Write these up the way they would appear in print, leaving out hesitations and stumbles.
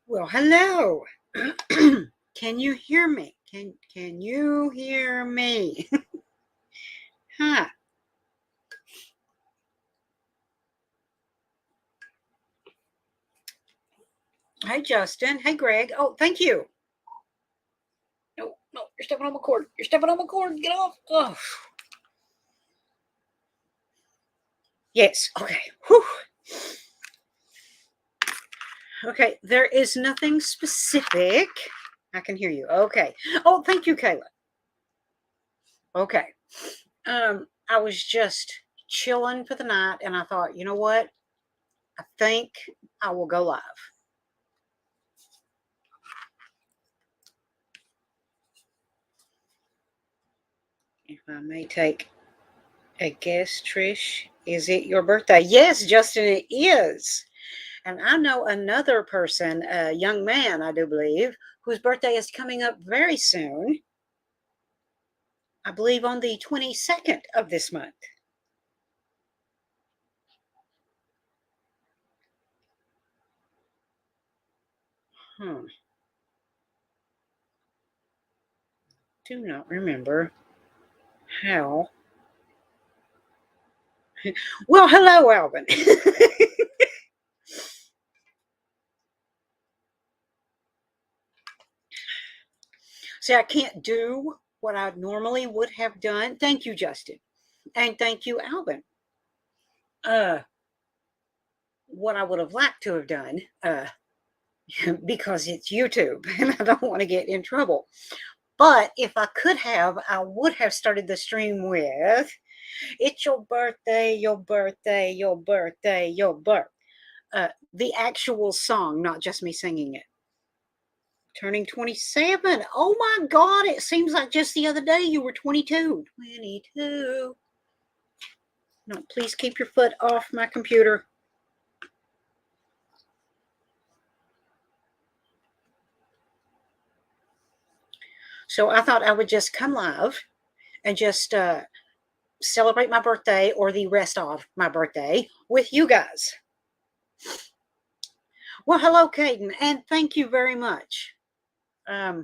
Well, hello. Can you hear me? Can you hear me? Hi. Hey, Justin. Hey, Greg. Oh, thank you. No, no, you're stepping on my cord. You're stepping on my cord. Get off. Oh, yes. Okay. Whew. Okay. There is nothing specific. I can hear you. Okay. Oh, thank you, Kayla. Okay. I was just chilling for the night, and I thought, you know what? I think I will go live. If I may take a guess, Trish, is it your birthday? Yes, Justin, it is. And I know another person, a young man, I do believe, whose birthday is coming up very soon. I believe on the 22nd of this month. Do not remember how. Well, hello, Alvin. See, I can't do what I normally would have done. Thank you, Justin. And thank you, Alvin. Uh, what I would have liked to have done, because it's YouTube and I don't want to get in trouble. But if I could have, I would have started the stream with "It's your birthday, your birthday, your birthday, your birth." The actual song, not just me singing it. Turning 27. Oh my God, it seems like just the other day you were 22. 22. No, please keep your foot off my computer. So I thought I would just come live and just celebrate my birthday or the rest of my birthday with you guys. Well, hello, Caden, and thank you very much. I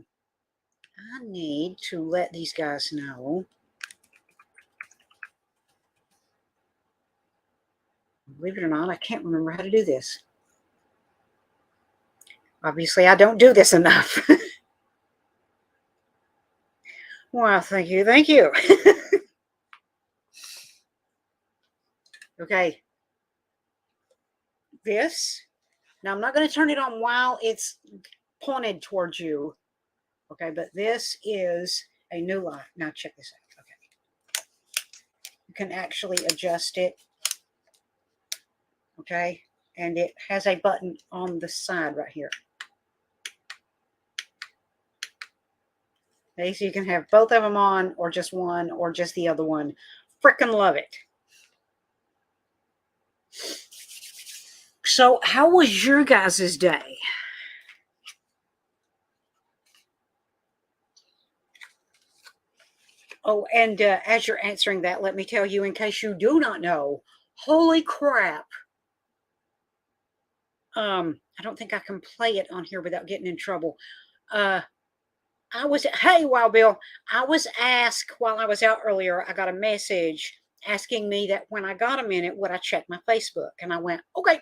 need to let these guys know. Believe it or not, I can't remember how to do this. Obviously, I don't do this enough. Well, thank you, thank you. Okay. This. Now, I'm not going to turn it on while it's pointed towards you. Okay, but this is a new line. Now, check this out. Okay. You can actually adjust it. Okay. And it has a button on the side right here. Okay, so you can have both of them on, or just one, or just the other one. Frickin' love it. So, how was your guys' day? Oh, and as you're answering that, let me tell you, in case you do not know, holy crap. I don't think I can play it on here without getting in trouble. Hey, Wild Bill, I was asked while I was out earlier, I got a message asking me that when I got a minute, would I check my Facebook? And I went, okay.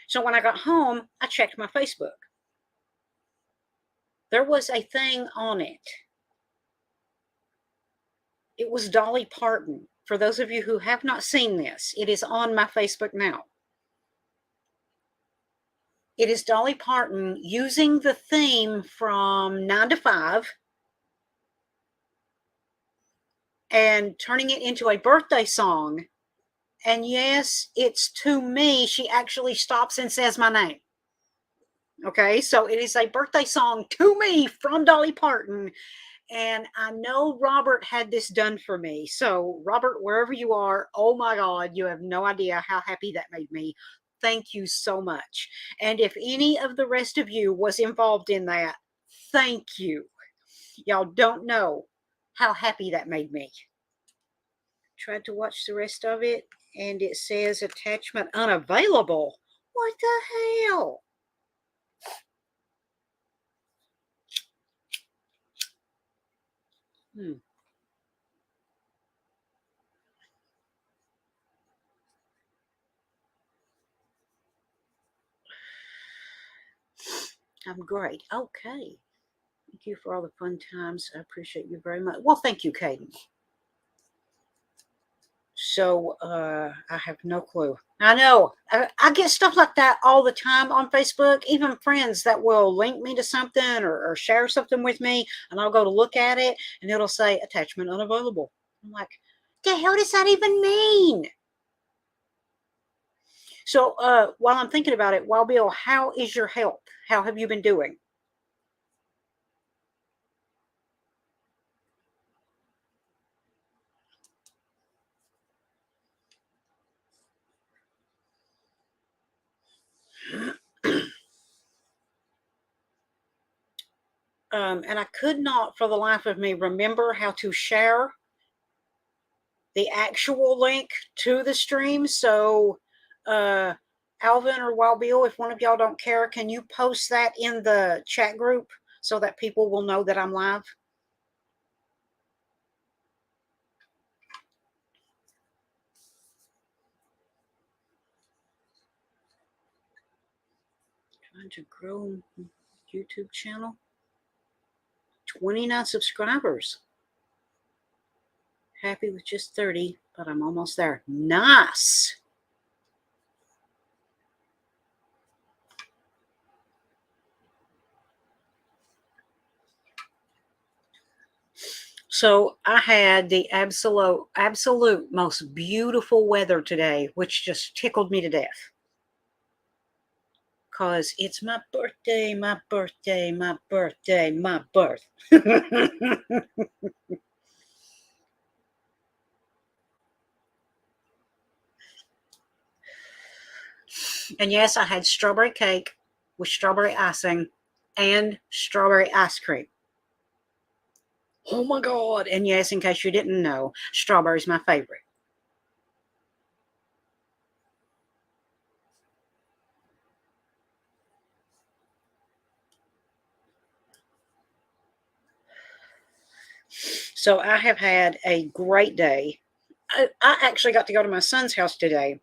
So when I got home, I checked my Facebook. There was a thing on it. It was Dolly Parton. For those of you who have not seen this, it is on my Facebook now. It is Dolly Parton using the theme from 9 to 5 and turning it into a birthday song. And yes, it's to me. She actually stops and says my name. Okay, so it is a birthday song to me from Dolly Parton. And I know Robert had this done for me. So, Robert, wherever you are, oh my God, you have no idea how happy that made me. Thank you so much. And if any of the rest of you was involved in that, thank you. Y'all don't know how happy that made me. Tried to watch the rest of it, and it says attachment unavailable. What the hell? Hmm. I'm great. Okay. Thank you for all the fun times. I appreciate you very much. Well, thank you, Caden. So I have no clue. I know. I get stuff like that all the time on Facebook, even friends that will link me to something or share something with me, and I'll go to look at it, and it'll say attachment unavailable. I'm like, the hell does that even mean? So while I'm thinking about it, Wild Bill, how is your health? How have you been doing? And I could not for the life of me remember how to share the actual link to the stream. So, Alvin or Wild Bill, if one of y'all don't care, can you post that in the chat group so that people will know that I'm live? Trying to grow YouTube channel. 29 subscribers. Happy with just 30, but I'm almost there. Nice. So I had the absolute most beautiful weather today, which just tickled me to death. Because it's my birthday, my birthday, my birthday, my birth. And yes, I had strawberry cake with strawberry icing and strawberry ice cream. Oh my God. And yes, in case you didn't know, strawberry's my favorite. So I have had a great day. I actually got to go to my son's house today,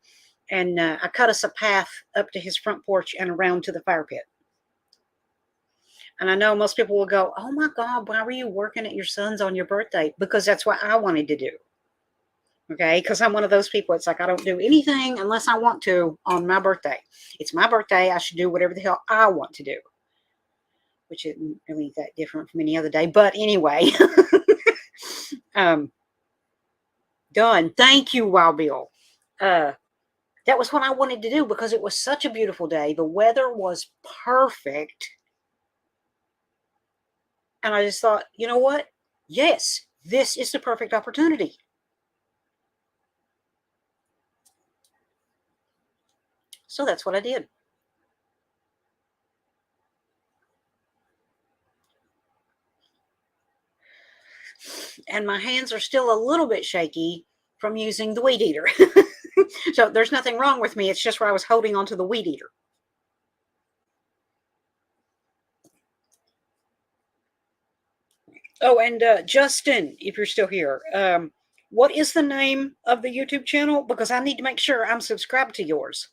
and I cut us a path up to his front porch and around to the fire pit. And I know most people will go, "Oh my God, why were you working at your son's on your birthday?" Because that's what I wanted to do. Okay. Because I'm one of those people. It's like I don't do anything unless I want to on my birthday. It's my birthday. I should do whatever the hell I want to do, which isn't really that different from any other day. But anyway, um, done. Thank you, Wild Bill. Uh, that was what I wanted to do because it was such a beautiful day. The weather was perfect. And I just thought, you know what? Yes, this is the perfect opportunity. So that's what I did. And my hands are still a little bit shaky from using the weed eater. So there's nothing wrong with me. It's just where I was holding onto the weed eater. Oh, and Justin, if you're still here, what is the name of the YouTube channel? Because I need to make sure I'm subscribed to yours.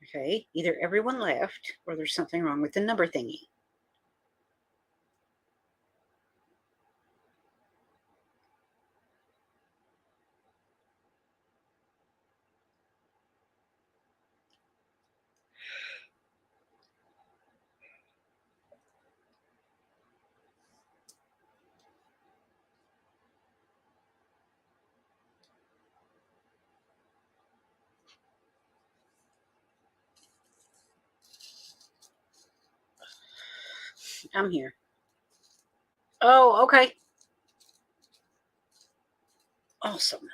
Okay, either everyone left or there's something wrong with the number thingy. I'm here. Oh, okay. Awesome.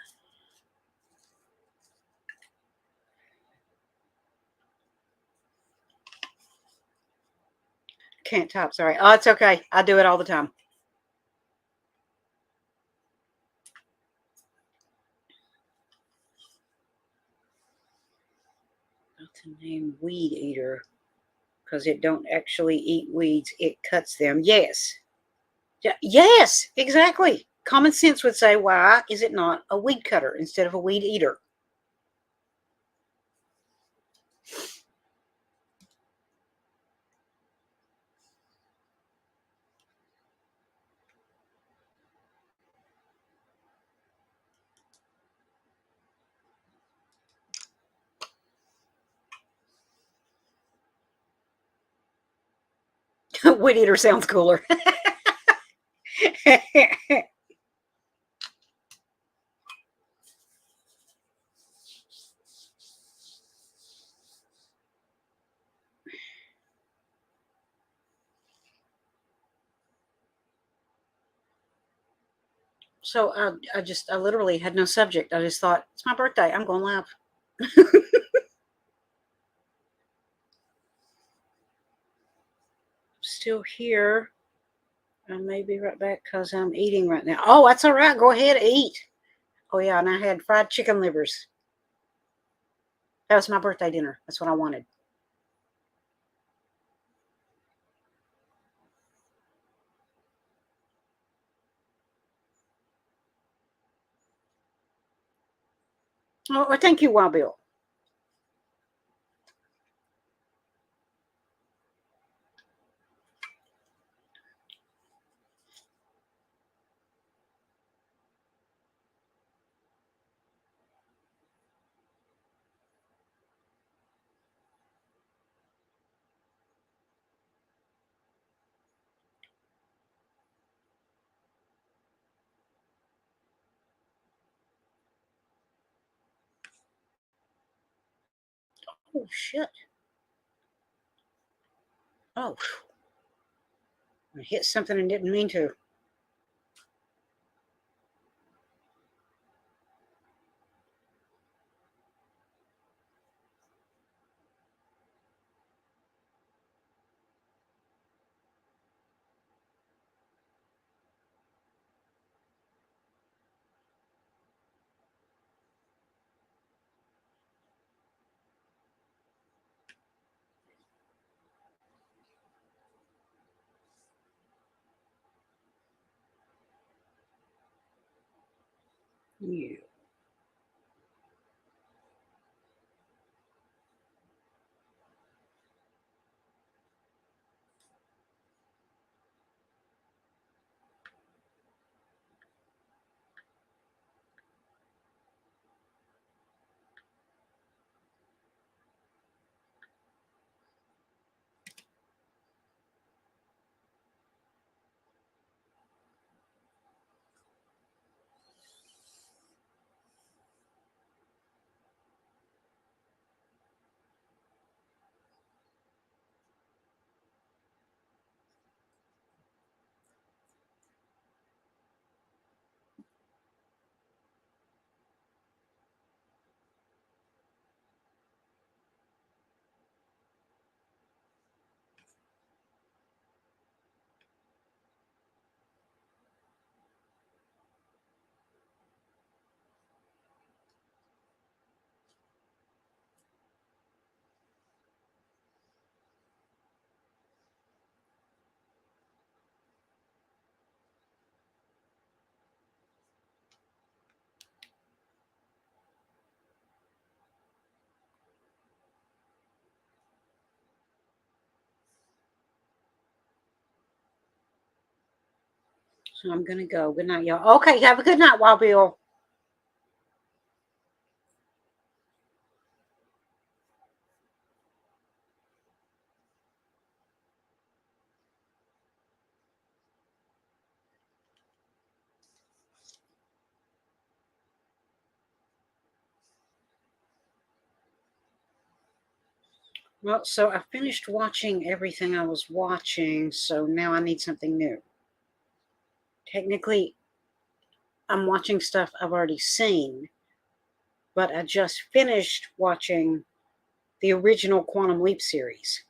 can't type. Sorry. Oh, it's okay. I do it all the time. Not to name weed eater because it don't actually eat weeds. It cuts them. Yes. Yes, exactly. Common sense would say, why is it not a weed cutter instead of a weed eater? Weed eater sounds cooler. So I literally had no subject. I just thought, it's my birthday. I'm going live. Still here. I may be right back because I'm eating right now. Oh, that's all right. Go ahead, eat. Oh, yeah. And I had fried chicken livers. That was my birthday dinner. That's what I wanted. Oh, well, thank you, Wild Bill. Oh, shit. Oh, I hit something and didn't mean to. Yeah. So I'm going to go. Good night, y'all. Okay. Have a good night, Wild Bill. Well, so I finished watching everything I was watching, so now I need something new. Technically, I'm watching stuff I've already seen, but I just finished watching the original Quantum Leap series.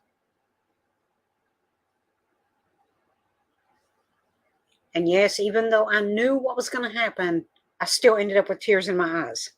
And yes, even though I knew what was going to happen, I still ended up with tears in my eyes.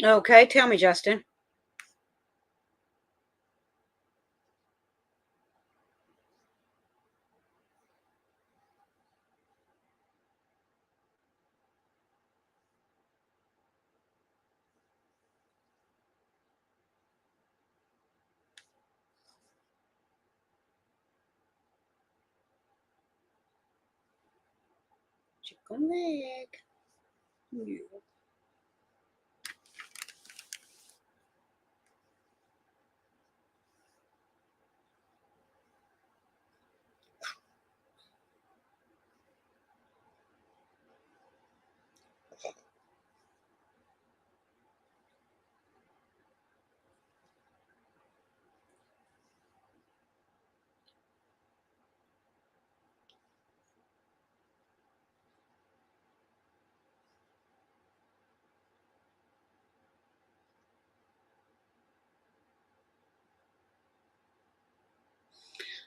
Okay, tell me, Justin. Chicken leg. Yeah.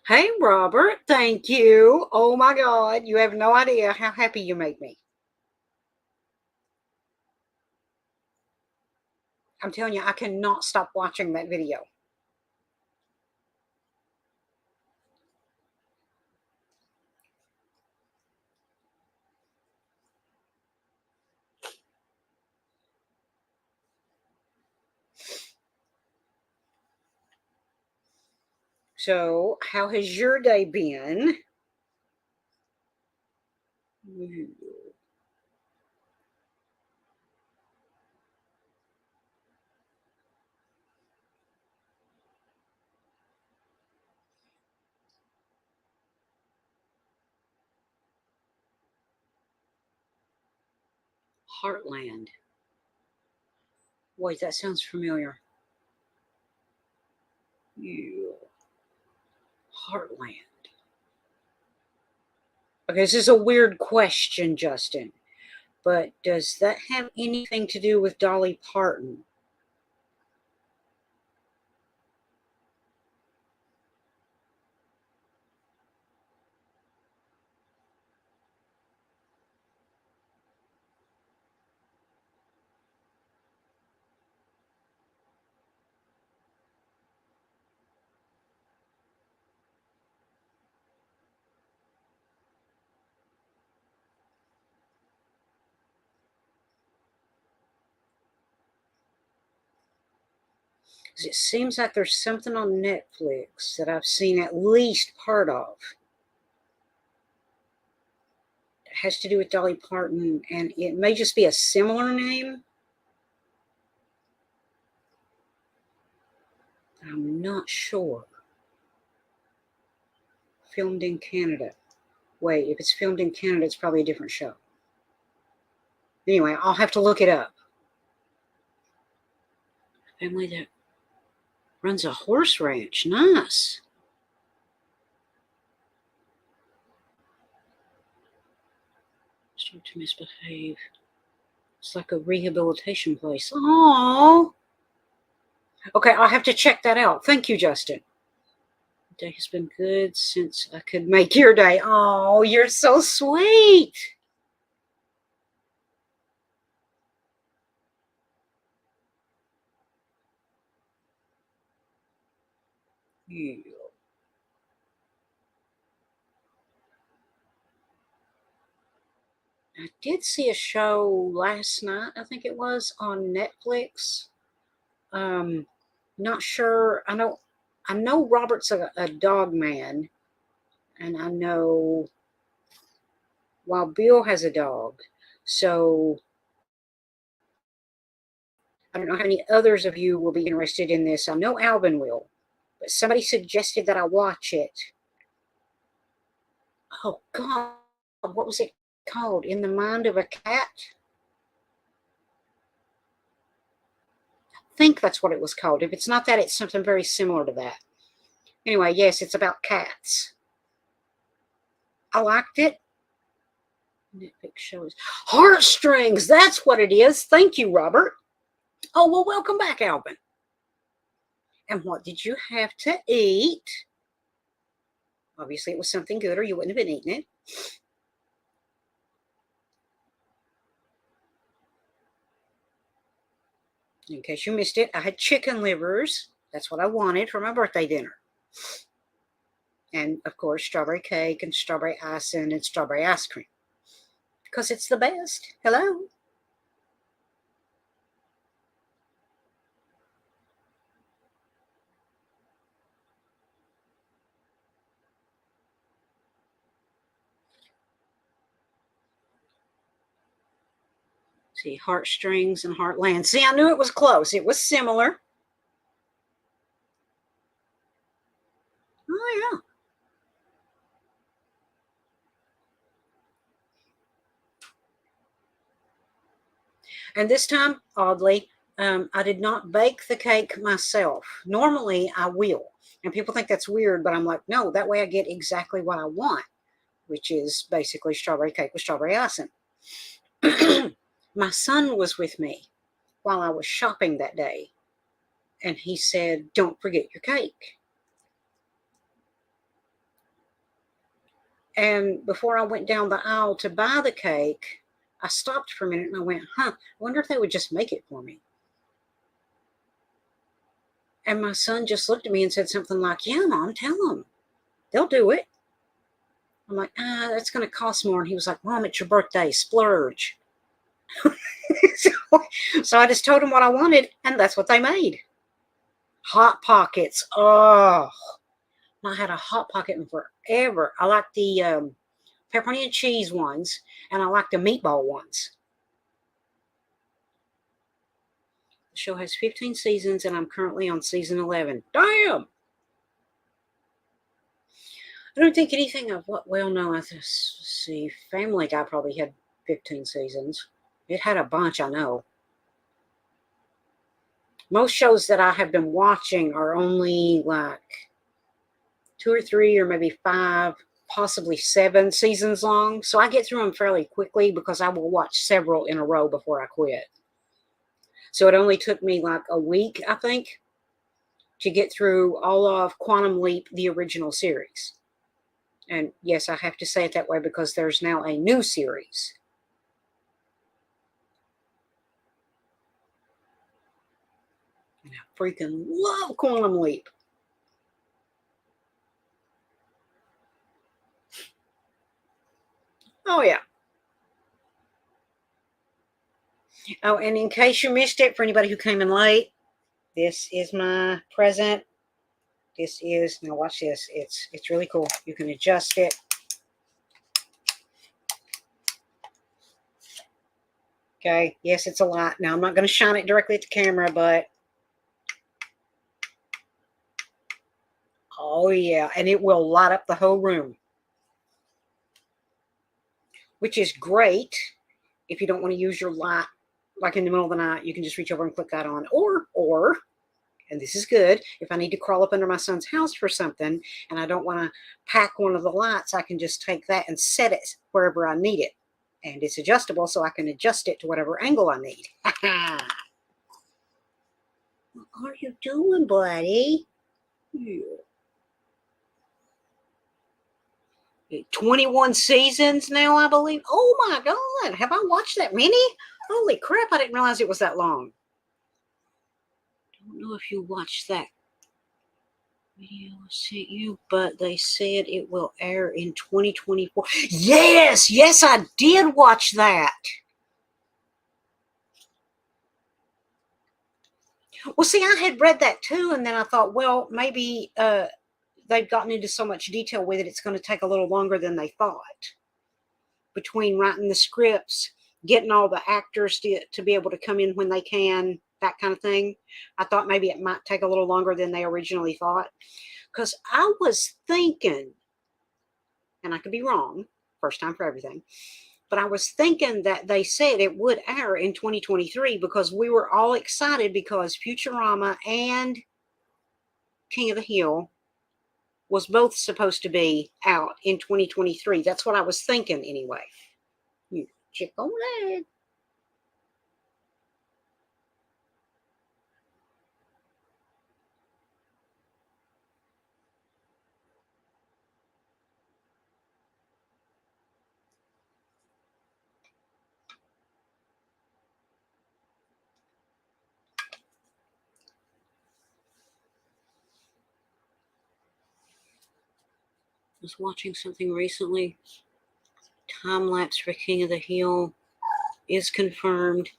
Hey, Robert, thank you. Oh my God, you have no idea how happy you make me. I'm telling you, I cannot stop watching that video. So, how has your day been? Heartland. Wait, that sounds familiar. Yeah. Heartland. Okay, this is a weird question, Justin, but does that have anything to do with Dolly Parton? Because it seems like there's something on Netflix that I've seen at least part of. It has to do with Dolly Parton, and it may just be a similar name. I'm not sure. Filmed in Canada. Wait, if it's filmed in Canada, it's probably a different show. Anyway, I'll have to look it up. Family that runs a horse ranch. Nice. Start to misbehave. It's like a rehabilitation place. Oh. Okay, I'll have to check that out. Thank you, Justin. The day has been good since I could make your day. Oh, you're so sweet. Yeah. I did see a show last night, I think it was on Netflix. Um, Not sure. I know Robert's a dog man, and I know Wild Bill has a dog. So I don't know how many others of you will be interested in this. I know Alvin will. but somebody suggested that I watch it. Oh God, what was it called? In the Mind of a Cat? I think that's what it was called. If it's not that, it's something very similar to that. Anyway, yes, it's about cats. I liked it. Netflix shows Heartstrings. That's what it is. Thank you, Robert. Oh, well, welcome back, Alvin. And what did you have to eat? Obviously, it was something good or you wouldn't have been eating it. In case you missed it, I had chicken livers. That's what I wanted for my birthday dinner. And, of course, strawberry cake and strawberry icing and strawberry ice cream. Because it's the best. Hello? See, heartstrings and heartland. See, I knew it was close. It was similar. Oh, yeah. And this time, oddly, I did not bake the cake myself. Normally, I will. And people think that's weird, but I'm like, no, that way I get exactly what I want, which is basically strawberry cake with strawberry icing. My son was with me while I was shopping that day, and he said, don't forget your cake. And before I went down the aisle to buy the cake, I stopped for a minute and I went, I wonder if they would just make it for me. And my son just looked at me and said something like, yeah, Mom, tell them. They'll do it. I'm like, that's going to cost more. And he was like, Mom, it's your birthday. Splurge. so, so I just told him what I wanted, and that's what they made. Hot Pockets. Oh, I had a Hot Pocket in forever. I like the pepperoni and cheese ones, and I like the meatball ones. The show has 15 seasons, and I'm currently on season 11. Damn! I don't think anything of what, well, no, let's see. Family Guy probably had 15 seasons. It had a bunch, I know. Most shows that I have been watching are only like 2 or 3 or maybe 5, possibly 7 seasons long. So I get through them fairly quickly because I will watch several in a row before I quit. So it only took me like a week, I think, to get through all of Quantum Leap, the original series. And yes, I have to say it that way because there's now a new series. And I freaking love Quantum Leap. Oh, yeah. Oh, and in case you missed it, for anybody who came in late, this is my present. This is, now watch this. It's really cool. You can adjust it. Okay, yes, it's a lot. Now, I'm not going to shine it directly at the camera, but oh, yeah, and it will light up the whole room, which is great if you don't want to use your light, like in the middle of the night. You can just reach over and click that on. Or, and this is good, if I need to crawl up under my son's house for something and I don't want to pack one of the lights, I can just take that and set it wherever I need it. And it's adjustable, so I can adjust it to whatever angle I need. What are you doing, buddy? Yeah. 21 seasons now, I believe. Oh my God, have I watched that many? Holy crap, I didn't realize it was that long. Don't know if you watched that video I sent you, but they said it will air in 2024. Yes, I did watch that. Well, see, I had read that too, and then I thought, well, maybe they've gotten into so much detail with it, it's going to take a little longer than they thought. Between writing the scripts, getting all the actors to be able to come in when they can, that kind of thing. I thought maybe it might take a little longer than they originally thought. Because I was thinking, and I could be wrong, first time for everything, but I was thinking that they said it would air in 2023 because we were all excited because Futurama and King of the Hill was both supposed to be out in 2023. That's what I was thinking anyway. You check on that. I was watching something recently. Time lapse for King of the Hill is confirmed.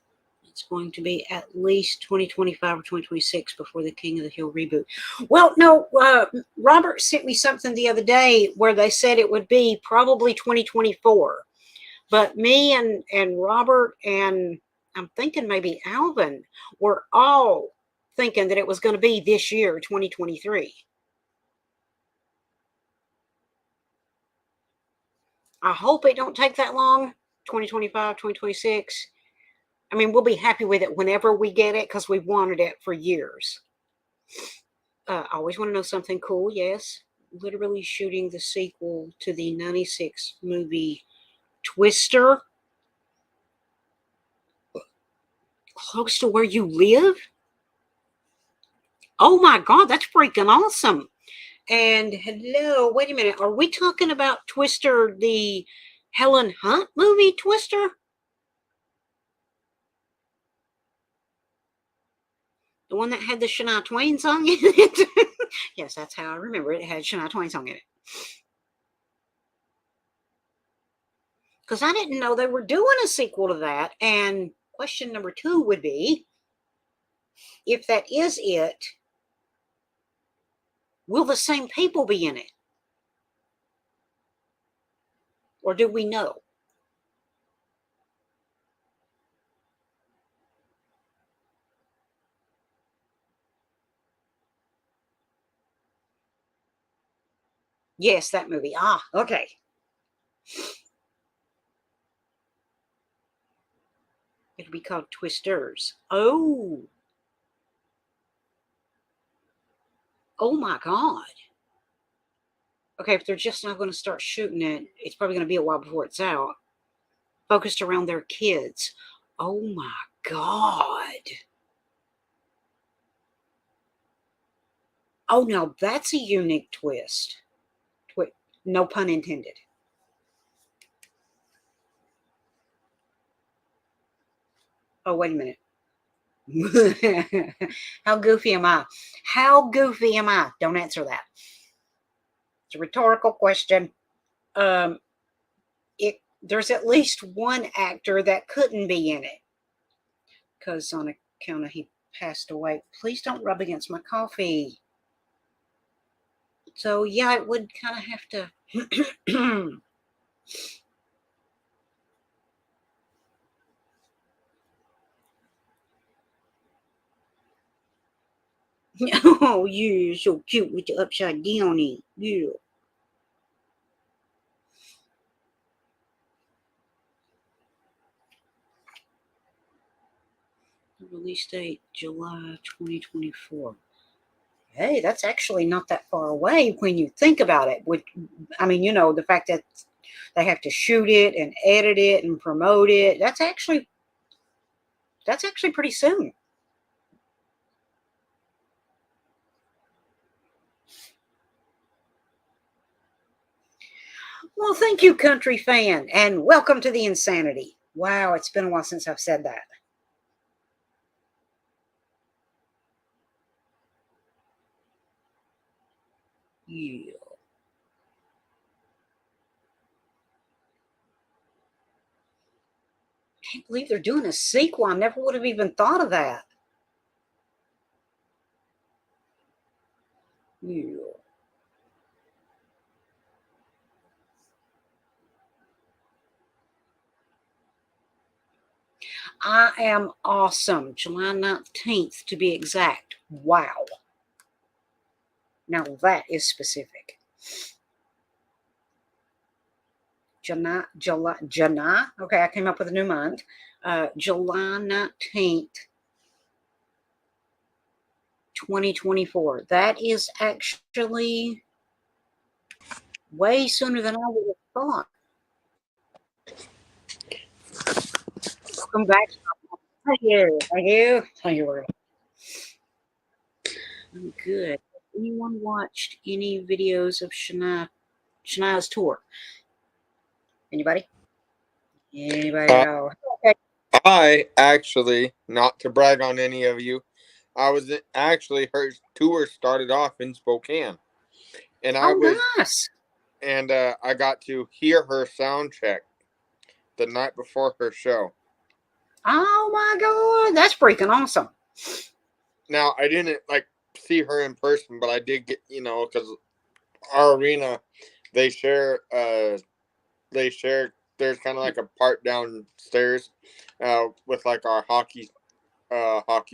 It's going to be at least 2025 or 2026 before the King of the Hill reboot. Well, no, Robert sent me something the other day where they said it would be probably 2024. But me and Robert and I'm thinking maybe Alvin were all thinking that it was going to be this year, 2023. I hope it don't take that long, 2025, 2026. I mean, we'll be happy with it whenever we get it because we've wanted it for years. I always want to know something cool, yes. Literally shooting the sequel to the 96 movie Twister close to where you live. Oh my God, that's freaking awesome. And hello, wait a minute. Are we talking about Twister, the Helen Hunt movie Twister? The one that had the Shania Twain song in it? Yes, that's how I remember it. It had Shania Twain song in it. Because I didn't know they were doing a sequel to that. And question number 2 would be, if that is it, will the same people be in it? Or do we know? Yes, that movie. Ah, okay. It'll be called Twisters. Oh, oh my God. Okay, if they're just not going to start shooting it, it's probably going to be a while before it's out. Focused around their kids. Oh my God. Oh, now that's a unique twist. No pun intended. Oh, wait a minute. How goofy am I? How goofy am I? Don't answer that. It's a rhetorical question. Um, there's at least one actor that couldn't be in it because on account of he passed away. Please don't rub against my coffee. So yeah, it would kind of have to. Oh, you're so cute with the upside down it. Yeah. Release date July 2024. Hey, that's actually not that far away when you think about it. I mean, the fact that they have to shoot it and edit it and promote it. That's actually pretty soon. Well, thank you, country fan, and welcome to the insanity. Wow, it's been a while since I've said that. Yeah. Can't believe they're doing a sequel. I never would have even thought of that. Yeah. I am awesome. July 19th to be exact. Wow. Now that is specific. July. Okay, I came up with a new month. July 19th, 2024. That is actually way sooner than I would have thought. Welcome back. Thank you. Thank you. Thank you. I'm good. Has anyone watched any videos of Shania's tour? Anybody? Anybody Uh, know? Okay. I actually, not to brag on any of you, I was actually her tour started off in Spokane, and I Oh, was nice. and I got to hear her sound check the night before her show. Oh my God, that's freaking awesome. Now I didn't see her in person, but I did get because our arena they share they share there's kind of like a part downstairs with like our hockey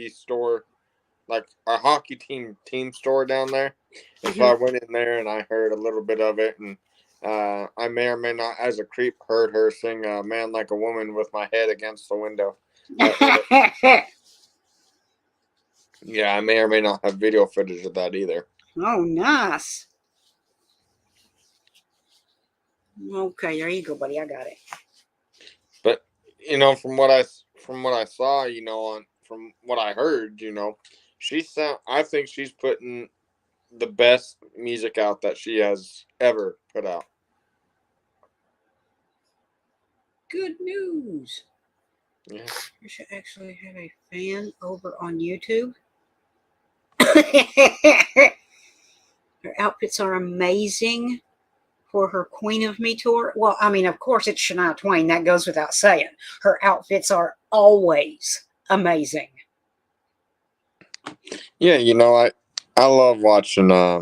store, like our hockey team store down there. And so Mhm. I went in there and I heard a little bit of it, and I may or may not, as a creep, heard her sing "Man Like a Woman" with my head against the window. That, yeah, I may or may not have video footage of that either. Oh, nice. Okay, there you go, buddy. I got it. But from what I saw, on from what I heard, I think she's putting the best music out that she has ever put out. Good news. Yeah. I should actually have a fan over on YouTube. Her outfits are amazing for her Queen of Me tour. Well, I mean, of course, it's Shania Twain. That goes without saying. Her outfits are always amazing. Yeah, I love watching. I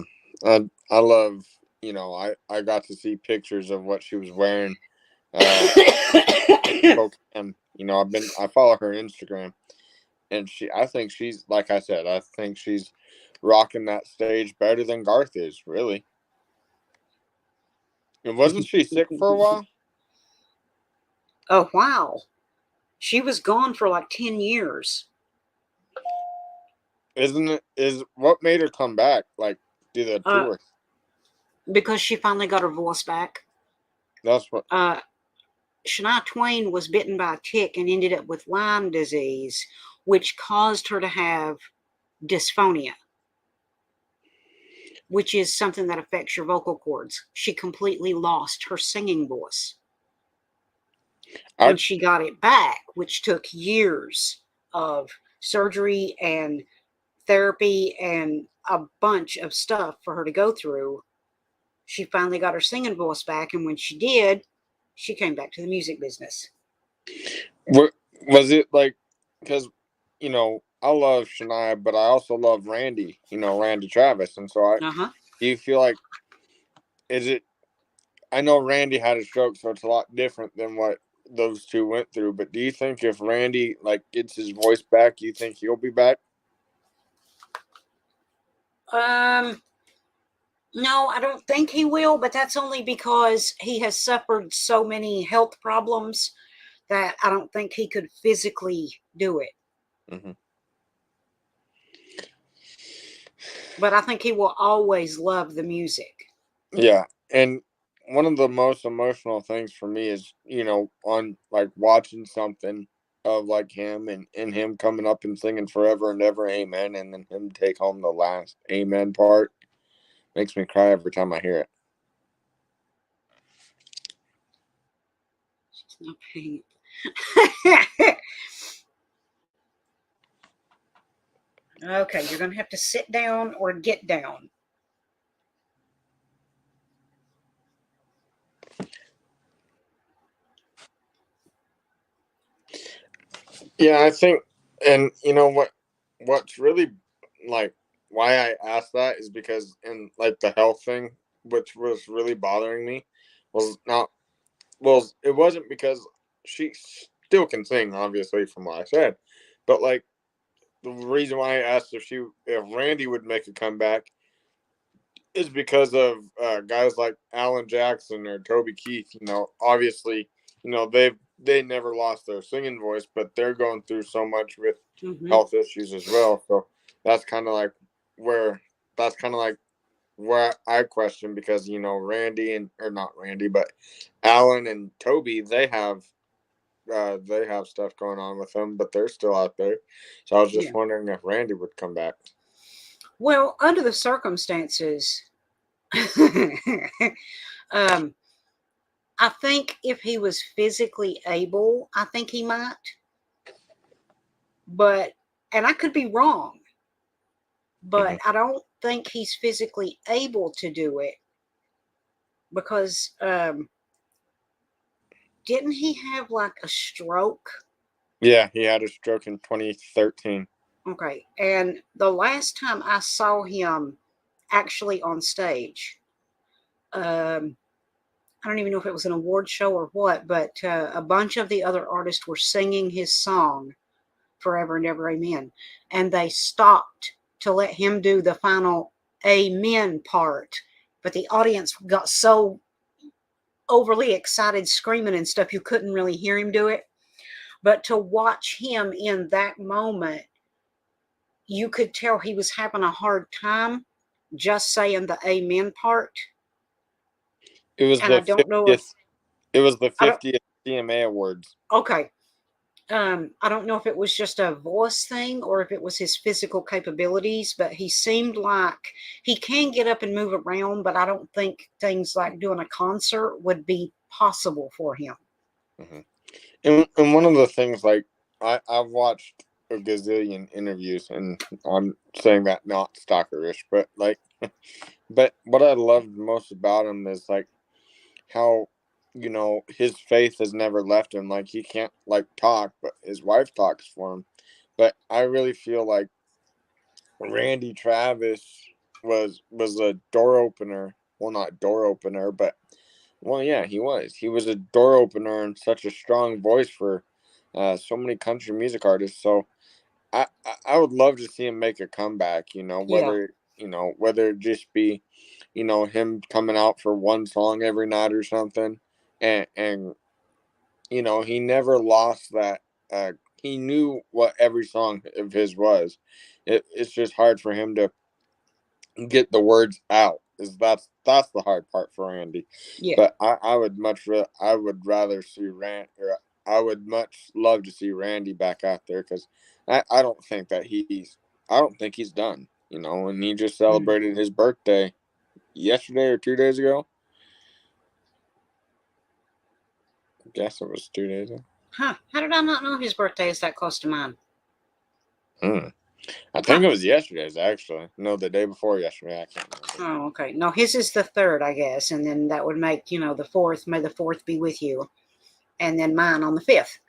love. I got to see pictures of what she was wearing. Spokane. I follow her Instagram, and I think she's like I said. I think she's rocking that stage better than Garth is. Really. And wasn't she sick for a while? Oh, wow. She was gone for like 10 years. Isn't it? Is what made her come back? Like do the Uh, tour? because she finally got her voice back. That's what. Uh, Shania Twain was bitten by a tick and ended up with Lyme disease, which caused her to have dysphonia, which is something that affects your vocal cords. She completely lost her singing voice. I When she got it back, which took years of surgery and therapy and a bunch of stuff for her to go through, she finally got her singing voice back. And when she did, she came back to the music business. What was it like? Because I love Shania, but I also love Randy. Randy Travis, and so I. Uh huh. Do you feel like is it? I know Randy had a stroke, so it's a lot different than what those two went through. But do you think if Randy gets his voice back, you think he'll be back? Um, no, I don't think he will, but that's only because he has suffered so many health problems that I don't think he could physically do it. Mm-hmm. But I think he will always love the music. Yeah, and one of the most emotional things for me is on watching something of him and him coming up and singing forever and ever amen, and then him take home the last amen part makes me cry every time I hear it. She's not paying. Okay, you're going to have to sit down or get down. Yeah, I think, and what's really like why I asked that is because in the health thing, which was really bothering me, was not well. It wasn't because she. still can sing, obviously, from what I said. But like the reason why I asked if Randy would make a comeback is because of guys like Alan Jackson or Toby Keith. Obviously, they never lost their singing voice, but they're going through so much with health issues as well. So that's kind of like where that's kind of like where I question, because Randy and or not Randy, but Alan and Toby, they have stuff going on with them, but they're still out there. So I was just Yeah. wondering if Randy would come back. Well, under the circumstances, um, I think if he was physically able, I think he might. But, and I could be wrong, but Hmm. I don't think he's physically able to do it because didn't he have like a stroke? Yeah, he had a stroke in 2013. Okay. And the last time I saw him actually on stage, um, I don't even know if it was an award show or what, but a bunch of the other artists were singing his song, Forever and Ever Amen. And they stopped to let him do the final Amen part. But the audience got so overly excited, screaming and stuff, you couldn't really hear him do it. But to watch him in that moment, you could tell he was having a hard time just saying the Amen part. It was And I the don't know if 50th. It was the I don't. 50th CMA Awards. Okay, I don't know if it was just a voice thing or if it was his physical capabilities, but he seemed like he can get up and move around, but I don't think things like doing a concert would be possible for him. Hmm. And one of the things, like, I've watched a gazillion interviews, and I'm saying that not stalkerish, but like, but what I loved most about him is like how his faith has never left him. Like, he can't like talk, but his wife talks for him. But I really feel like Randy Travis was a door opener. Well, not door opener, but well, yeah, he was. He was a door opener and such a strong voice for so many country music artists. So I would love to see him make a comeback. Yeah, Whether it just be him coming out for one song every night or something, and he never lost that. He knew what every song of his was. It's just hard for him to get the words out. Is that's the hard part for Randy. yeah. But I would rather see I would much love to see Randy back out there, because I don't think that I don't think he's done. And he just Mm. celebrated his birthday yesterday or 2 days ago. I guess it was 2 days ago. Huh. How did I not know his birthday is that close to mine? Hmm. I Huh. think it was yesterday's, actually. No, the day before yesterday. I can't remember. Oh, okay. No, his is the third, I guess. And then that would make, the fourth. May the fourth be with you. And then mine on the fifth.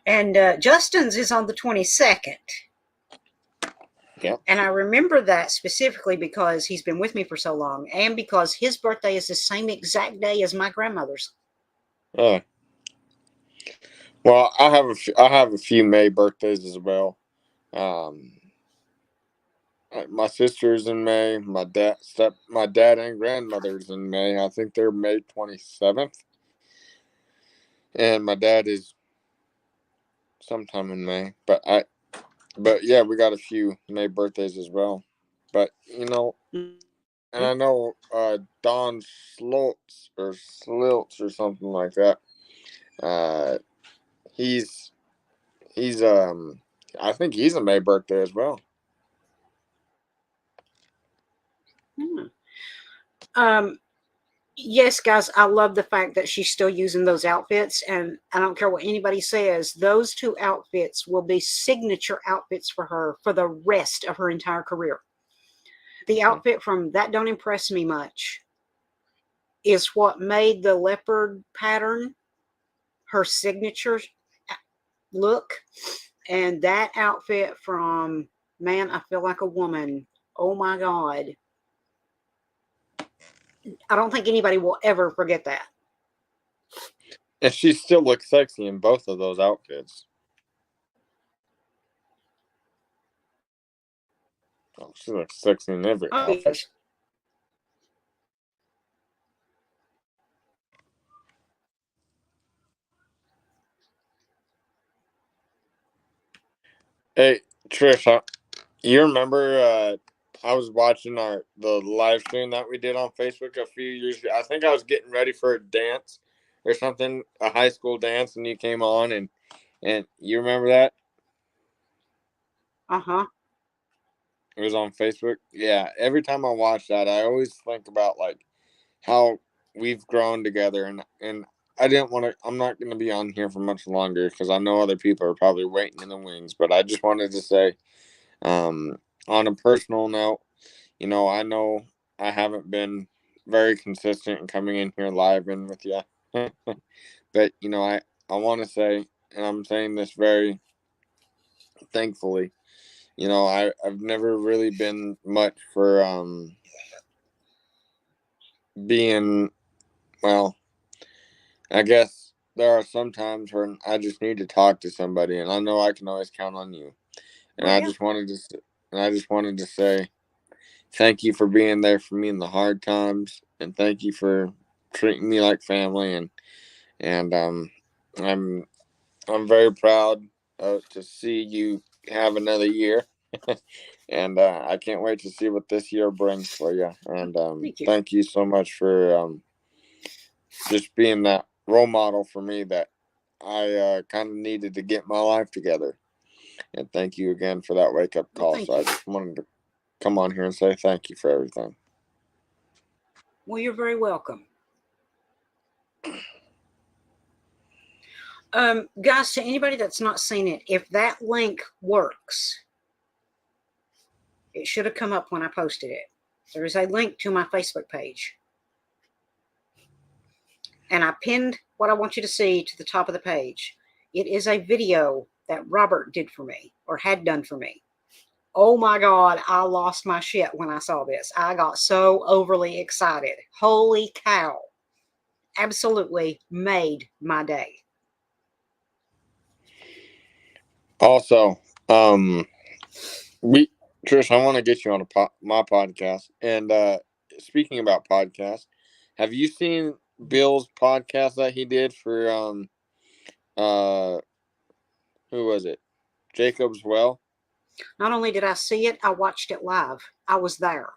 And Justin's is on the 22nd. Yep. And I remember that specifically because he's been with me for so long and because his birthday is the same exact day as my grandmother's. Yeah. Well, I have a few May birthdays as well. Um, my sister's in May. My dad and grandmother's in May. I think they're May 27th, and my dad is sometime in May. But yeah, we got a few May birthdays as well. But and I know Don Slilts or something like that. Uh, he's he's I think he's a May birthday as well. Hmm. Um, yes, guys, I love the fact that she's still using those outfits. And I don't care what anybody says, those two outfits will be signature outfits for her for the rest of her entire career. The Mhm. outfit from That Don't Impress Me Much is what made the leopard pattern her signature look. And that outfit from Man, I Feel Like a Woman, oh my God, I don't think anybody will ever forget that. And she still looks sexy in both of those outfits. Oh, she looks sexy in every Oh, outfit. yes. Hey, Trish, you remember I was watching the live stream that we did on Facebook a few years ago. I think I was getting ready for a dance or something, a high school dance, and you came on and you remember that? Uh-huh. It was on Facebook. Yeah, every time I watch that, I always think about like how we've grown together and I didn't want to I'm not going to be on here for much longer cuz I know other people are probably waiting in the wings, but I just wanted to say on a personal note, I know I haven't been very consistent in coming in here live and with you. But, I want to say, and I'm saying this very thankfully, I've never really been much for being, well, I guess there are some times when I just need to talk to somebody, and I know I can always count on you. And Oh, I yeah. just wanted to, and I just wanted to say thank you for being there for me in the hard times, and thank you for treating me like family. And I'm I'm very proud to see you have another year, and I can't wait to see what this year brings for you. And Thank you. thank you so much for just being that role model for me that I kind of needed to get my life together. And thank you again for that wake up Well, call. thank So I you. just wanted to come on here and say thank you for everything. Well, you're very welcome. Guys, to anybody that's not seen it, if that link works, it should have come up when I posted it. There is a link to my Facebook page. And I pinned what I want you to see to the top of the page. It is a video that Robert did for me or had done for me. Oh my God, I lost my shit when I saw this. I got so overly excited. Holy cow. Absolutely made my day. Also, we Trish, I want to get you on my podcast. And speaking about podcasts, have you seen Bill's podcast that he did for uh who was it? Jacob's Well. Not only did I see it, I watched it live. I was there.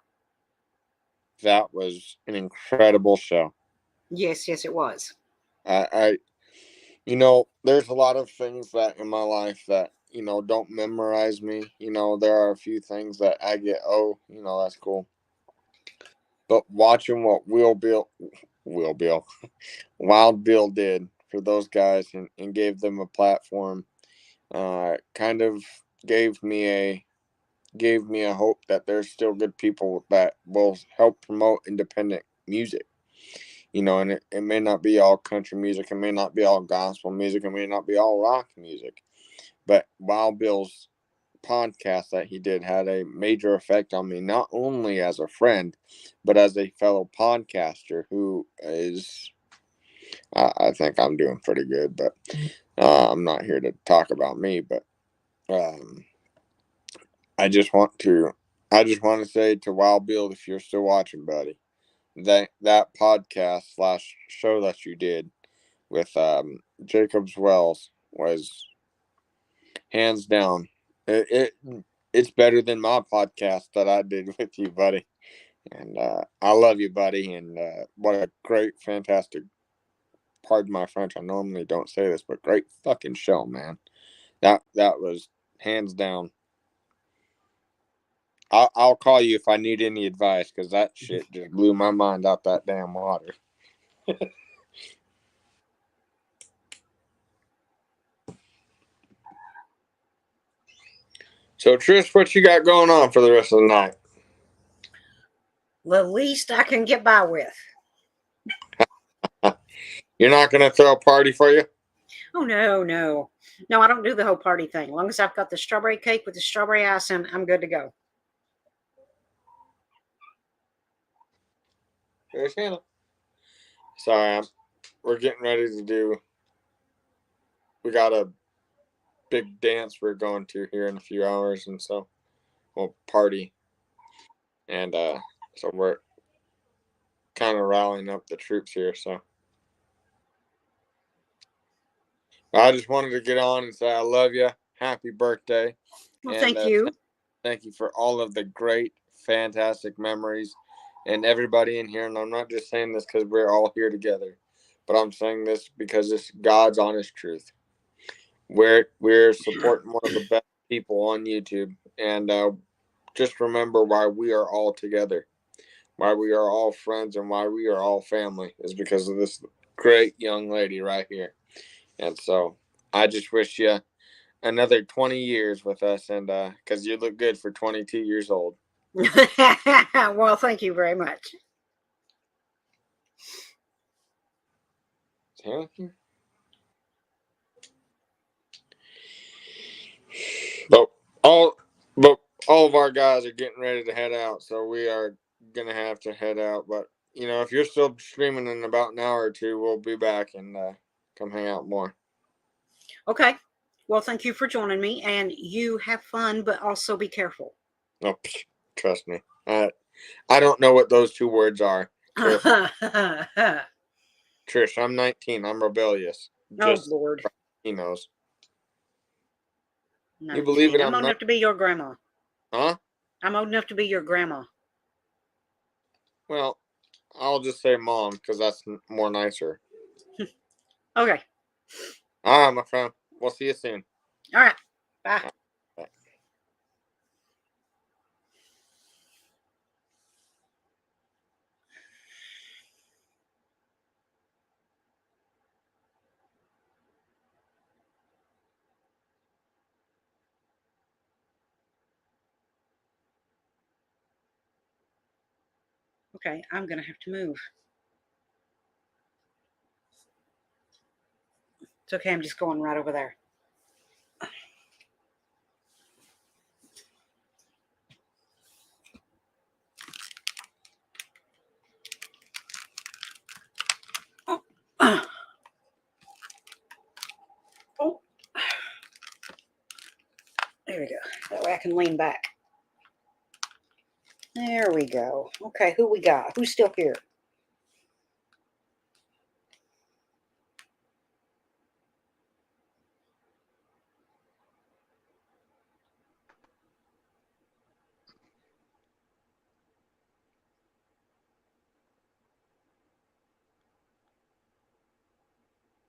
That was an incredible show. Yes, yes, it was. I there's a lot of things that in my life that don't memorize me. There are a few things that I get. Oh, that's cool. But watching what Will Bill, Wild Bill did for those guys and gave them a platform, kind of gave me a hope that there's still good people that will help promote independent music. And it may not be all country music, it may not be all gospel music, it may not be all rock music, but Wild Bill's podcast that he did had a major effect on me, not only as a friend, but as a fellow podcaster who is, I think I'm doing pretty good, but I'm not here to talk about me, but um, I just want to, say to Wild Bill, if you're still watching, buddy, that podcast slash show that you did with Jacob's Wells was hands down. It's better than my podcast that I did with you, buddy. And I love you, buddy. And what a great, fantastic, pardon my French, I normally don't say this, but great fucking show, man. That was hands down. I'll call you if I need any advice because that shit just blew my mind out that damn water. So, Trish, what you got going on for the rest of the night? The least I can get by with. You're not going to throw a party for you? Oh, no, no. No, I don't do the whole party thing. As long as I've got the strawberry cake with the strawberry icing, I'm good to go. There's Hannah. Sorry, we're getting ready to do. We got a big dance we're going to here in a few hours, and so we'll party, and so we're kind of rallying up the troops here. So I just wanted to get on and say I love you, happy birthday, Well, and thank you. thank you for all of the great, fantastic memories, and everybody in here. And I'm not just saying this because we're all here together, but I'm saying this because it's God's honest truth. We're supporting one of the best people on YouTube, and just remember why we are all together, why we are all friends, and why we are all family is because of this great young lady right here. And so I just wish you another 20 years with us, and because you look good for 22 years old. Well, thank you very much. Thank you. But all but all of our guys are getting ready to head out, so we are gonna have to head out. But if you're still streaming in about an hour or two, we'll be back and come hang out more. Okay. Well, thank you for joining me, and you have fun, but also be careful. No, trust me. I don't know what those two words are. Careful, Oh, Trish. I'm 19. I'm rebellious. Just Lord. he knows. You believe 19. it? I'm I'm old not. enough to be your grandma. Huh? I'm old enough to be your grandma. Well, I'll just say mom because that's more nicer. Okay. All right, my friend. We'll see you soon. All right. Bye. Bye. Okay. I'm going to have to move. It's okay. I'm just going right over there. Oh. Oh. There we go. That way I can lean back. There we go. Okay. Who we got? Who's still here?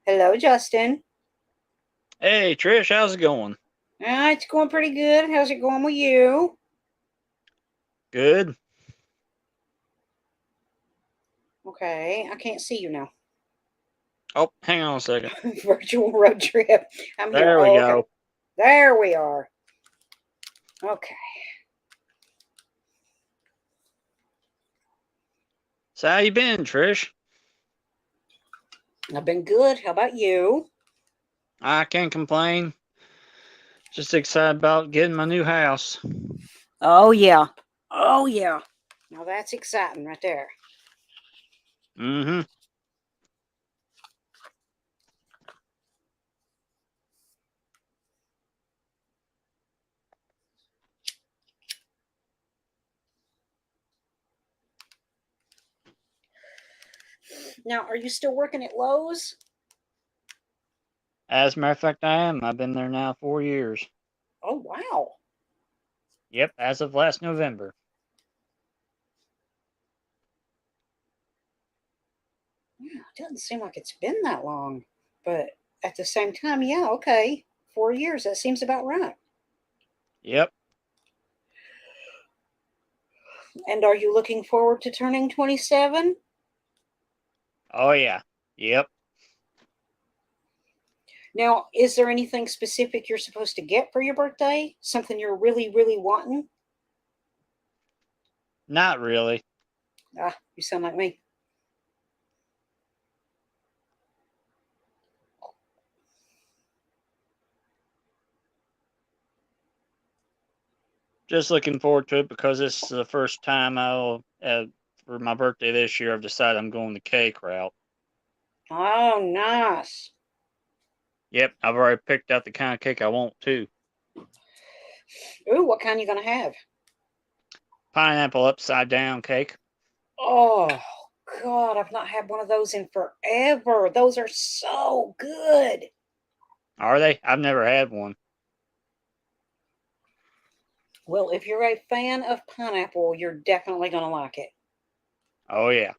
Hello, Justin. Hey, Trish, how's it going? It's going pretty good. How's it going with you? Good. Okay. I can't see you now. Oh, hang on a second. Virtual road trip. I'm here. There we Oh, go. okay. There we are. Okay. So how you been, Trish? I've been good. How about you? I can't complain. Just excited about getting my new house. Oh, yeah. Oh, yeah. Now that's exciting right there. Mm-hmm. Now, are you still working at Lowe's? As a matter of fact, I am. I've been there now 4 years. Oh, wow. Yep, as of last November. Yeah, it doesn't seem like it's been that long. But at the same time, yeah, okay. 4 years. That seems about right. Yep. And are you looking forward to turning 27? Oh yeah. Yep. Now, is there anything specific you're supposed to get for your birthday? Something you're really, really wanting? Not really. Ah, you sound like me. Just looking forward to it because this is the first time I'll for my birthday this year, I've decided I'm going the cake route. Oh, nice. Yep, I've already picked out the kind of cake I want too. Ooh, what kind you gonna have? Pineapple upside down cake. Oh, God, I've not had one of those in forever. Those are so good. Are they? I've never had one. Well, if you're a fan of pineapple, you're definitely gonna like it. Oh yeah.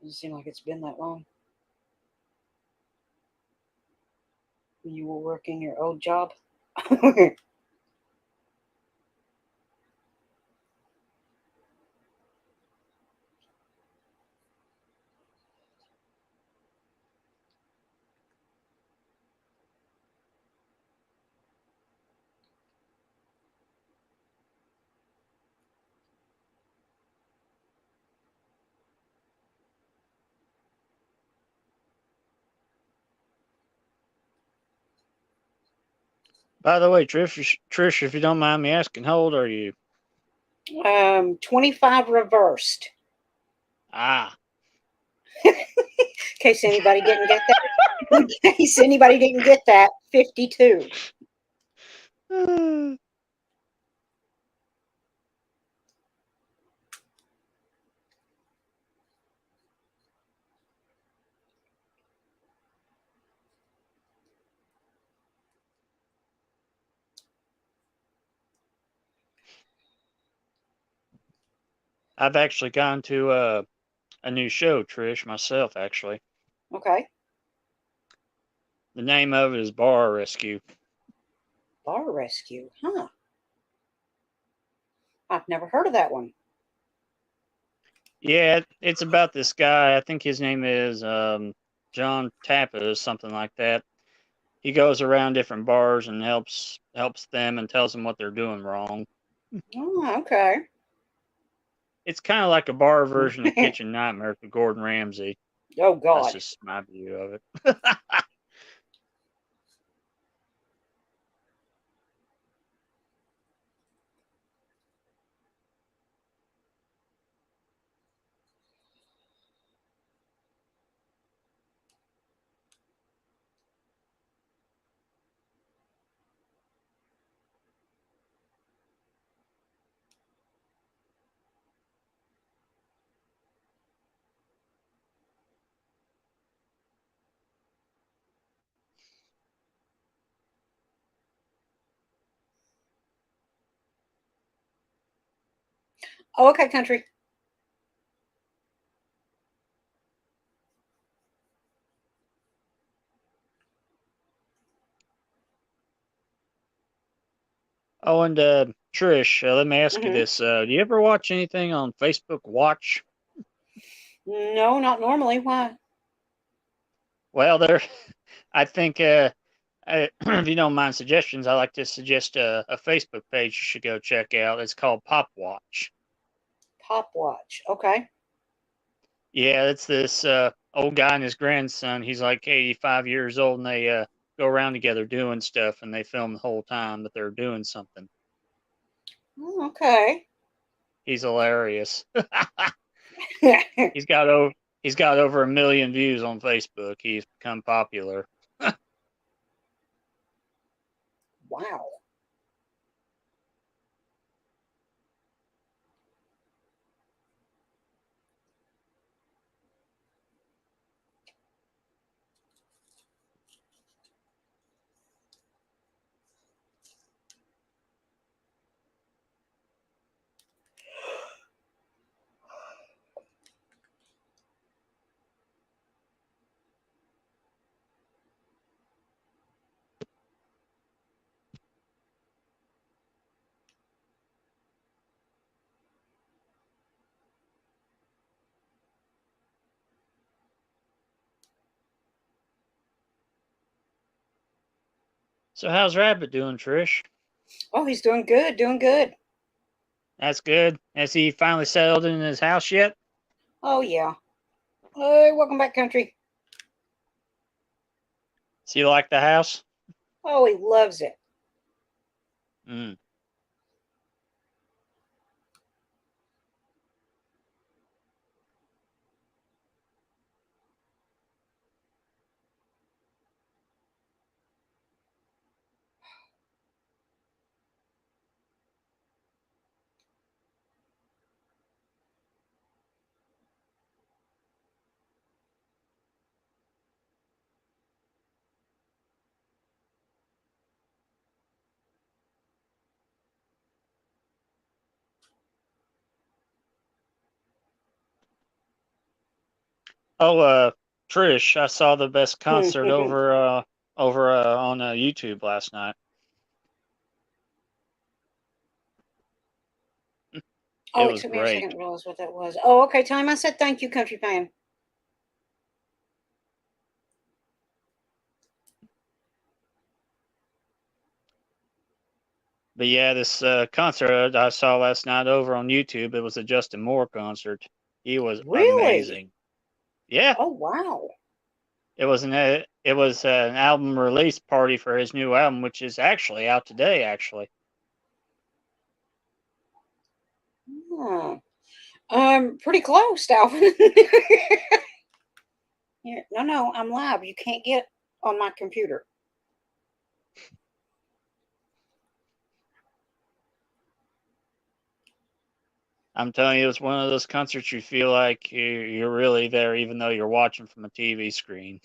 Doesn't seem like it's been that long. You were working your old job. By the way, Trish, if you don't mind me asking, how old are you? 25 reversed. Ah. In case anybody didn't get that. In case anybody didn't get that, 52. I've actually gone to a new show, Trish, myself, actually. Okay. The name of it is Bar Rescue. Bar rescue. Huh. I've never heard of that one. Yeah, it's about this guy. I think his name is John Tappa or something like that. He goes around different bars and helps them and tells them what they're doing wrong. Oh, okay. It's kind of like a bar version of Kitchen Nightmares with Gordon Ramsay. Oh, That's God. just my view of it. Oh, okay, country. Oh, and Trish, let me ask you Hmm. this: do you ever watch anything on Facebook Watch? No, not normally. Why? Well, there, I think if you don't mind suggestions, I like to suggest a Facebook page you should go check out. It's called Pop Watch. Pop watch. Okay. Yeah, it's this old guy and his grandson. He's like 85 years old, and they go around together doing stuff, and they film the whole time that they're doing something. Oh, okay. He's hilarious. he's got over he's got over 1 million views on Facebook. He's become popular. Wow. So how's Rabbit doing, Trish? Oh, he's doing good. Doing good. That's good. Has he finally settled in his house yet? Oh yeah. Hey, welcome back, country. Does he like the house? Oh, he loves it. Mm. Oh, Trish, I saw the best concert over on YouTube last night. It Oh, it was took me a second great. to realize what that was. Oh, okay. Tell him I said thank you, country fan. But yeah, this concert I saw last night over on YouTube, it was a Justin Moore concert. He was Really? amazing. Yeah, Oh, wow. it was an album release party for his new album, which is actually out today. Actually, Hmm. Pretty close, Alvin. Yeah, no, I'm live. You can't get on my computer. I'm telling you, it's one of those concerts you feel like you're really there, even though you're watching from a TV screen.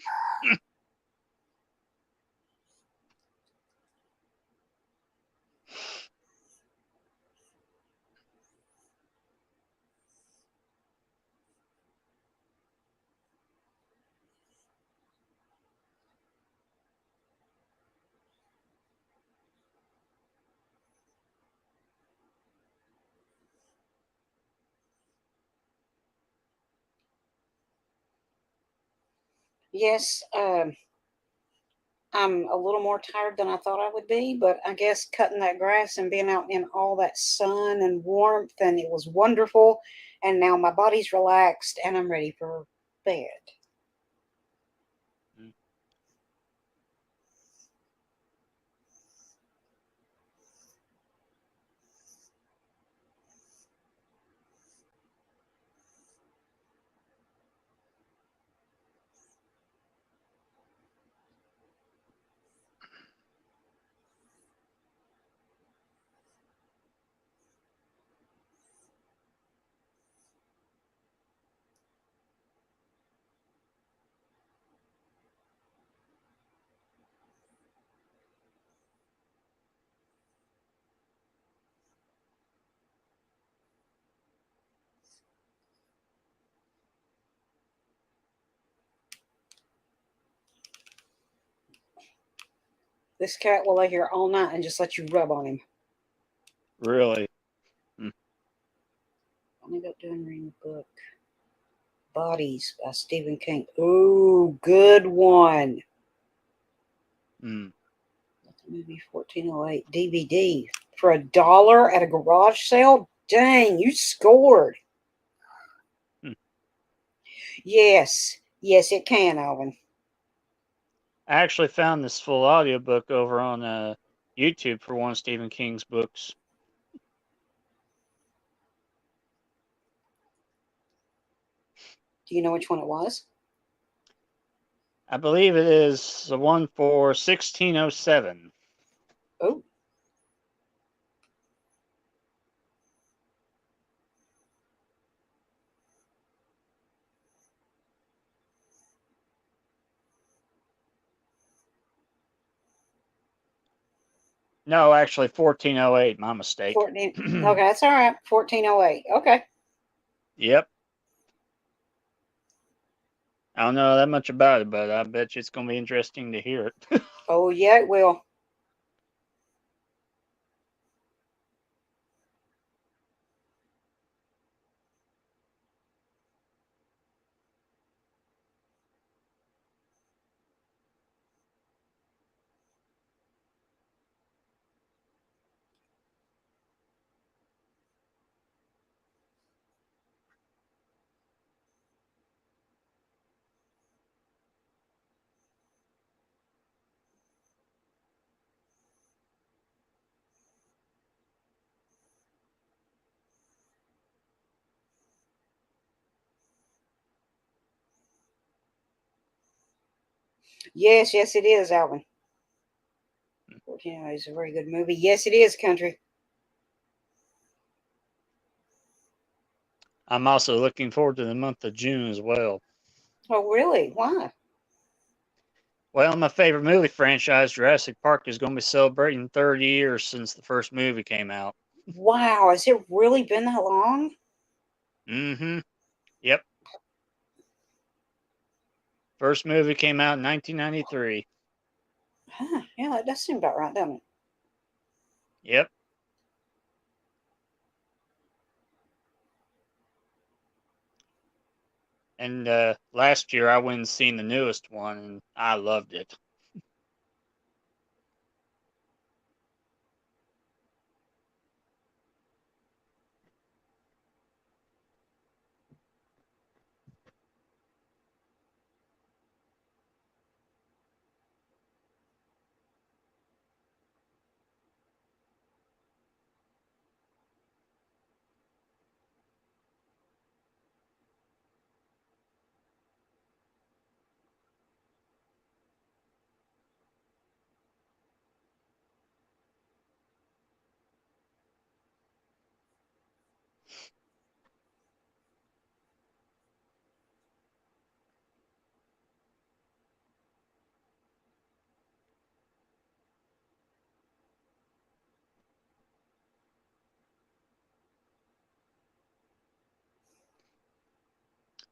Yes, I'm a little more tired than I thought I would be, but I guess cutting that grass and being out in all that sun and warmth, and it was wonderful. And now my body's relaxed and I'm ready for bed. Mm. This cat will lay here all night and just let you rub on him. Really. Mm. I ended up doing reading the book Bodies by Stephen King. Ooh, good one. Mm. The movie 1408 DVD for $1 at a garage sale. Dang, you scored. Mm. Yes, it can, Alvin. I actually found this full audiobook over on YouTube for one of Stephen King's books. Do you know which one it was? I believe it is the one for 1607. Oh, No, actually 1408. My mistake. 14. Okay, that's all right. 1408. Okay. Yep. I don't know that much about it, but I bet you it's going to be interesting to hear it. Oh, yeah, it will. Yes, yes, it is, Alvin. Yeah, it's a very good movie. Yes, it is, Country. I'm also looking forward to the month of June as well. Oh, really? Why? Well, my favorite movie franchise, Jurassic Park, is going to be celebrating 30 years since the first movie came out. Wow, has it really been that long? Mm-hmm. Yep. First movie came out in 1993. Huh, yeah, that does seem about right, doesn't it? Yep. And last year I went and seen the newest one, and I loved it.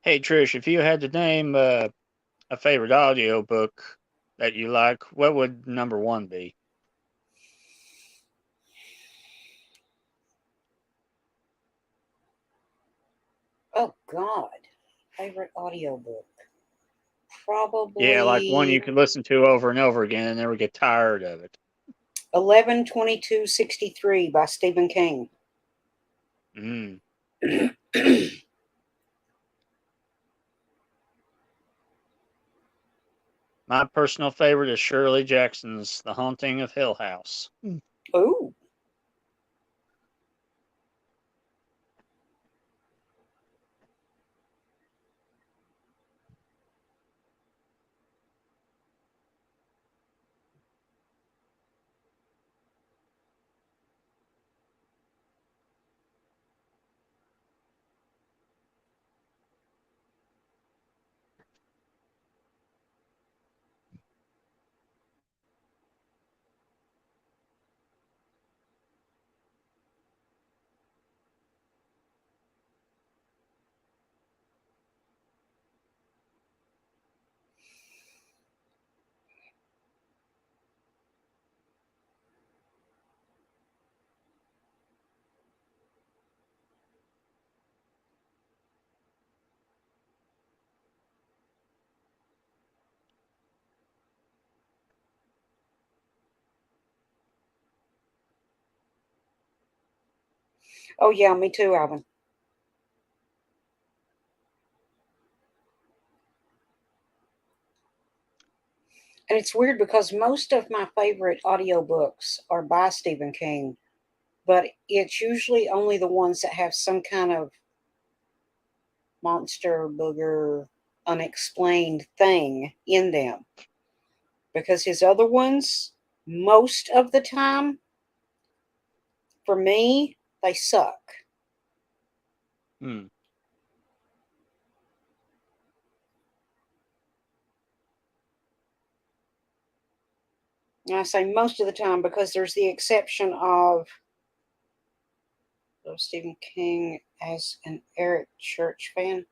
Hey Trish, if you had to name a favorite audiobook that you like, what would number one be? Oh, God. Favorite audiobook? Yeah, like one you Probably could listen to over and over again and never get tired of it. 11/22/63 by Stephen King. Mm. My personal favorite is Shirley Jackson's The Haunting of Hill House. Ooh. Oh, yeah, me too, Alvin. And it's weird because most of my favorite audiobooks are by Stephen King, but it's usually only the ones that have some kind of monster, booger, unexplained thing in them. Because his other ones, most of the time, for me, they suck. Hmm. And I say most of the time because there's the exception of Stephen King as an Eric Church fan.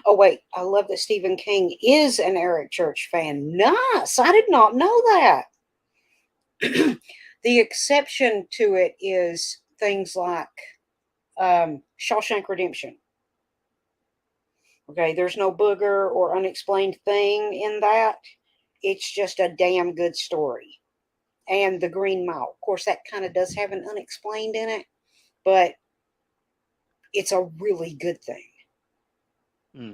Oh, wait, I love that Stephen King is an Eric Church fan. Nice. I did not know that. The exception to it is things like Shawshank Redemption. Okay, there's no booger or unexplained thing in that. It's just a damn good story. And The Green Mile. Of course, that kind of does have an unexplained in it, but it's a really good thing. Hmm.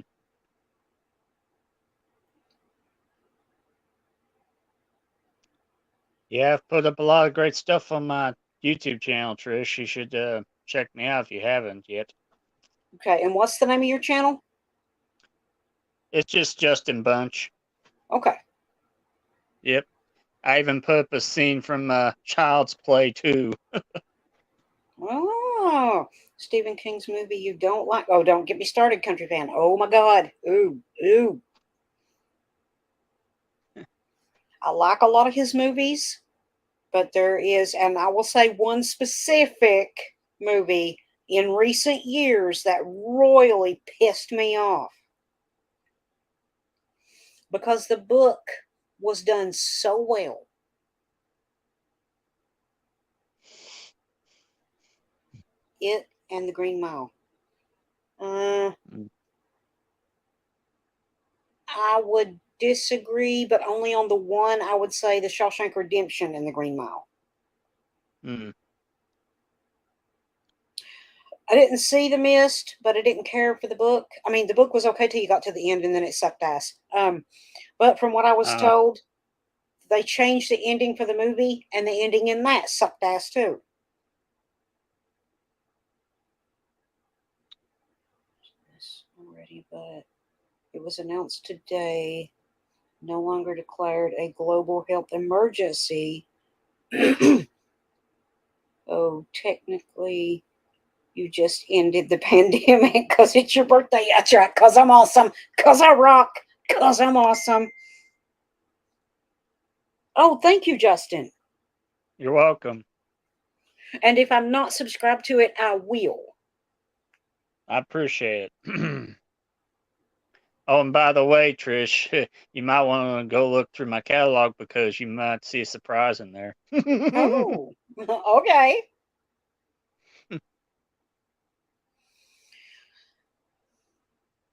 Yeah, I've put up a lot of great stuff on my YouTube channel, Trish. You should check me out if you haven't yet. Okay, and what's the name of your channel? It's just Justin Bunch. Okay. Yep. I even put up a scene from Child's Play too. Oh, Stephen King's movie you don't like. Oh, don't get me started, country fan. Oh my God. Ooh, ooh. I like a lot of his movies, but there is, and I will say one specific movie in recent years that royally pissed me off because the book was done so well. It and the Green Mile. Mm. I would disagree, but only on the one. I would say the Shawshank Redemption and the Green Mile. Mm. I didn't see The Mist, but I didn't care for the book. I mean, the book was okay till you got to the end, and then it sucked ass. But from what I was Uh, told, they changed the ending for the movie, and the ending in that sucked ass too. Already, but it was announced today. No longer declared a global health emergency. Oh, technically, you just ended the pandemic because it's your birthday. That's right. Because I'm awesome. Because I rock. Because I'm awesome. Oh, thank you, Justin. you're welcome. And if I'm not subscribed to it, I will. I appreciate it. Oh, and by the way, Trish, you might want to go look through my catalog because you might see a surprise in there. Oh, okay.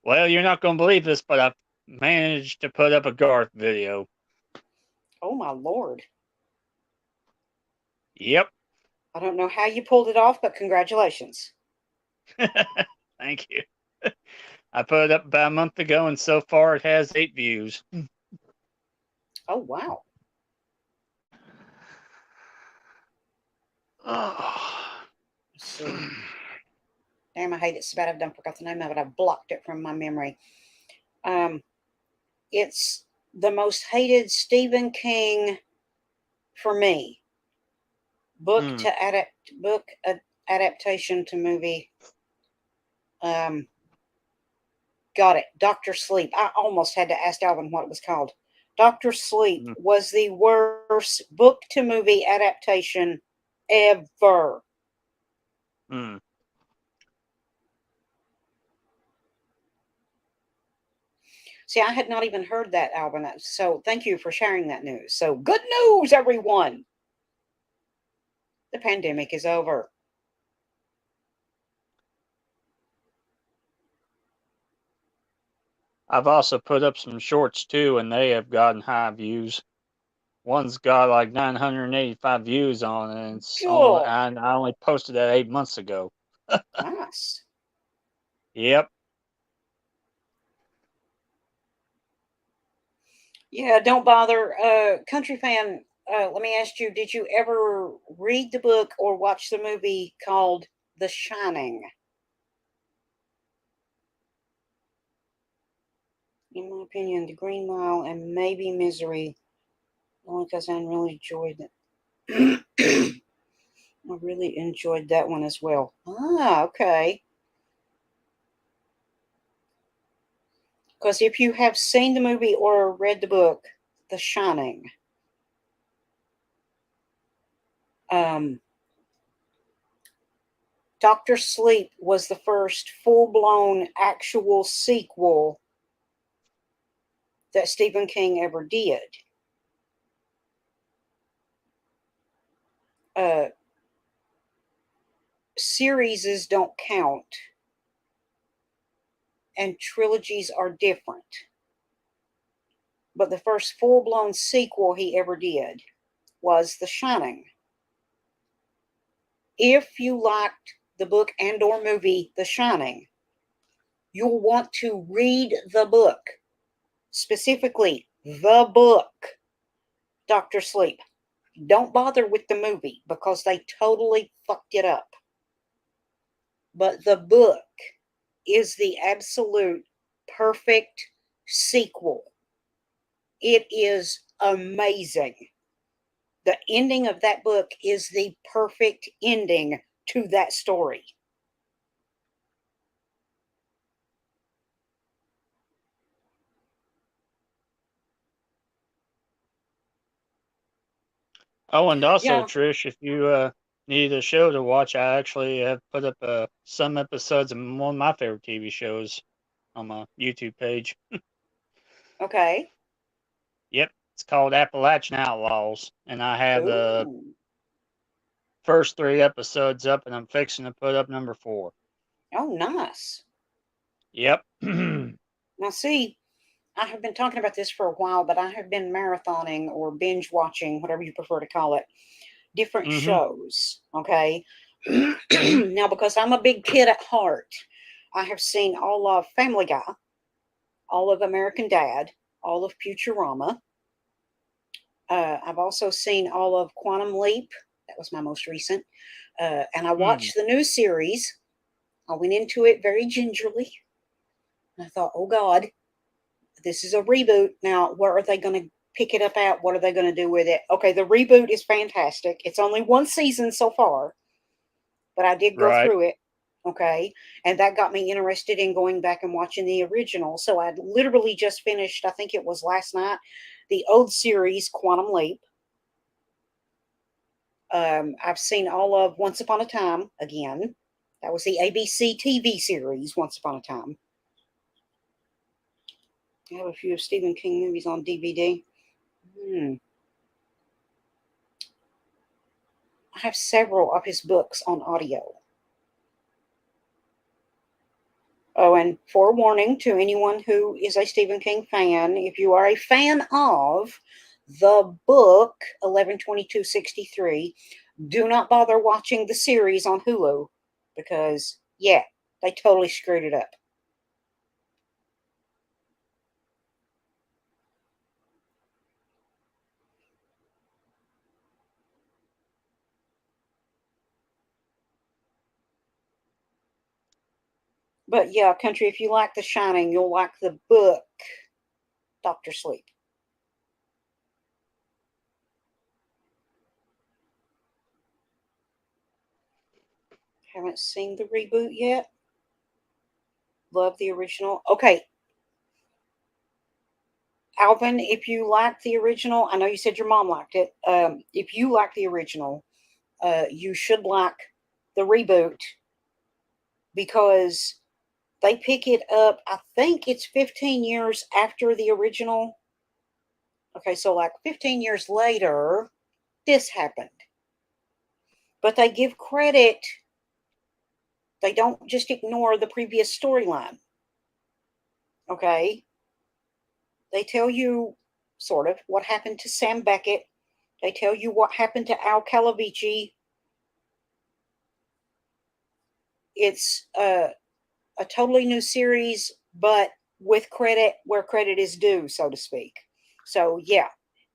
Well, you're not going to believe this, but I've managed to put up a Garth video. Oh, my Lord. Yep. I don't know how you pulled it off, but congratulations. Thank you. I put it up about a month ago, and so far it has 8 views. Oh, wow. Let's see. Damn, I hate it so bad I've done forgot the name of it. I've blocked it from my memory. It's the most hated Stephen King for me. Book Mm. to adaptation to movie. Got it. Doctor Sleep. I almost had to ask Alvin what it was called. Doctor Sleep Mm. was the worst book to movie adaptation ever. Mm. See, I had not even heard that, Alvin. So thank you for sharing that news. So good news, everyone. The pandemic is over. I've also put up some shorts too, and they have gotten high views. One's got like 985 views on it, and Good. I only posted that 8 months ago. Nice. Yep. Yeah, don't bother. Country fan, let me ask you, did you ever read the book or watch the movie called The Shining? In my opinion, The Green Mile and maybe Misery, only because I really enjoyed it. I really enjoyed that one as well. Ah, okay. Because if you have seen the movie or read the book, The Shining, um, Doctor Sleep was the first full blown actual sequel that Stephen King ever did. Uh, series don't count, and trilogies are different. But the first full blown sequel he ever did was The Shining. If you liked the book and or movie The Shining, you'll want to read the book, specifically the book, Doctor Sleep. Don't bother with the movie because they totally fucked it up. But the book is the absolute perfect sequel. It is amazing. The ending of that book is the perfect ending to that story. Oh, and also, Yeah. Trish, if you need a show to watch, I actually have put up some episodes of one of my favorite TV shows on my YouTube page. Okay. Yep, it's called Appalachian Outlaws, and I have the Ooh. first 3 episodes up, and I'm fixing to put up number 4. Oh, nice. Yep. Now, see, I have been talking about this for a while, but I have been marathoning or binge watching, whatever you prefer to call it, different Mm-hmm. shows. Okay. Mm-hmm. Now, because I'm a big kid at heart, I have seen all of Family Guy, all of American Dad, all of Futurama. I've also seen all of Quantum Leap. That was my most recent. And I Mm. watched the new series. I went into it very gingerly. And I thought, oh God, this is a reboot. Now, where are they going to pick it up at? What are they going to do with it? Okay, the reboot is fantastic. It's only one season so far, but I did go Right. through it. Okay. And that got me interested in going back and watching the original. So I literally just finished, I think it was last night, the old series, Quantum Leap. I've seen all of Once Upon a Time again. That was the ABC TV series, Once Upon a Time. I have a few of Stephen King movies on DVD. I have several of his books on audio. Oh, and forewarning to anyone who is a Stephen King fan, if you are a fan of the book 11/22/63, do not bother watching the series on Hulu because, yeah, they totally screwed it up. But yeah, Country, if you like The Shining, you'll like the book Doctor Sleep. Haven't seen the reboot yet. Love the original. Okay, Alvin, if you like the original, I know you said your mom liked it. If you like the original, you should like the reboot because they pick it up. I think it's 15 years after the original. Okay, so like 15 years later, this happened. But they give credit, they don't just ignore the previous storyline. Okay, they tell you sort of what happened to Sam Beckett, they tell you what happened to Al Calavici. It's a totally new series, but with credit where credit is due, so to speak. So, yeah,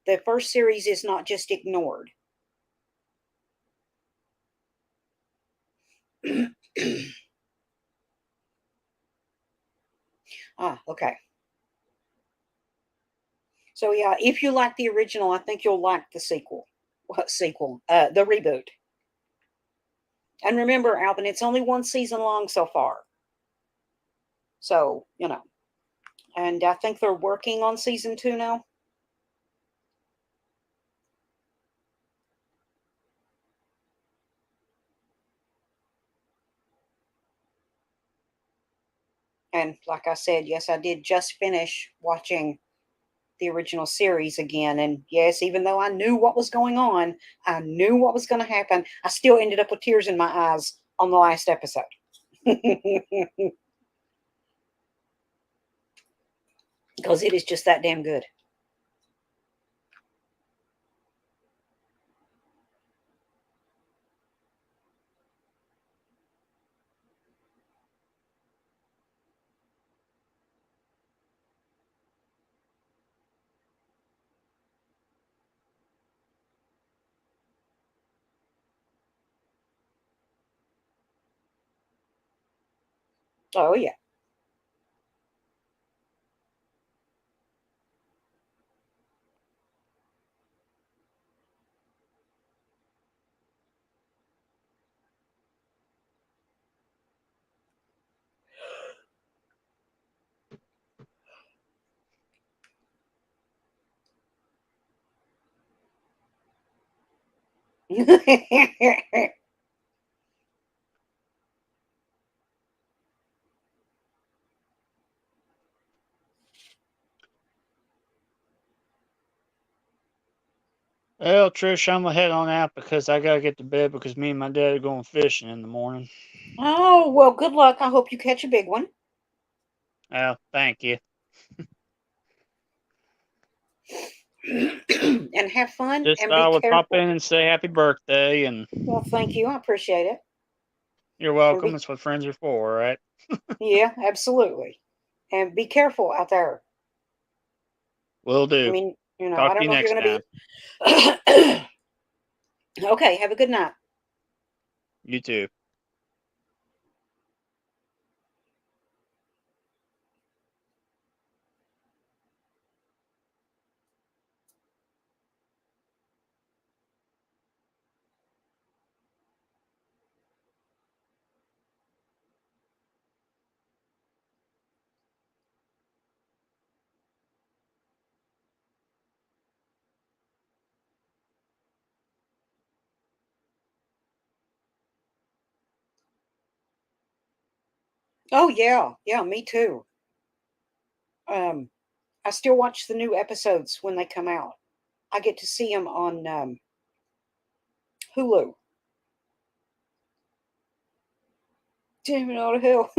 the first series is not just ignored. Okay. So, yeah, if you like the original, I think you'll like the sequel. What sequel? The reboot. And remember, Alvin, it's only one season long so far. So, and I think they're working on season 2 now. And like I said, yes, I did just finish watching the original series again. And yes, even though I knew what was going on, I knew what was going to happen, I still ended up with tears in my eyes on the last episode. Because it is just that damn good. Oh, yeah. Well, Trish, I'm gonna head on out because I gotta get to bed because me and my dad are going fishing in the morning. Oh, well, good luck. I hope you catch a big one. Well, thank you. And have fun Just and thought be I would pop careful. in and say happy birthday, and Well, thank you. I appreciate it. you're And welcome. be, It's what friends are for, right? yeah, absolutely. And be careful out there. Will I do. mean, I Talk to don't you know if you're next going to time. be. Okay, have a good night. You too. Oh, yeah. Yeah, me too. Um, I still watch the new episodes when they come out. I get to see them on Hulu. Damn it all to hell.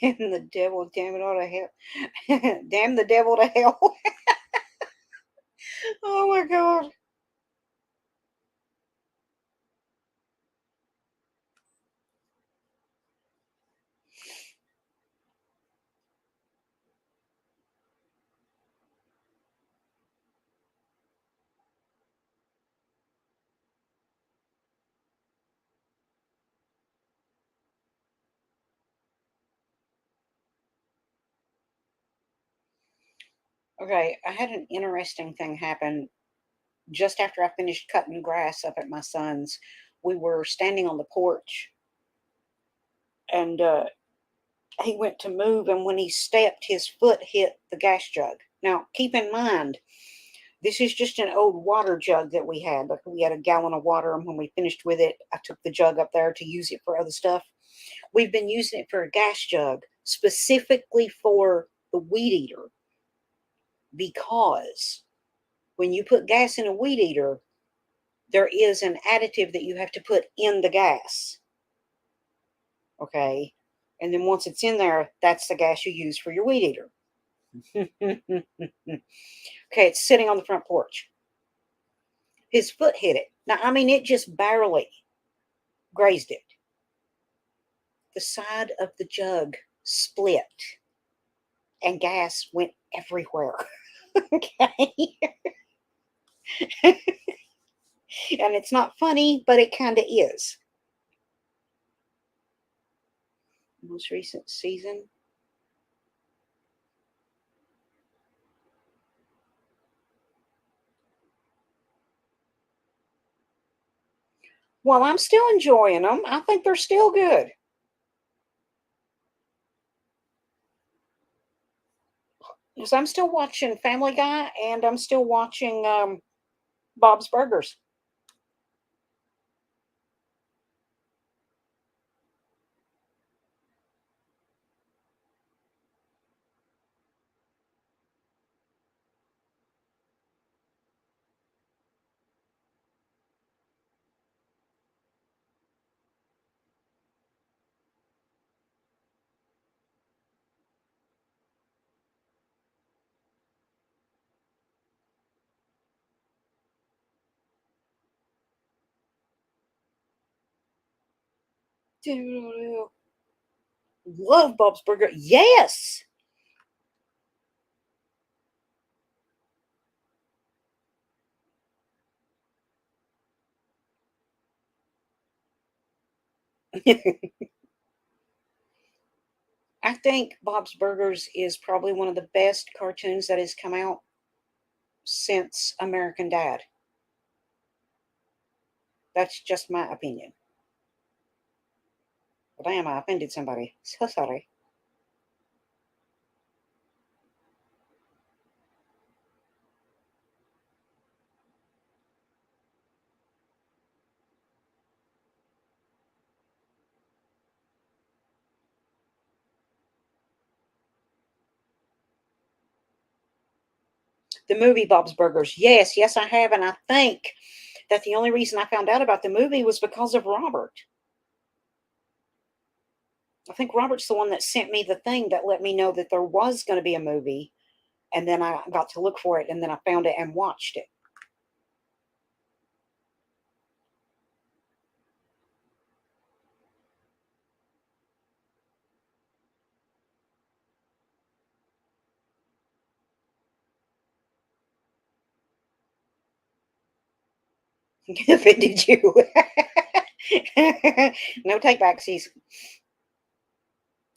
Damn the devil, damn it all to hell. Damn the devil to hell. Oh my god. Okay, I had an interesting thing happen just after I finished cutting grass up at my son's. We were standing on the porch and he went to move, and when he stepped, his foot hit the gas jug. Now, keep in mind, this is just an old water jug that we had. Like we had a gallon of water, and when we finished with it, I took the jug up there to use it for other stuff. We've been using it for a gas jug specifically for the weed eater because when you put gas in a weed eater, there is an additive that you have to put in the gas. Okay. And then once it's in there, that's the gas you use for your weed eater. Okay, it's sitting on the front porch. His foot hit it. Now, I mean, it just barely grazed it. The side of the jug split and gas went everywhere. Okay. And it's not funny, but it kind of is. Most recent season. Well, I'm still enjoying them. I think they're still good. Because I'm still watching Family Guy and I'm still watching Bob's Burgers. Love Bob's Burger. Yes. I think Bob's Burgers is probably one of the best cartoons that has come out since American Dad. That's just my opinion. But damn, I offended somebody. So sorry. The movie Bob's Burgers. Yes, yes, I have. And I think that the only reason I found out about the movie was because of Robert. I think Robert's the one that sent me the thing that let me know that there was going to be a movie. And then I got to look for it, and then I found it and watched it. Offended you. No take backsies.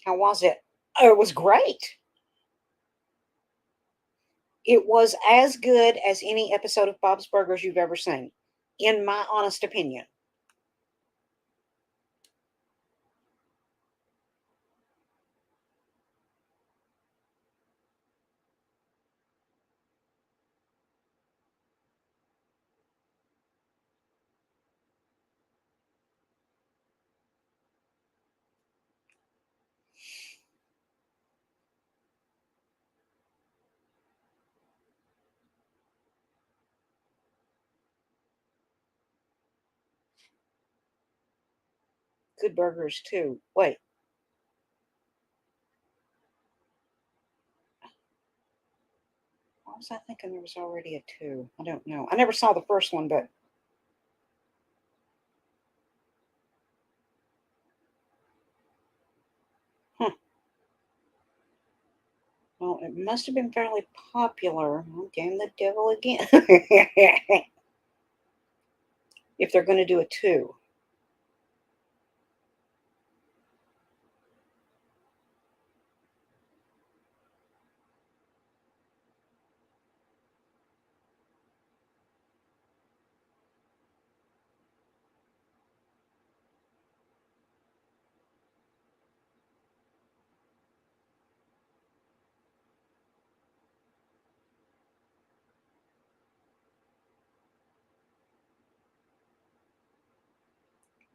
How was it? Oh, it was great. It was as good as any episode of Bob's Burgers you've ever seen, in my honest opinion. Good burgers, too. Wait. What was I thinking there was already a 2? I don't know. I never saw the first one, but huh. Well, it must have been fairly popular. Oh, damn the devil again. If they're going to do a 2.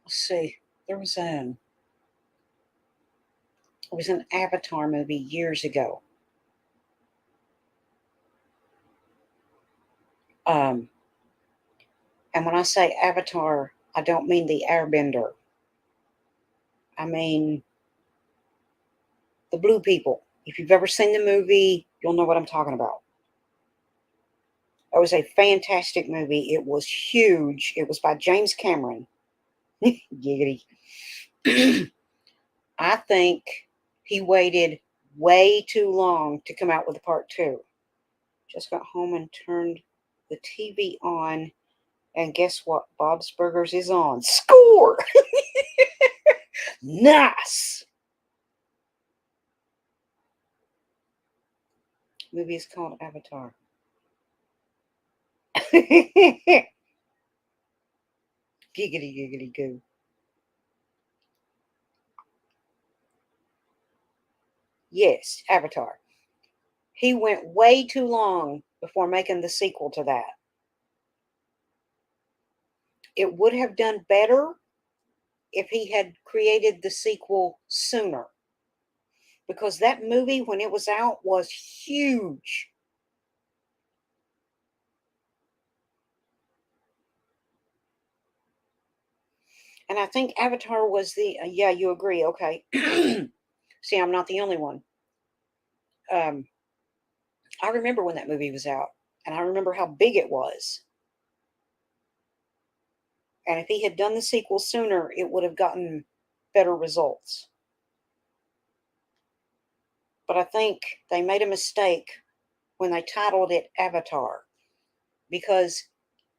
Let's see. There was an it was an Avatar movie years ago. Um, and when I say Avatar, I don't mean the Airbender. I mean the blue people. If you've ever seen the movie, you'll know what I'm talking about. It was a fantastic movie. It was huge. It was by James Cameron. Giggity. I think he waited way too long to come out with a part 2. Just got home and turned the TV on, and guess what? Bob's Burgers is on. Score! Nice! Movie is called Avatar. Giggity, giggity, goo. Yes, Avatar. He went way too long before making the sequel to that. It would have done better if he had created the sequel sooner, because that movie, when it was out, was huge. And I think Avatar was yeah, you agree. Okay. See, I'm not the only one. Um, I remember when that movie was out, and I remember how big it was. And if he had done the sequel sooner, it would have gotten better results. But I think they made a mistake when they titled it Avatar, because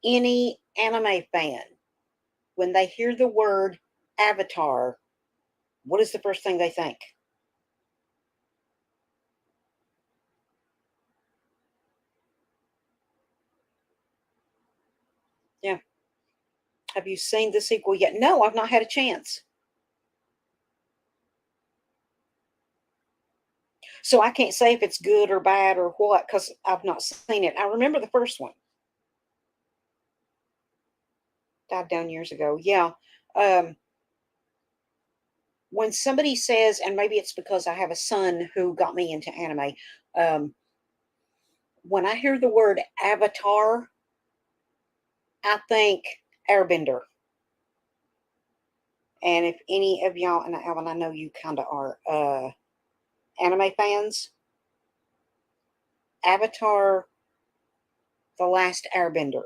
any anime fan, when they hear the word Avatar, what is the first thing they think? Yeah. Have you seen the sequel yet? No, I've not had a chance. So I can't say if it's good or bad or what because I've not seen it. I remember the first one. Died down years ago. Yeah. Um, when somebody says, and maybe it's because I have a son who got me into anime, um, when I hear the word avatar, I think airbender. And if any of y'all, and Alvin, I know you kind of are anime fans, Avatar, The Last Airbender.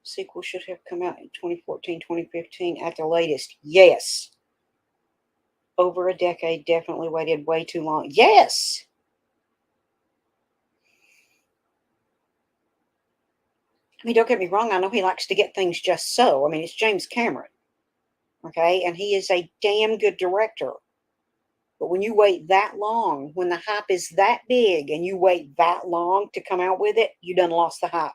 Sequel should have come out in 2014, 2015 at the latest. Yes. Over a decade, definitely waited way too long. Yes. I mean, don't get me wrong. I know he likes to get things just so. I mean, it's James Cameron. Okay. And he is a damn good director. But when you wait that long, when the hype is that big and you wait that long to come out with it, you done lost the hype.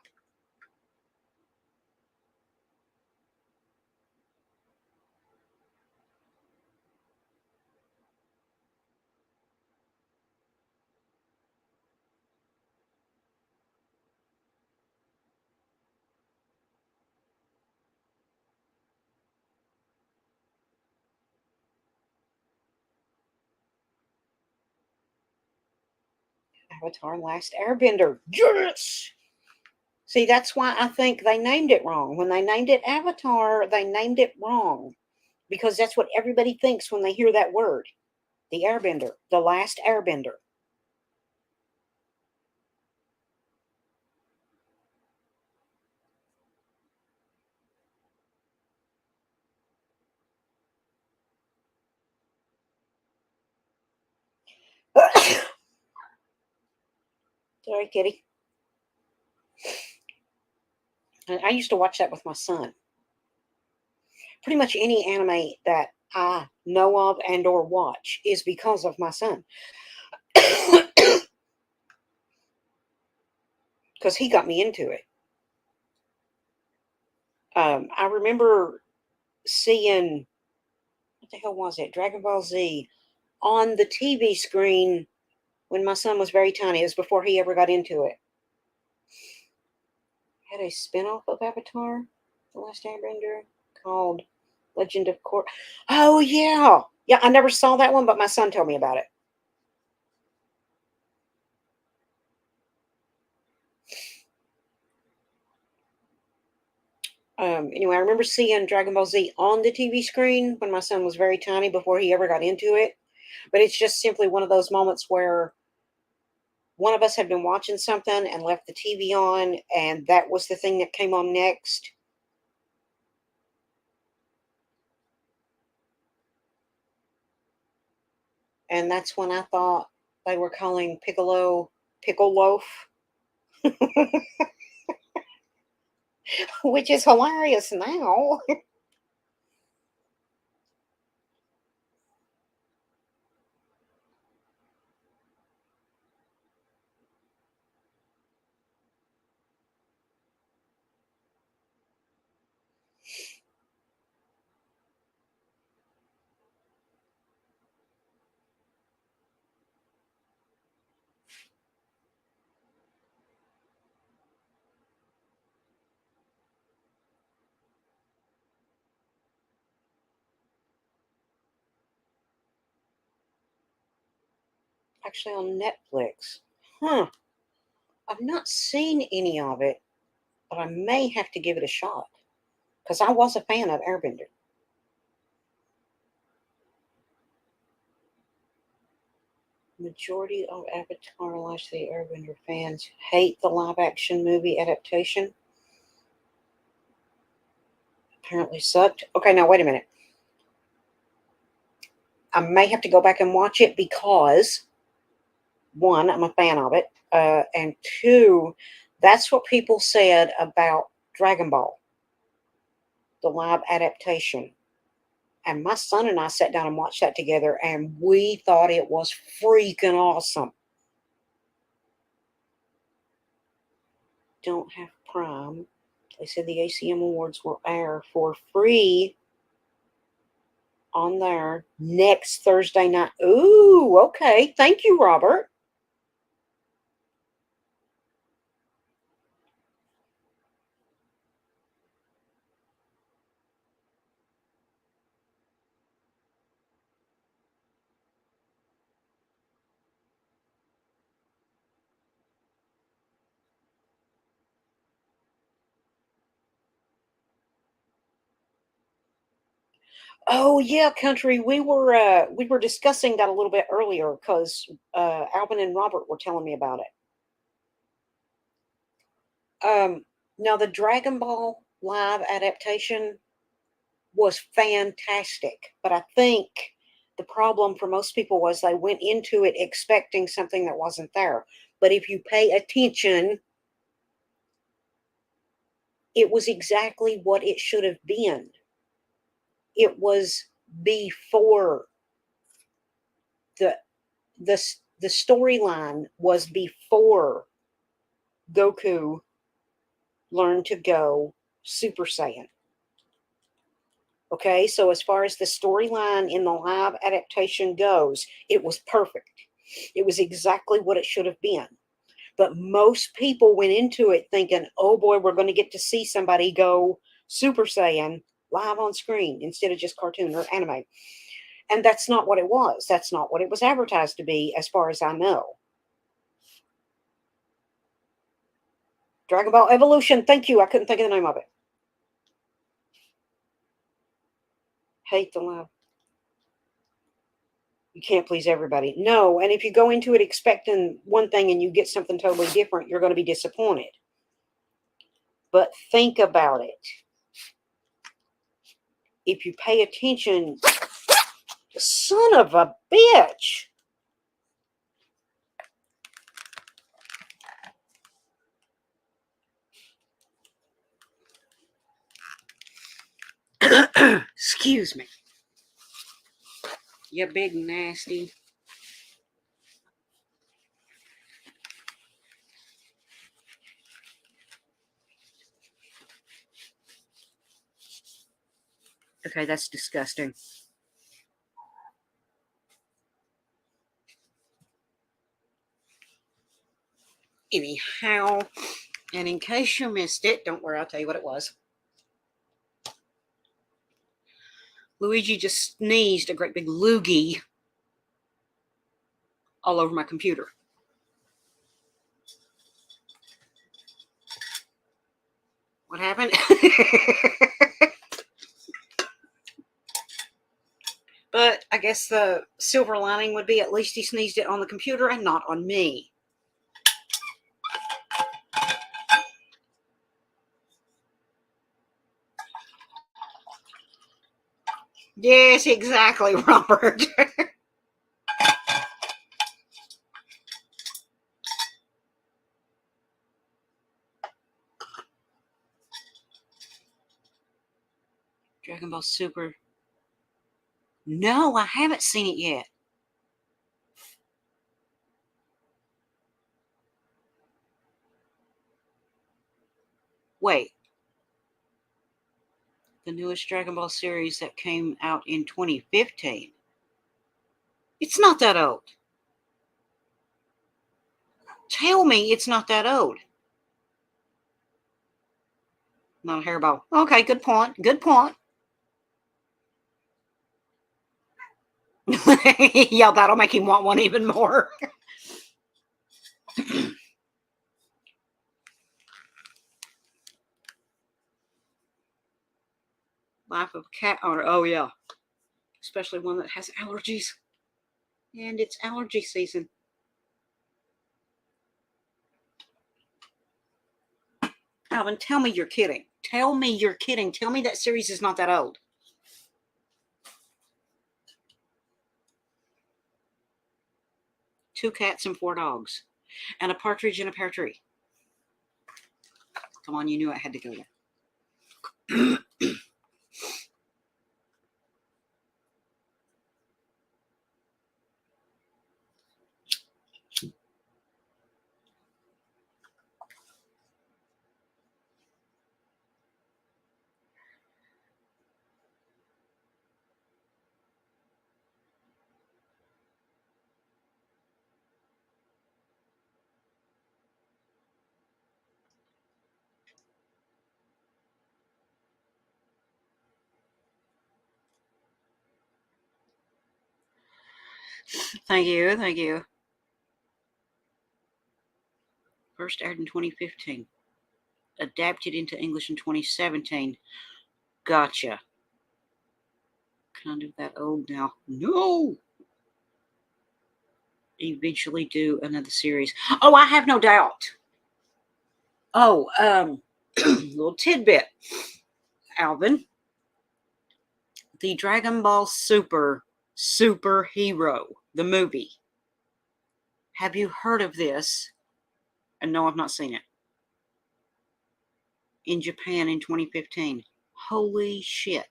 Avatar Last Airbender. Yes! See, that's why I think they named it wrong. When they named it Avatar, they named it wrong because that's what everybody thinks when they hear that word. The Airbender, the Last Airbender. Sorry, kitty. And I used to watch that with my son. Pretty much any anime that I know of and or watch is because of my son. Because he got me into it. I remember seeing, what the hell was it? Dragon Ball Z on the TV screen when my son was very tiny. It was before he ever got into it. Had a spin-off of Avatar, The Last Airbender, called Legend of Korra. Oh yeah. Yeah, I never saw that one, but my son told me about it. Anyway, I remember seeing Dragon Ball Z on the TV screen when my son was very tiny before he ever got into it. But it's just simply one of those moments where one of us had been watching something and left the TV on, and that was the thing that came on next. And that's when I thought they were calling Piccolo Pickle Loaf, which is hilarious now. Actually, on Netflix. Huh. I've not seen any of it, but I may have to give it a shot because I was a fan of Airbender. Majority of Avatar Last the Airbender fans hate the live action movie adaptation. Apparently sucked. Okay, now wait a minute. I may have to go back and watch it because one, I'm a fan of it, and two, that's what people said about Dragon Ball. the live adaptation. And my son and I sat down and watched that together, and we thought it was freaking awesome. Don't have Prime. They said the ACM Awards will air for free on there next Thursday night. Ooh, okay. Thank you, Robert. Oh yeah, country. We were discussing that a little bit earlier because Alvin and Robert were telling me about it. Now the Dragon Ball live adaptation was fantastic, but I think the problem for most people was they went into it expecting something that wasn't there. But if you pay attention, it was exactly what it should have been. It was before the the the storyline was before Goku learned to go Super Saiyan. Okay, so as far as the storyline in the live adaptation goes, it was perfect. It was exactly what it should have been. But most people went into it thinking, oh boy, we're going to get to see somebody go Super Saiyan live on screen instead of just cartoon or anime. And that's not what it was. That's not what it was advertised to be, as far as I know. Dragon Ball Evolution. Thank you. I couldn't think of the name of it. Hate the live. You can't please everybody. No, and if you go into it expecting one thing and you get something totally different, you're going to be disappointed. But think about it. If you pay attention, son of a bitch. Excuse me. You big nasty. Okay, that's disgusting. Anyhow, and in case you missed it, don't worry, I'll tell you what it was. Luigi just sneezed a great big loogie all over my computer. What happened? But I guess the silver lining would be at least he sneezed it on the computer and not on me. Yes, exactly, Robert. Dragon Ball Super. No, I haven't seen it yet. Wait. The newest Dragon Ball series that came out in 2015. It's not that old. Tell me it's not that old. Not a hairball. Okay, good point. Good point. Yeah, that'll make him want one even more. Life of a cat owner. Oh, yeah. Especially one that has allergies. And it's allergy season. Alvin, tell me you're kidding. Tell me you're kidding. Tell me that series is not that old. Two cats and four dogs. And a partridge in a pear tree. Come on, you knew I had to go there. Thank you. Thank you. First aired in 2015. Adapted into English in 2017. Gotcha. Kind of that old now. No! Eventually do another series. Oh, I have no doubt. Oh, little tidbit. Alvin. The Dragon Ball Superhero, the movie. Have you heard of this? And no, I've not seen it. In Japan in 2015. Holy shit.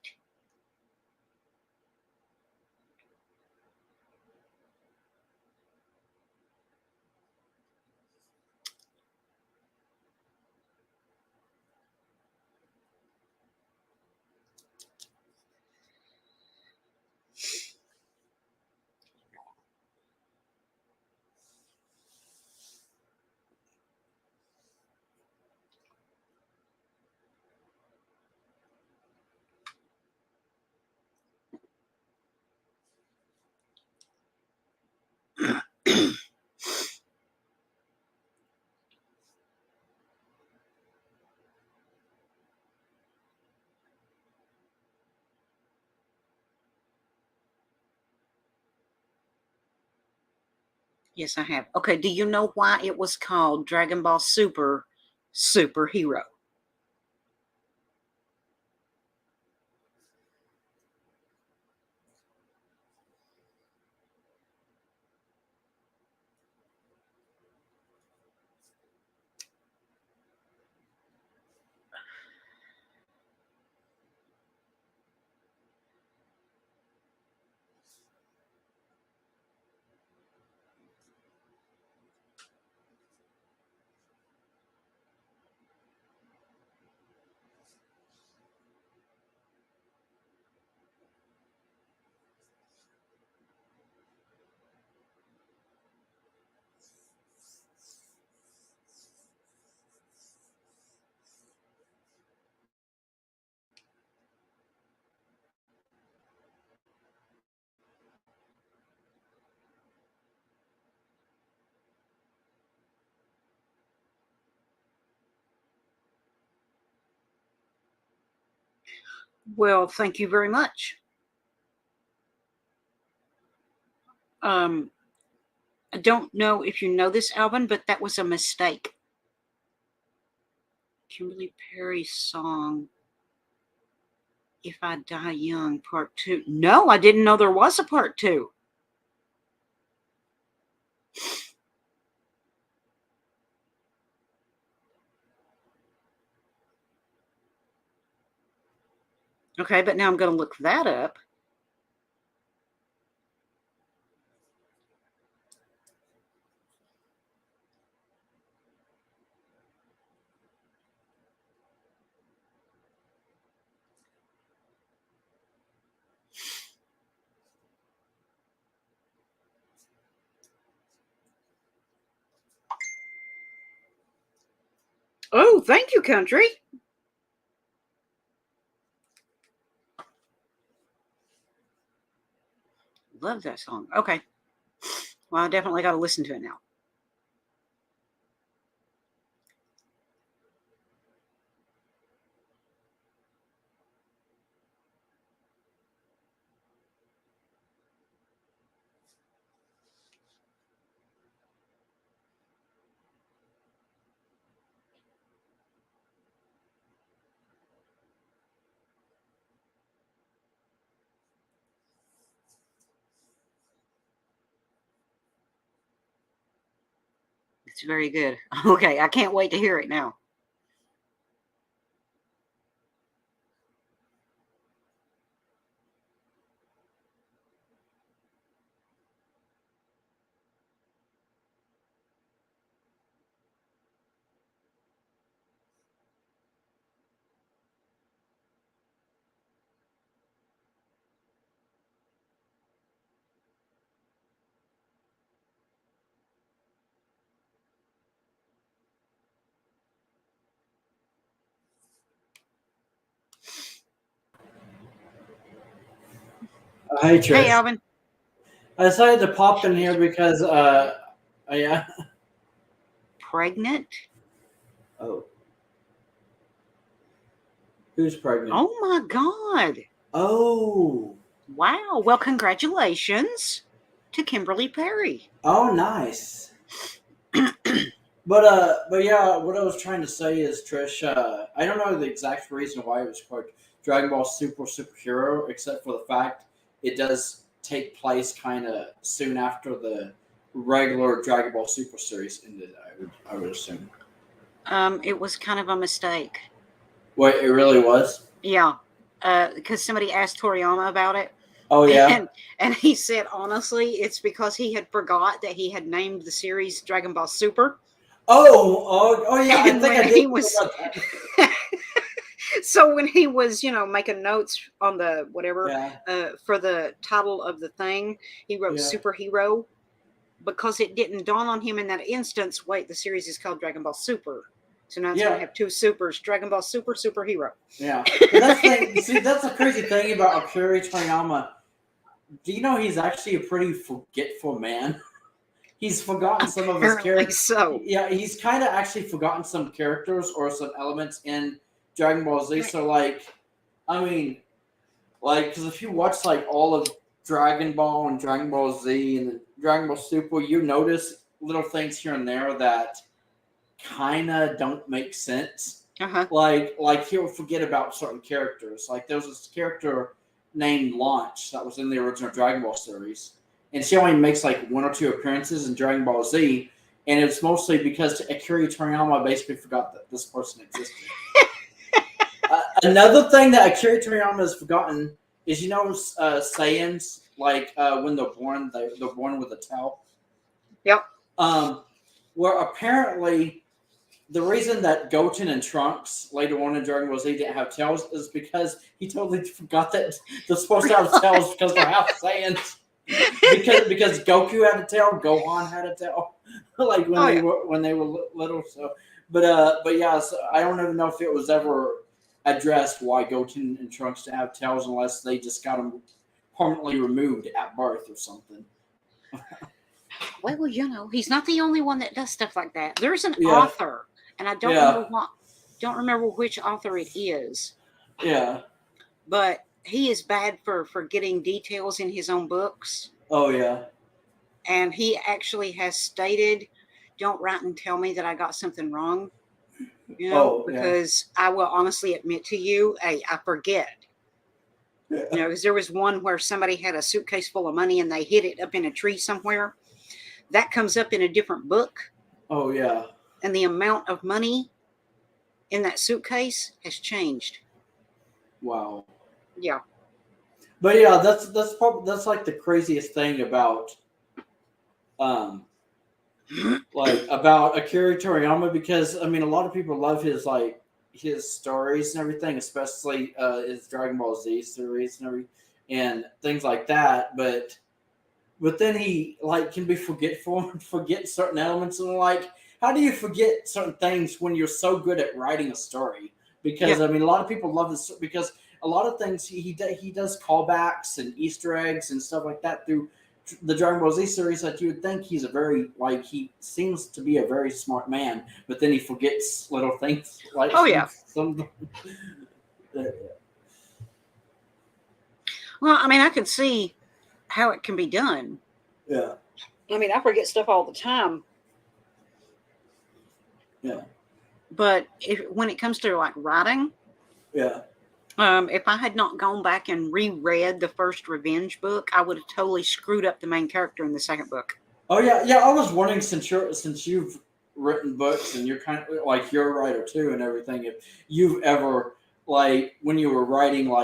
Yes, I have. Okay, do you know why it was called Dragon Ball Superhero? Well, thank you very much. I don't know if you know this, Alvin, but that was a mistake. Kimberly Perry's song, If I Die Young, Part 2. No, I didn't know there was a Part 2. Okay, but now I'm going to look that up. Oh, thank you, country. Love that song. Okay. Well, I definitely got to listen to it now. It's very good. Okay, I can't wait to hear it now. Hi, Trish. Hey, Alvin. I decided to pop in here because, yeah. Pregnant? Oh. Who's pregnant? Oh my God. Oh. Wow. Well, congratulations to Kimberly Perry. Oh, nice. But yeah, what I was trying to say is, Trish, I don't know the exact reason why it was called Dragon Ball Superhero, except for the fact it does take place kind of soon after the regular Dragon Ball Super series ended. I would assume. It was kind of a mistake. What it really was? Yeah. Because somebody asked Toriyama about it. Oh yeah. And he said, honestly, it's because he had forgot that he had named the series Dragon Ball Super. Oh yeah. And I think when I did he know was, about that. so when he was, making notes on the whatever Yeah. for the title of the thing, he wrote Yeah. superhero because it didn't dawn on him in that instance. Wait, the series is called Dragon Ball Super, so now it's going to have two supers: Dragon Ball Super, superhero. Yeah, but that's the thing. See, that's the crazy thing about Akira Toriyama. Do you know he's actually a pretty forgetful man? He's forgotten some of his Apparently characters. so. Yeah, he's kind of actually forgotten some characters or some elements in Dragon Ball Z. So, like, I mean, like, because if you watch like all of Dragon Ball and Dragon Ball Z and Dragon Ball Super, you notice little things here and there that kind of don't make sense. Uh-huh. Like he'll forget about certain characters. Like there was this character named Launch that was in the original Dragon Ball series, and she only makes like one or two appearances in Dragon Ball Z, and it's mostly because Akira Toriyama basically forgot that this person existed. Another thing that Akira Toriyama has forgotten is Saiyans, like when they're born with a tail. Yep. Where apparently the reason that Goten and Trunks later on in Dragon Ball Z didn't have tails is because he totally forgot that they're supposed to have tails because they're half Saiyans. because Goku had a tail, Gohan had a tail, like when they were little. So, but yeah, so I don't even know if it was ever addressed why Goten and Trunks didn't have tails unless they just got them permanently removed at birth or something. Well, he's not the only one that does stuff like that. There's an author, and I don't remember which author it is. Yeah. But he is bad for forgetting details in his own books. Oh yeah. And he actually has stated, "Don't write and tell me that I got something wrong." Because I will honestly admit to you, I forget. Yeah. Because there was one where somebody had a suitcase full of money and they hid it up in a tree somewhere. That comes up in a different book. Oh yeah. And the amount of money in that suitcase has changed. Wow. Yeah. But yeah, that's like the craziest thing about about Akira Toriyama, because I mean a lot of people love his stories and everything, especially his Dragon Ball Z series and things like that. But then he can be forgetful and forget certain elements, and how do you forget certain things when you're so good at writing a story? Because I mean a lot of people love this because a lot of things he does callbacks and Easter eggs and stuff like that through the Dragon Ball Z series that you would think he's a very he seems to be a very smart man, but then he forgets little things some. Well, I mean, I can see how it can be done. Yeah. I mean, I forget stuff all the time. Yeah. But when it comes to writing, yeah. If I had not gone back and reread the first Revenge book, I would have totally screwed up the main character in the second book. Oh yeah. I was wondering since you've written books and you're kind of you're a writer too and everything, if you've ever when you were writing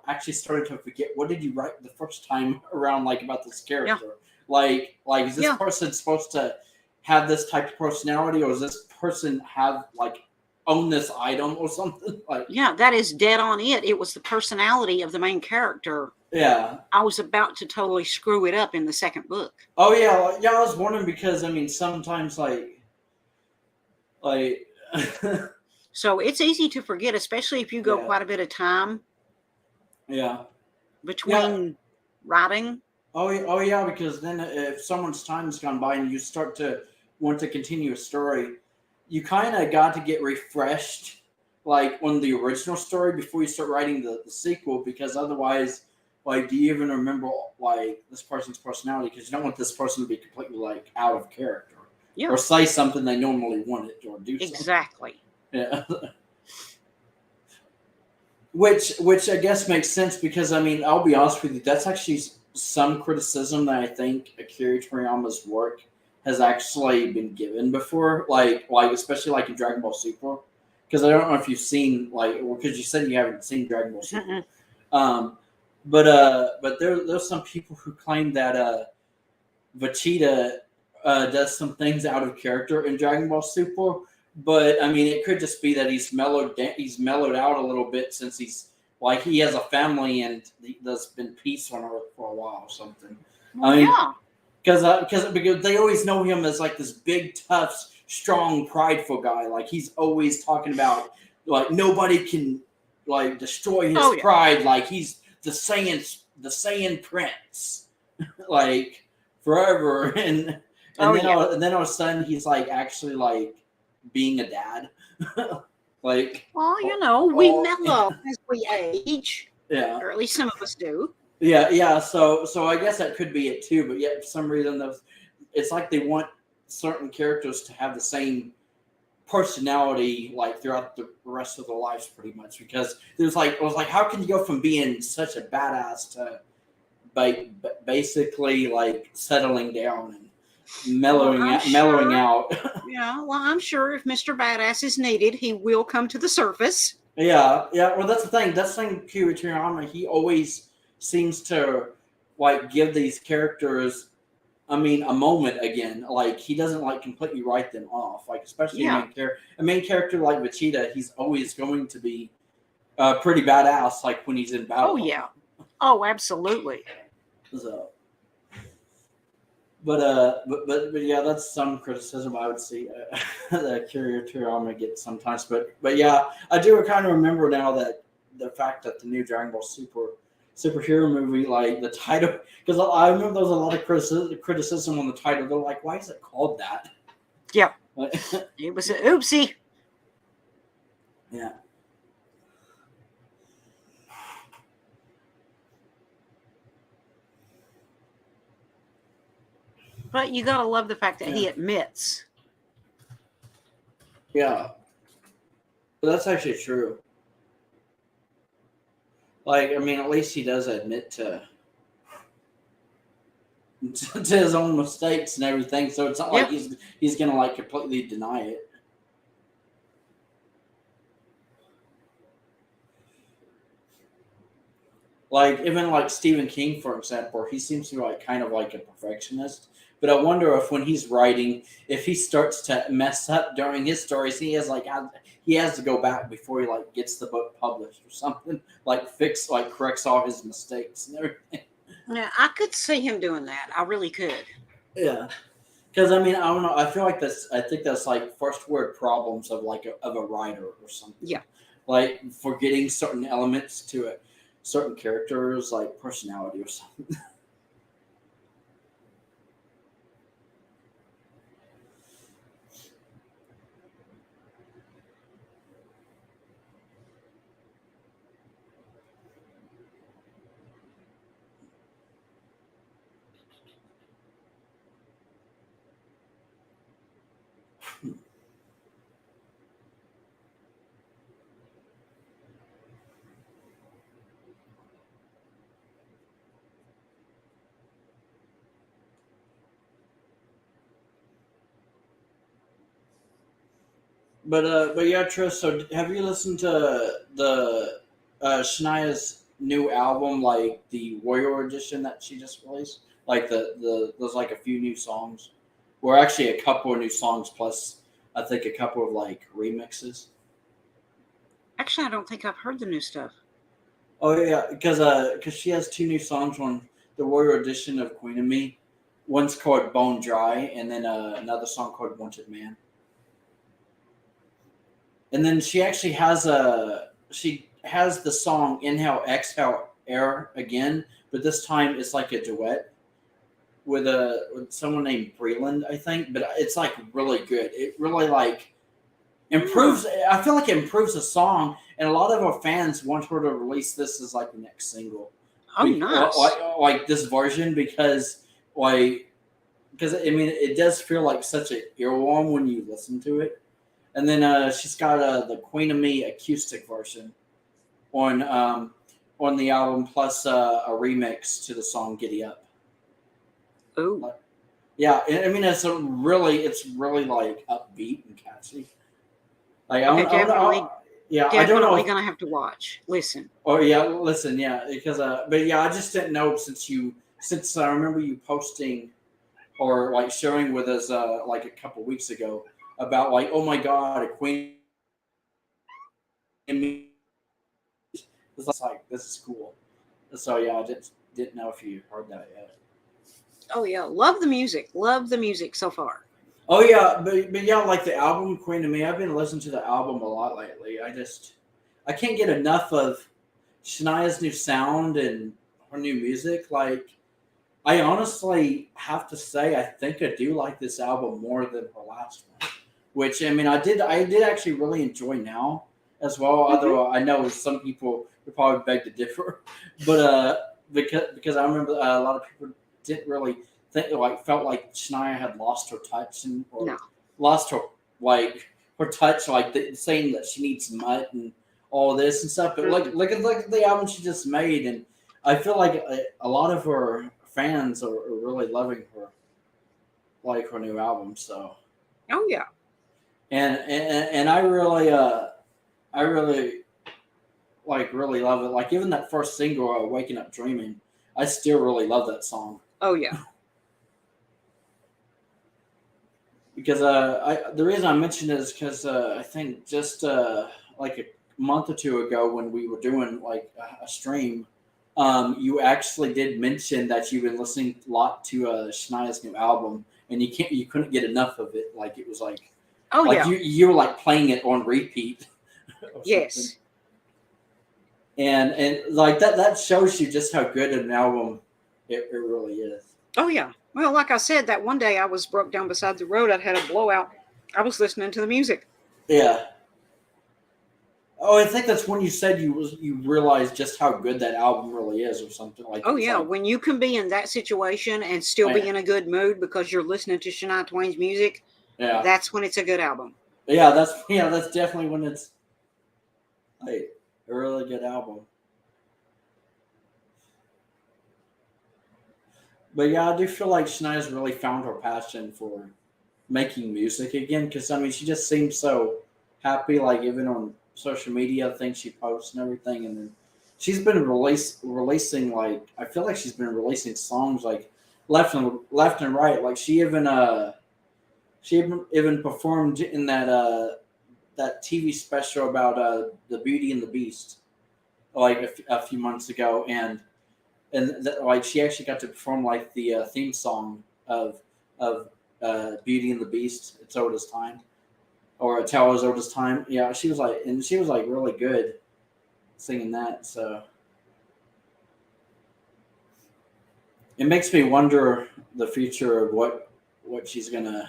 actually started to forget what did you write the first time around about this character? Yeah. Is this person supposed to have this type of personality, or does this person have own this item or something? Yeah, that is dead on it. It was the personality of the main character. Yeah. I was about to totally screw it up in the second book. Oh yeah. Yeah, I was wondering because I mean sometimes so it's easy to forget, especially if you go quite a bit of time. Yeah. Between writing. Oh yeah, because then if someone's time's gone by and you start to want to continue a story, you kind of got to get refreshed, like on the original story before you start writing the sequel, because otherwise, like, do you even remember like this person's personality? Because you don't want this person to be completely like out of character Yeah, or say something they normally wouldn't or do something. exactly. Yeah. Which I guess makes sense because I mean I'll be honest with you, that's actually some criticism that I think Akira Toriyama's work has actually been given before, like especially like in Dragon Ball Super, because I don't know if you've seen like because you said you haven't seen Dragon Ball Super, Mm-mm. um, but there's some people who claim that Vegeta does some things out of character in Dragon Ball Super, but I mean, it could just be that he's mellowed out a little bit since he's like he has a family and there's been peace on Earth for a while or something. Well, I mean, yeah. because they always know him as like this big, tough, strong, prideful guy. Like he's always talking about like nobody can like destroy his Oh, yeah. pride. Like he's the Saiyan prince. Like forever Oh, yeah. and then all of a sudden he's like actually like being a dad. Like Well, you oh, know, we oh, mellow as we age, yeah. or at least some of us do. Yeah. So I guess that could be it too. But yet for some reason those it's like they want certain characters to have the same personality like throughout the rest of their lives pretty much because there's like it was like how can you go from being such a badass to basically like settling down and Well, mellowing I'm out, mellowing sure. out. Yeah, well, I'm sure if Mr. Badass is needed, he will come to the surface. Yeah. Well, that's the thing. That's the thing. Kiriyama, he always seems to like give these characters. I mean, a moment again. Like he doesn't like completely write them off. Like especially Yeah. a main character like Vegeta, he's always going to be pretty badass. Like when he's in battle. Oh, yeah. Oh, absolutely. So, but yeah, that's some criticism I would see that Akira Toriyama gets sometimes. But yeah, I do kind of remember now that the fact that the new Dragon Ball superhero movie, like the title, because I remember there was a lot of criticism on the title. They're like, why is it called that? Yeah. Like, It was an oopsie. yeah. But you gotta love the fact that he admits. Yeah. But that's actually true. Like, I mean, at least he does admit to his own mistakes and everything. So it's not like he's gonna like completely deny it. Like even like Stephen King, for example, he seems to be like kind of like a perfectionist. But I wonder if when he's writing, if he starts to mess up during his stories, he has to go back before he like gets the book published or something. Like corrects all his mistakes and everything. Yeah, I could see him doing that. I really could. Yeah, because I mean I don't know. I feel like that's. I think that's like first word problems of like of a writer or something. Yeah. Like forgetting certain elements to it, certain characters like personality or something. But yeah, Tris. So have you listened to the Shania's new album, like the Warrior Edition that she just released? Like there's like a few new songs, or actually a couple of new songs plus I think a couple of like remixes. Actually, I don't think I've heard the new stuff. Oh yeah, because she has two new songs on the Warrior Edition of Queen of Me. One's called Bone Dry, and then another song called Wanted Man. And then she has the song Inhale Exhale Air again, but this time it's like a duet with someone named Breland, I think, but it's like really good. It really like improves. I feel like it improves the song, and a lot of our fans want her to release this as like the next single. Oh, nice. Like this version because I mean it does feel like such an earworm when you listen to it. And then she's got the Queen of Me acoustic version on the album, plus a remix to the song "Giddy Up." Ooh. Yeah, I mean it's really like upbeat and catchy. Like Okay, definitely. I don't know. Definitely gonna have to watch. Listen. Oh yeah, listen, yeah, because but yeah, I just didn't know since I remember you posting or like sharing with us like a couple weeks ago about like, oh my god, a Queen of Me. It's like this is cool. So yeah, I didn't know if you heard that yet. Oh yeah, love the music. Love the music so far. Oh yeah, but yeah, like the album Queen of Me. I've been listening to the album a lot lately. I can't get enough of Shania's new sound and her new music. Like I honestly have to say, I think I do like this album more than her last one. Which I mean, I did actually really enjoy Now as well. Although I know some people would probably beg to differ, but because I remember a lot of people didn't really felt like Shania had lost her touch or lost her like her touch, like saying that she needs mud and all this and stuff. But look at the album she just made, and I feel like a lot of her fans are really loving her new album. So Oh yeah. and I really really love it. Like even that first single, "Waking Up Dreaming," I still really love that song. Oh yeah. Because the reason I mentioned it is because I think just like a month or two ago when we were doing like a stream, you actually did mention that you've been listening a lot to Shania's new album, and you couldn't get enough of it. Like it was like yeah. you were like playing it on repeat. Yes. And like that shows you just how good an album it really is. Oh yeah. Well, like I said, that one day I was broke down beside the road. I'd had a blowout. I was listening to the music. Yeah. Oh, I think that's when you said you realized just how good that album really is, or something like. Oh yeah, when you can be in that situation and still be in a good mood because you're listening to Shania Twain's music. Yeah. That's when it's a good album. Yeah, that's definitely when it's like a really good album. But yeah, I do feel like Shania's really found her passion for making music again, because I mean, she just seems so happy, like even on social media, things she posts and everything, and then she's been releasing like I feel like she's been releasing songs like left and right. Like she even performed in that TV special about the Beauty and the Beast, like a few months ago, and like she actually got to perform like the theme song of Beauty and the Beast. It's Oda's Time, or A Tale as Old as Time. Yeah, she was like really good singing that. So it makes me wonder the future of what she's gonna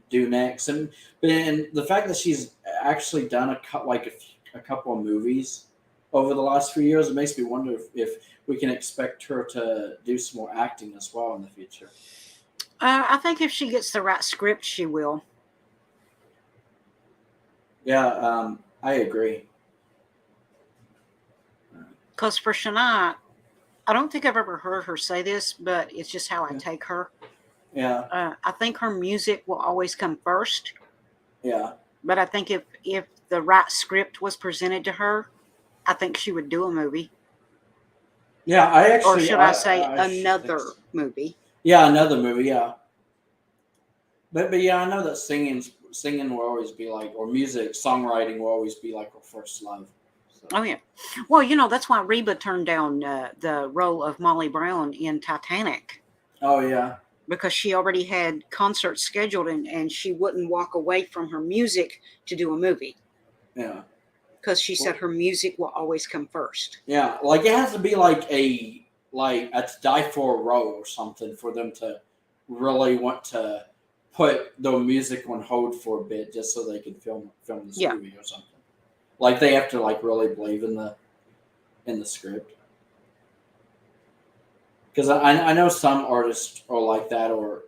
do next, and the fact that she's actually done a couple of movies over the last few years, it makes me wonder if we can expect her to do some more acting as well in the future. I think if she gets the right script, she will. Yeah, I agree. Because for Shania, I don't think I've ever heard her say this, but it's just how I take her. Yeah. I think her music will always come first. Yeah. But I think if the right script was presented to her, I think she would do a movie. Yeah, or should I say another movie? Yeah, another movie. Yeah. But yeah, I know that singing will always be like, or music, songwriting will always be like her first love. So. Oh yeah. Well, that's why Reba turned down the role of Molly Brown in Titanic. Oh yeah. Because she already had concerts scheduled and she wouldn't walk away from her music to do a movie. Yeah. Because she said her music will always come first. Yeah, like it has to be like a like a die for a row or something for them to really want to put the music on hold for a bit just so they can film this Yeah. movie or something. Like they have to like really believe in the script. Because I know some artists are like that, or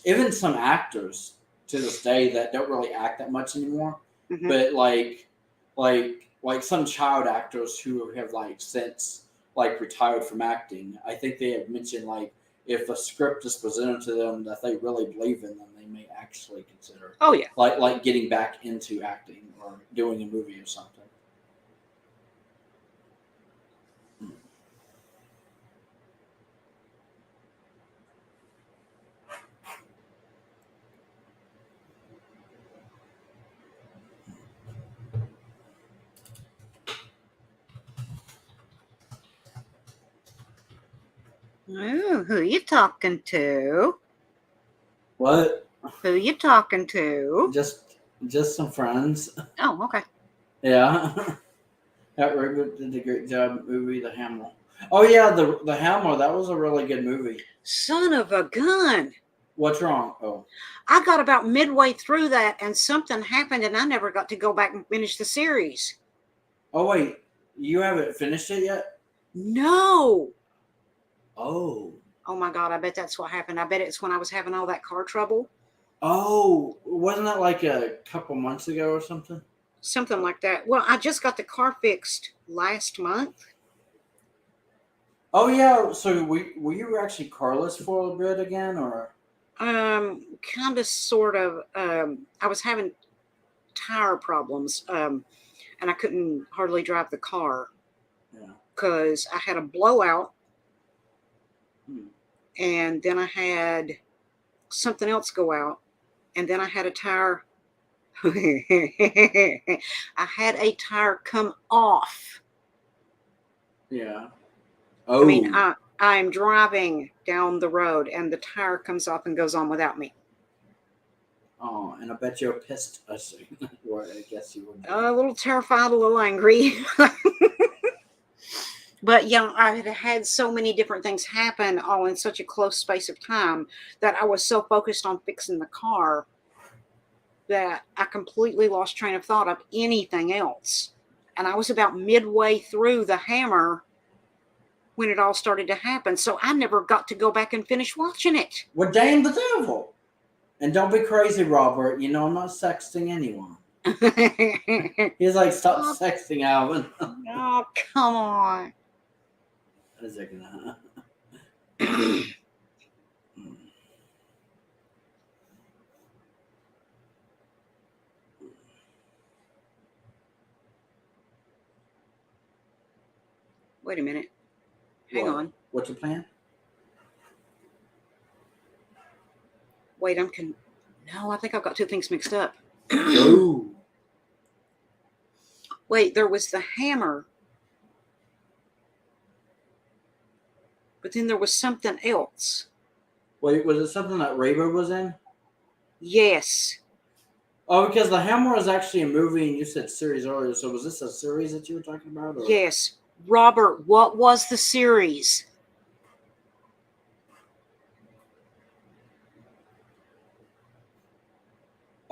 even some actors to this day that don't really act that much anymore. Mhm. But like some child actors who have like since like retired from acting, I think they have mentioned like if a script is presented to them that they really believe in, then they may actually consider Oh yeah. like getting back into acting or doing a movie or something. Ooh, who you talking to? What? Who you talking to? Just some friends. Oh, okay. Yeah. That Reboot did a great job movie, The Hammer. Oh yeah, the Hammer, that was a really good movie. Son of a gun. What's wrong? Oh. I got about midway through that and something happened and I never got to go back and finish the series. Oh wait, you haven't finished it yet? No. Oh. Oh my God, I bet that's what happened. I bet it's when I was having all that car trouble. Oh, wasn't that like a couple months ago or something? Something like that. Well, I just got the car fixed last month. Oh yeah, so were you actually carless for a bit again, or? Kind of, sort of. I was having tire problems, and I couldn't hardly drive the car Yeah. because I had a blowout, Hmm. and then I had something else go out, and then I had a tire. I had a tire come off. Yeah. I mean, Oh. I'm driving down the road, and the tire comes off and goes on without me. Oh, and I bet you're pissed. I see. Well, I guess you would. A little terrified, a little angry. But yeah, I had had so many different things happen all in such a close space of time that I was so focused on fixing the car that I completely lost train of thought of anything else. And I was about midway through The Hammer when it all started to happen. So I never got to go back and finish watching it. Well, damn the devil. And don't be crazy, Robert. You know I'm not sexting anyone. He's like, stop Oh. sexting, Alvin. Oh, come on. Is it gonna? Wait a minute. Hang What? on. What's your plan? Wait, no, I think I've got two things mixed up. Ooh. Wait, there was The Hammer. But then there was something else. Wait, was it something that Raybo was in? Yes. Oh, because The Hammer was actually a movie, and you said series earlier. So was this a series that you were talking about? Or? Yes. Robert, what was the series?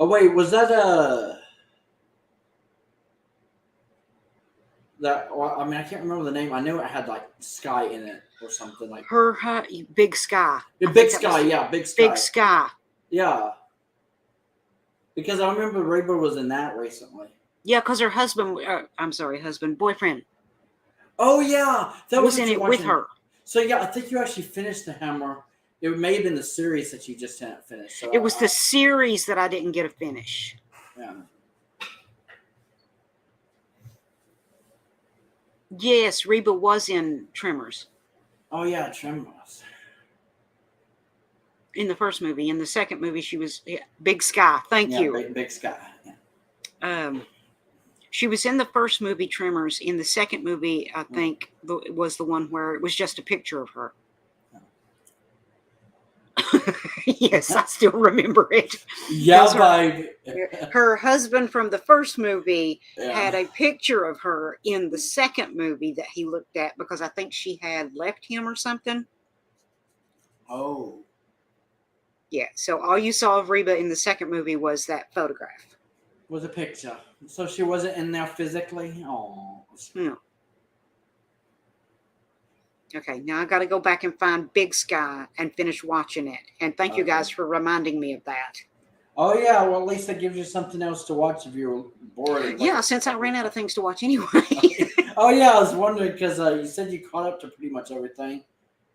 Oh wait, was that that? Well, I mean, I can't remember the name. I knew it had like Sky in it or something like. Big Sky. Yeah, Big Sky, yeah, Big Sky. Big Sky. Yeah. Because I remember Raybo was in that recently. Yeah, because her boyfriend. Oh yeah, that was in it with her. So yeah, I think you actually finished The Hammer. It may have been the series that you just hadn't finished. So It was the series that I didn't get to finish. Yeah. Yes, Reba was in Tremors. Oh yeah, Tremors. In the first movie. In the second movie, she was Big Sky. Thank you. Big Sky. Yeah. She was in the first movie, Tremors. In the second movie, I think it was the one where it was just a picture of her. Yes, I still remember it. Yeah, 'Cause baby. her husband from the first movie had Yeah. a picture of her in the second movie that he looked at because I think she had left him or something. Oh. Yeah, so all you saw of Reba in the second movie was that photograph. Was a picture. So she wasn't in there physically? Oh. Hmm. Okay, now I got to go back and find Big Sky and finish watching it. And thank you guys Okay. for reminding me of that. Oh yeah, well at least that gives you something else to watch if you're bored. And Yeah, since I ran out of things to watch anyway. Oh yeah, I was wondering because you said you caught up to pretty much everything.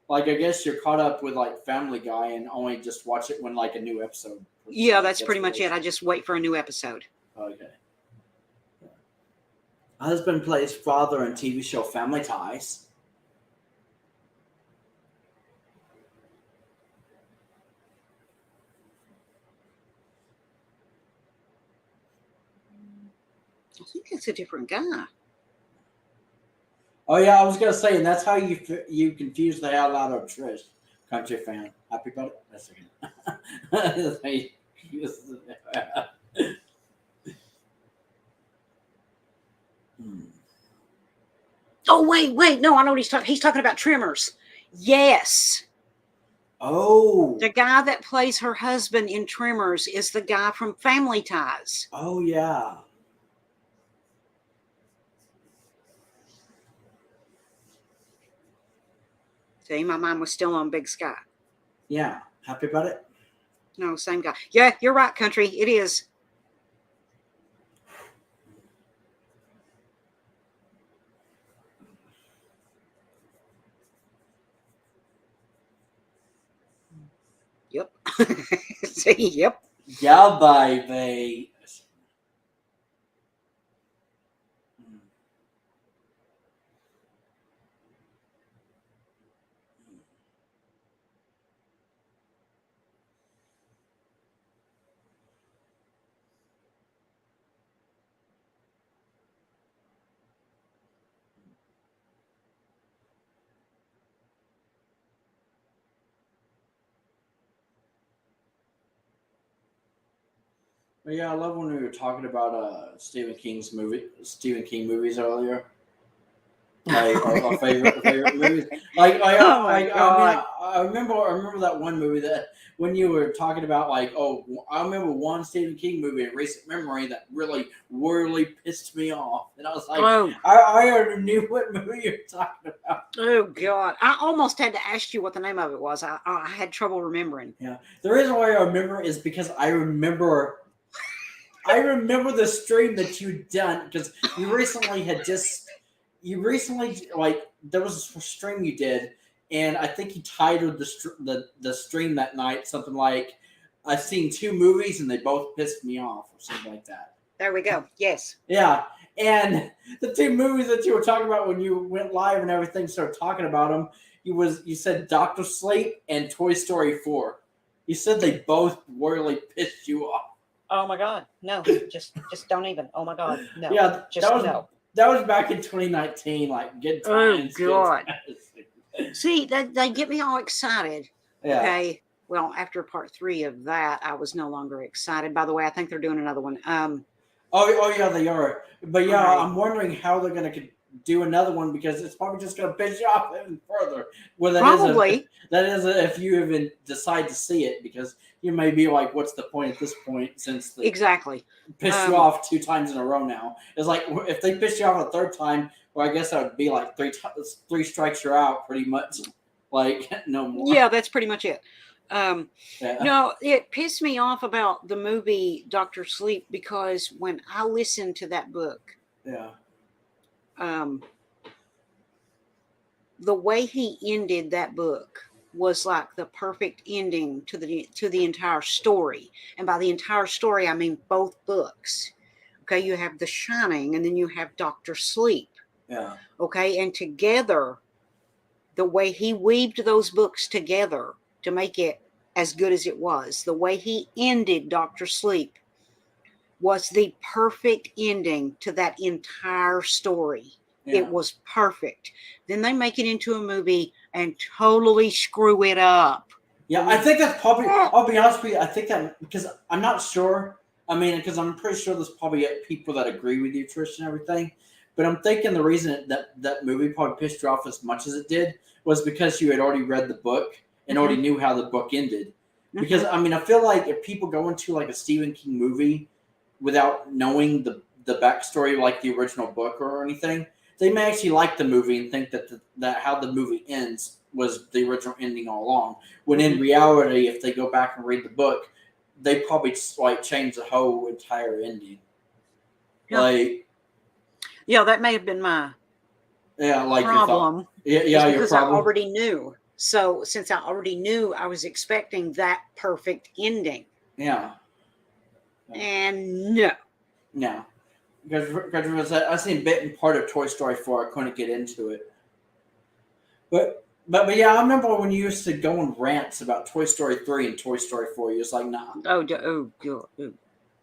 Like I guess you're caught up with like Family Guy and only just watch it when like a new episode. Yeah, that's pretty much it. I just wait for a new episode. Okay. Husband plays father in TV show Family Ties. I think it's a different guy. Oh yeah, I was gonna say, and that's how you confuse the hell out of Trish, country fan. Happy about it? That's okay. That's how you confuse the- Hmm. Oh, wait. No, I know what he's talking. He's talking about Tremors. Yes. Oh. The guy that plays her husband in Tremors is the guy from Family Ties. Oh yeah. See, my mind was still on Big Sky. Yeah. Happy about it? No, same guy. Yeah, you're right, country. It is. Yep. See, yep. Yeah, baby. Hmm. But yeah, I love when we were talking about Stephen King movies earlier. Like our favorite movies. Oh my God. I remember that one movie that when you were talking about like, oh, I remember one Stephen King movie in recent memory that really pissed me off, and I was like, Oh. I already knew what movie you're talking about. Oh God. I almost had to ask you what the name of it was. I had trouble remembering. Yeah, the reason why I remember is because I remember the stream that you'd done because you recently like there was a stream you did, and I think you titled the stream that night something like I've seen two movies and they both pissed me off or something like that. There we go. Yes. Yeah, and the two movies that you were talking about when you went live and everything started talking about them, you said Doctor Sleep and Toy Story 4. You said they both really pissed you off. Oh my God. No, just don't even. Oh my God. No. Yeah, just no. That was back in 2019, like good times. Oh God. Good See, they get me all excited. yeah. Okay. Well, after part 3 of that, I was no longer excited. By the way, I think they're doing another one. Oh yeah, they are. But yeah, Right. I'm wondering how they're gonna do another one because it's probably just gonna piss you off even further. Well, Probably. That is if you even decide to see it because you may be like, what's the point at this point since they Exactly. pissed you off 2 times in a row now? It's like if they piss you off a third time, well, I guess that would be like 3 strikes you're out pretty much. Like no more. Yeah, that's pretty much it. Yeah. No, it pissed me off about the movie Dr. Sleep because when I listened to that book, Yeah. The way he ended that book was like the perfect ending to the entire story. And by the entire story, I mean both books. Okay, you have The Shining and then you have Dr. Sleep. Yeah. Okay, and together, the way he weaved those books together to make it as good as it was, the way he ended Dr. Sleep was the perfect ending to that entire story. Yeah. It was perfect. Then they make it into a movie and totally screw it up. Yeah, I think that's probably. I'll be honest with you. I think that because I'm not sure. I mean, because I'm pretty sure there's probably people that agree with you, Trish, and everything. But I'm thinking the reason that movie probably pissed you off as much as it did was because you had already read the book and already knew how the book ended. Because I mean, I feel like if people go into like a Stephen King movie without knowing the backstory, like the original book or anything, they may actually like the movie and think that how the movie ends was the original ending all along. When in reality, if they go back and read the book, they probably like change the whole entire ending. Yeah. Like, yeah, that may have been my like problem. your Because problem. I already knew. So since I already knew, I was expecting that perfect ending. Yeah. And no. No. Because I seen bit and part of Toy Story 4. I couldn't get into it. But yeah, I remember when you used to go on rants about Toy Story 3 and Toy Story 4. You was like, nah. Oh, God.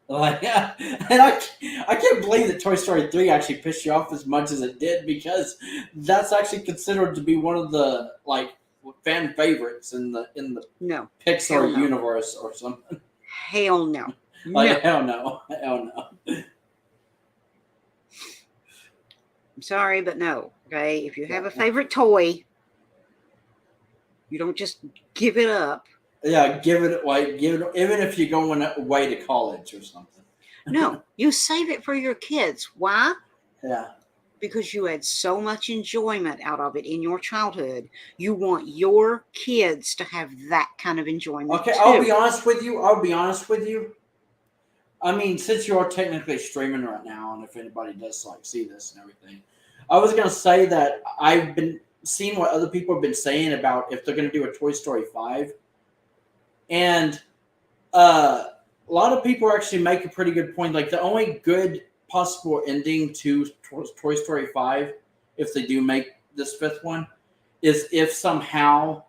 Like, yeah. And I can't believe that Toy Story 3 actually pissed you off as much as it did, because that's actually considered to be one of the like fan favorites in the No. Pixar universe or something. Hell no. Like, hell no. Hell no. I'm sorry, but no. Okay. If you have a favorite toy, you don't just give it up. Yeah, give it even if you're going away to college or something. No, you save it for your kids. Why? Yeah. Because you had so much enjoyment out of it in your childhood. You want your kids to have that kind of enjoyment. Okay, too. I'll be honest with you. I mean, since you are technically streaming right now, and if anybody does like see this and everything, I was gonna say that I've been seeing what other people have been saying about if they're gonna do a Toy Story 5, and a lot of people actually make a pretty good point. Like, the only good possible ending to Toy Story 5, if they do make this fifth one, is if somehow,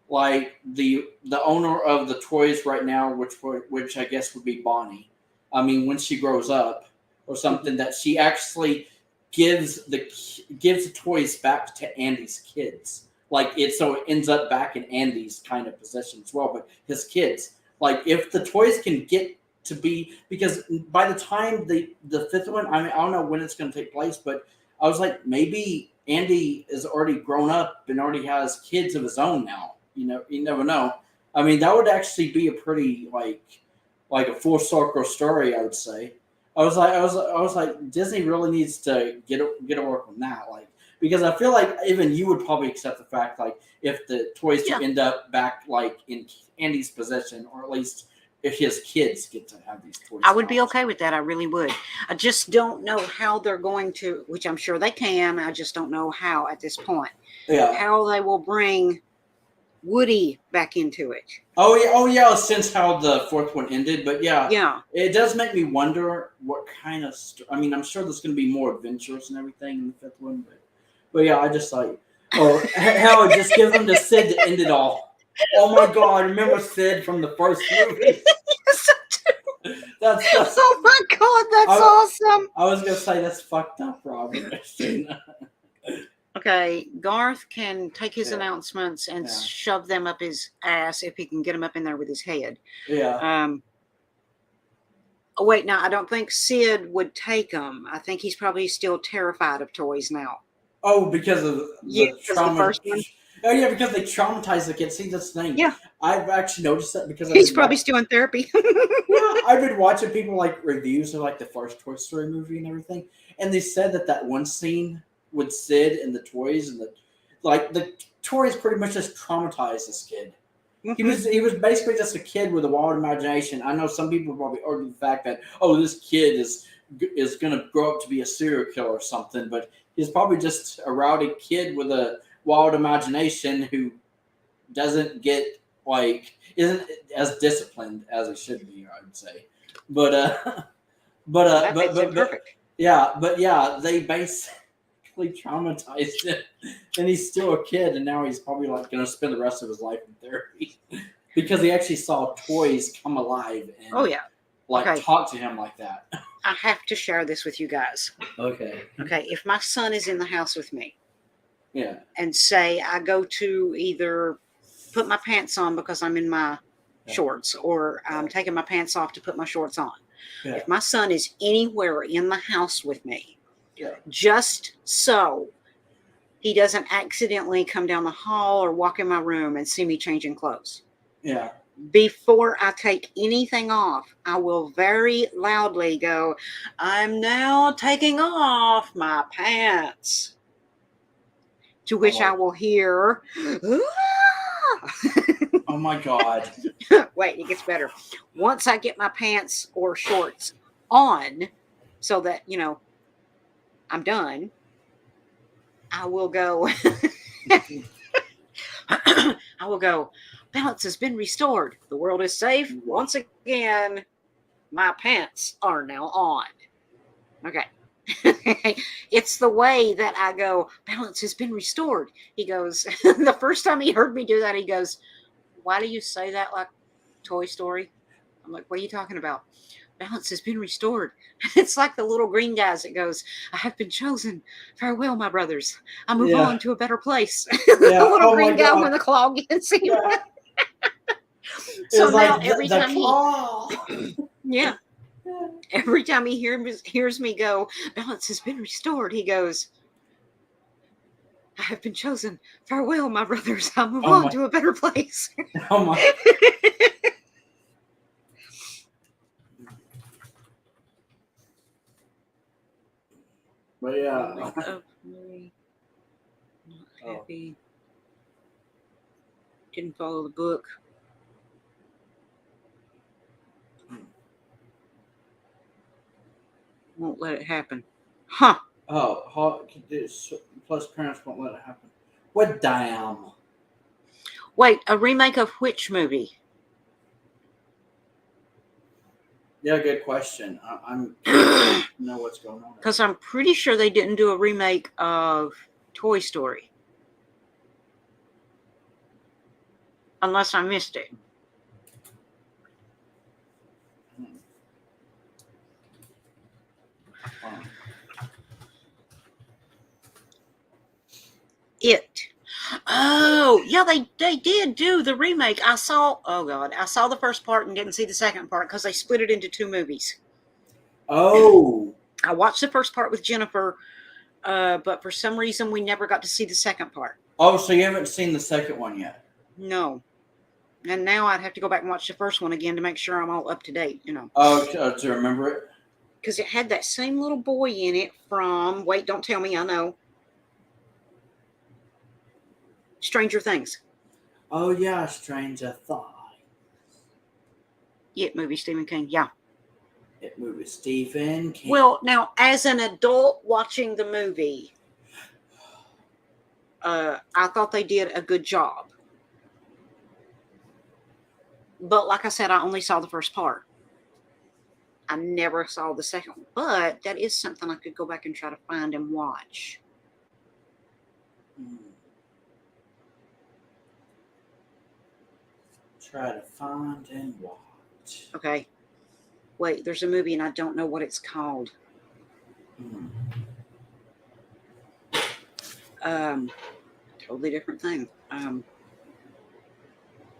like, the owner of the toys right now, which I guess would be Bonnie, I mean, when she grows up or something, that she actually gives the toys back to Andy's kids. Like, so it ends up back in Andy's kind of possession as well, but his kids. Like, if the toys can get to be, because by the time the fifth one, I mean, I don't know when it's going to take place, but I was like, maybe Andy is already grown up and already has kids of his own now. You know, you never know. I mean, that would actually be a pretty like a full circle story, I would say. I was like, Disney really needs to get a work on that, like, because I feel like even you would probably accept the fact, like, if the toys end up back like in Andy's possession, or at least if his kids get to have these toys. I would be okay with that. I really would. I just don't know how they're going to, which I'm sure they can. I just don't know how at this point. Yeah. How they will bring Woody back into it. Oh yeah. Since how the fourth one ended, but yeah, it does make me wonder what kind of. I mean, I'm sure there's going to be more adventures and everything in the fifth one, but yeah, I just like, hell, just give them to Sid to end it all. Oh my God! Remember Sid from the first movie? That's oh my God, that's awesome. I was gonna say that's fucked up, Robert. Okay, Garth can take his announcements and shove them up his ass if he can get them up in there with his head. Yeah. Oh wait, now I don't think Sid would take them. I think he's probably still terrified of toys now. Oh, because of the trauma. The first one. Oh yeah, because they traumatized the kid. See, that's the thing. Yeah. I've actually noticed that because he's probably still in therapy. Yeah, I've been watching people like reviews of like the first Toy Story movie and everything, and they said that one scene with Sid and the toys and the toys pretty much just traumatized this kid. Mm-hmm. He was basically just a kid with a wild imagination. I know some people probably argue the fact that this kid is going to grow up to be a serial killer or something, but he's probably just a rowdy kid with a wild imagination who isn't as disciplined as he should be, I would say. But they basically traumatized him, and he's still a kid, and now he's probably like going to spend the rest of his life in therapy because he actually saw toys come alive and talk to him like that. I have to share this with you guys. Okay. If my son is in the house with me, yeah, and say I go to either put my pants on because I'm in my shorts, or I'm taking my pants off to put my shorts on. Yeah. If my son is anywhere in the house with me, Yeah. just so he doesn't accidentally come down the hall or walk in my room and see me changing clothes. Yeah. Before I take anything off, I will very loudly go, I'm now taking off my pants. To which I will hear, "Ah!" Oh my God. Wait, it gets better. Once I get my pants or shorts on so that, I'm done, I will go, balance has been restored. The world is safe. Once again, my pants are now on. Okay. It's the way that I go, balance has been restored. He goes, the first time he heard me do that, he goes, why do you say that like Toy Story? I'm like, what are you talking about? Balance has been restored. It's like the little green guys that goes, I have been chosen. Farewell, my brothers. I move on to a better place. The little green guy when the claw gets him. Yeah. So It's now like every the time claw. yeah. Every time he hears me go, balance has been restored, he goes, I have been chosen. Farewell, my brothers. I'll move on to a better place. Oh my. But yeah. Not happy. Didn't follow the book. Won't let it happen. Huh. Oh, plus parents won't let it happen. What damn? Wait, a remake of which movie? Yeah, good question. I'm curious to know what's going on. Because I'm pretty sure they didn't do a remake of Toy Story. Unless I missed it. It. Oh, yeah, they did do the remake. I saw the first part and didn't see the second part because they split it into two movies. Oh. I watched the first part with Jennifer, but for some reason we never got to see the second part. Oh, so you haven't seen the second one yet? No. And now I'd have to go back and watch the first one again to make sure I'm all up to date, Oh, to remember it? Because it had that same little boy in it from, wait, don't tell me, I know. Stranger Things. Oh, yeah, Stranger Things. It movie, Stephen King, yeah. It movie, Stephen King. Well, now, as an adult watching the movie, I thought they did a good job. But like I said, I only saw the first part. I never saw the second one. But that is something I could go back and try to find and watch. Try to find and watch. Okay. Wait, there's a movie and I don't know what it's called. Totally different thing.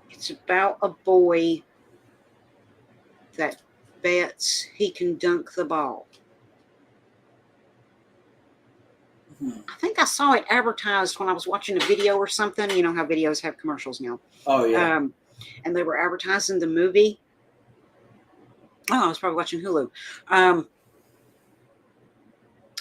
It's about a boy that bets he can dunk the ball. I think I saw it advertised when I was watching a video or something. You know how videos have commercials now. Oh, yeah. And they were advertising the movie. Oh, I was probably watching Hulu. And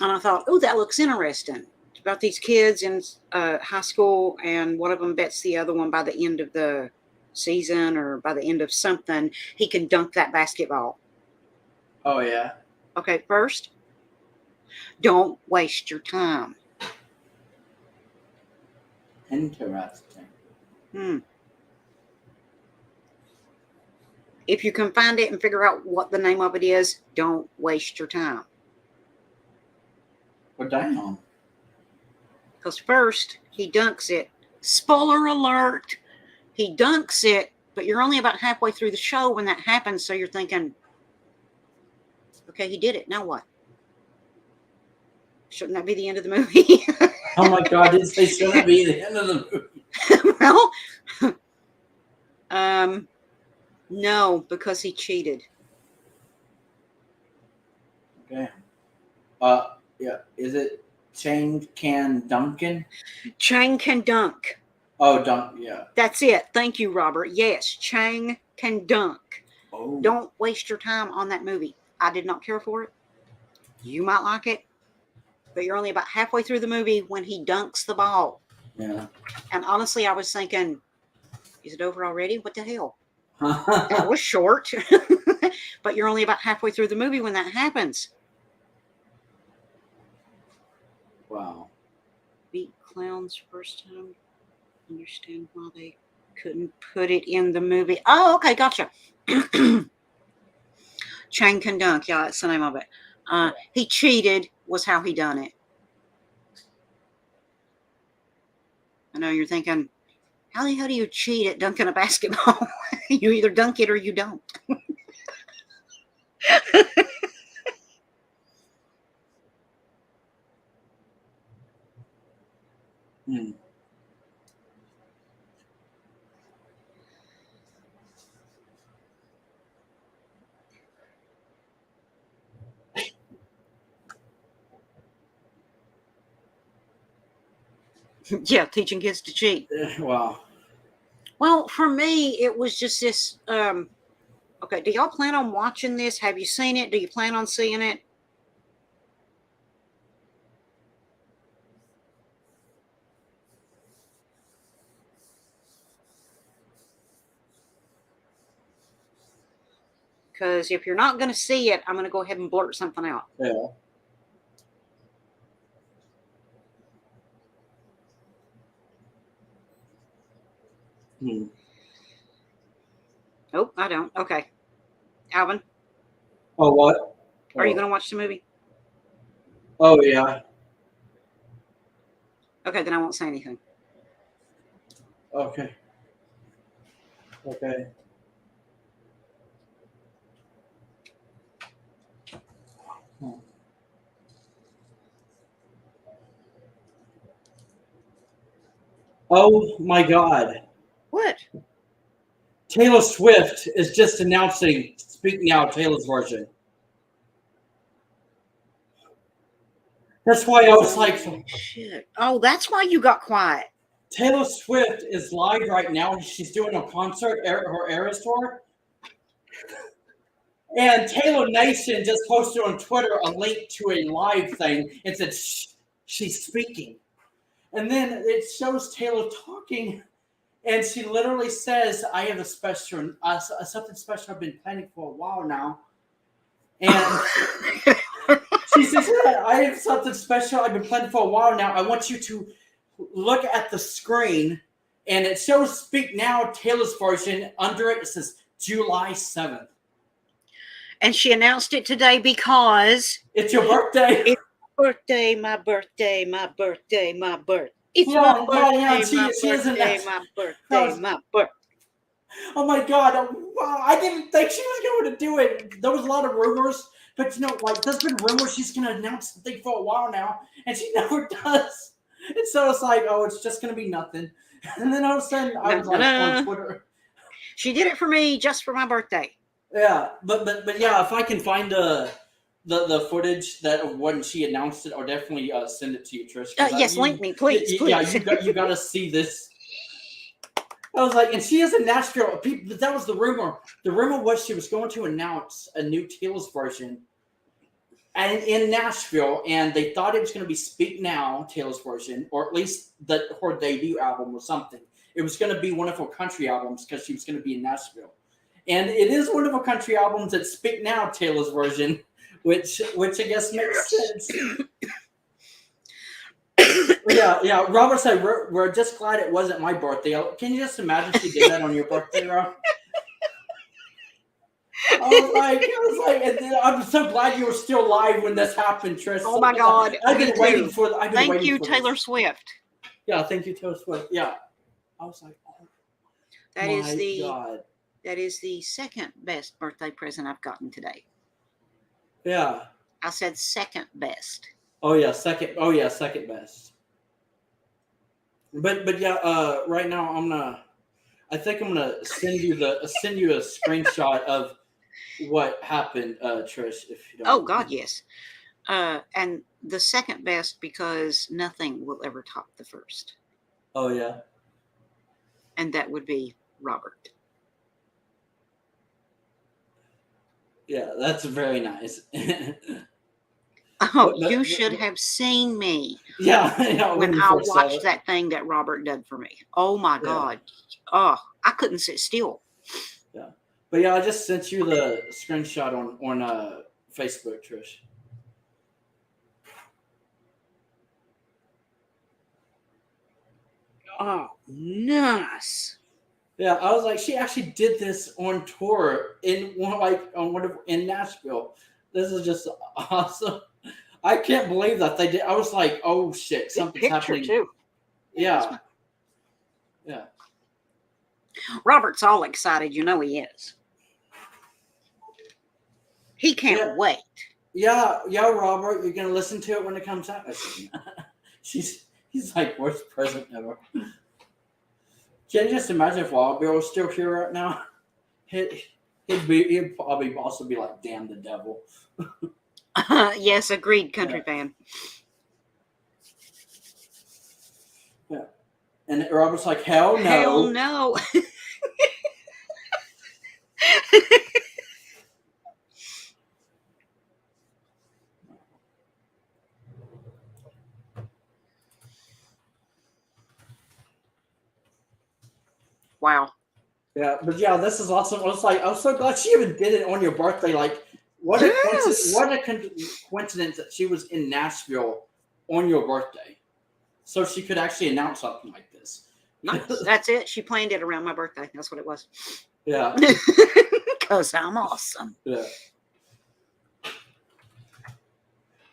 I thought, oh, that looks interesting. It's about these kids in high school, and one of them bets the other one by the end of the season or by the end of something, he can dunk that basketball. Oh, yeah. Okay, first, don't waste your time. Interesting. If you can find it and figure out what the name of it is, don't waste your time. Well, damn. Because first, he dunks it. Spoiler alert! He dunks it, but you're only about halfway through the show when that happens, so you're thinking, okay, he did it. Now what? Shouldn't that be the end of the movie? Oh, my God. It shouldn't be the end of the movie. Well, No, because he cheated. Okay. Yeah. Is it Chain Can Duncan? Chang can dunk. Oh, Dunk. Yeah. That's it. Thank you, Robert. Yes, Chang can dunk. Oh. Don't waste your time on that movie. I did not care for it. You might like it, but you're only about halfway through the movie when he dunks the ball. Yeah. And honestly, I was thinking, is it over already? What the hell? That was short. But you're only about halfway through the movie when that happens. Wow. Beat clowns first time. Understand why they couldn't put it in the movie. Oh, okay, gotcha. Chang can dunk. Yeah, that's the name of it. He cheated was how he done it. I know you're thinking, how the hell do you cheat at dunking a basketball? You either dunk it or you don't. Hmm. Yeah, teaching kids to cheat. Wow. Well, for me, it was just this. Okay, do y'all plan on watching this? Have you seen it? Do you plan on seeing it? Because if you're not going to see it, I'm going to go ahead and blurt something out. Yeah. Hmm. Nope, I don't. Okay. Alvin, Oh, what? are you Oh. going to watch the movie? Oh, yeah. Okay, then I won't say anything. Okay. Okay. Hmm. Oh my God. What? Taylor Swift is just announcing Speak Now, Taylor's version. That's why I was like, Shit. Oh, that's why you got quiet. Taylor Swift is live right now. She's doing a concert, her Eras tour. And Taylor Nation just posted on Twitter a link to a live thing and said, Shh, she's speaking. And then it shows Taylor talking. And she literally says, I have a special, something special I've been planning for a while now. And she says, I have something special I've been planning for a while now. I want you to look at the screen. And it shows Speak Now, Taylor's version. Under it, it says July 7th. And she announced it today because It's your birthday. It's birthday, my birthday, my birthday, my birthday. It's my birthday, my birthday, my birthday, my birthday. Oh my God. Wow, I didn't think she was going to do it. There was a lot of rumors, but there's been rumors she's going to announce something for a while now, and she never does. And so it's like, oh, it's just going to be nothing. And then all of a sudden, I was on Twitter. She did it for me just for my birthday. Yeah, but yeah, if I can find the footage that when she announced it, I'll definitely send it to you, Trish. Yes, link me, please. Yeah, you got to see this. I was like, and she is in Nashville. That was the rumor. The rumor was she was going to announce a new Taylor's version, and in Nashville, and they thought it was going to be Speak Now, Taylor's version, or at least her debut album or something. It was going to be one of her country albums because she was going to be in Nashville. And it is one of her country albums that Speak Now, Taylor's version, which I guess makes sense. Yeah. Robert said, we're just glad it wasn't my birthday. Can you just imagine she did that on your birthday, Rob? I was like, and I'm so glad you were still alive when this happened, Trish. Oh my God. I've been waiting for Thank you, Taylor Swift. Yeah, thank you, Taylor Swift. Yeah. I was like, oh my God. That is the second best birthday present I've gotten today. Yeah. I said second best. Oh yeah, second best. But yeah, right now I think I'm gonna send you a screenshot of what happened, Trish. If you don't. Oh God, yes. And the second best because nothing will ever top the first, Oh yeah. and that would be Robert. Yeah, that's very nice. Oh, you should have seen me yeah, when you I first saw watched it. that thing that Robert did for me. Oh my Yeah. God. Oh, I couldn't sit still. Yeah, but yeah, I just sent you the screenshot on Facebook, Trish. Oh, nice. Yeah, I was like, she actually did this on tour in in Nashville. This is just awesome. I can't believe that they did. I was like, oh shit, Good something's picture happening. too. Yeah, yeah. Robert's all excited. You know he is. He can't Yeah. wait. Yeah, Robert, you're gonna listen to it when it comes out. I said, he's like worst present ever. Can you just imagine if Wild Bill was still here right now? He'd probably also be like, damn the devil. Yes, agreed, country fan. Yeah. And Robert's like, hell no. Hell no. Wow. Yeah, but yeah, this is awesome. I was so glad she even did it on your birthday. Like, what a coincidence that she was in Nashville on your birthday, so she could actually announce something like this. Nice. That's it. She planned it around my birthday. That's what it was. Yeah, Because I'm awesome. yeah.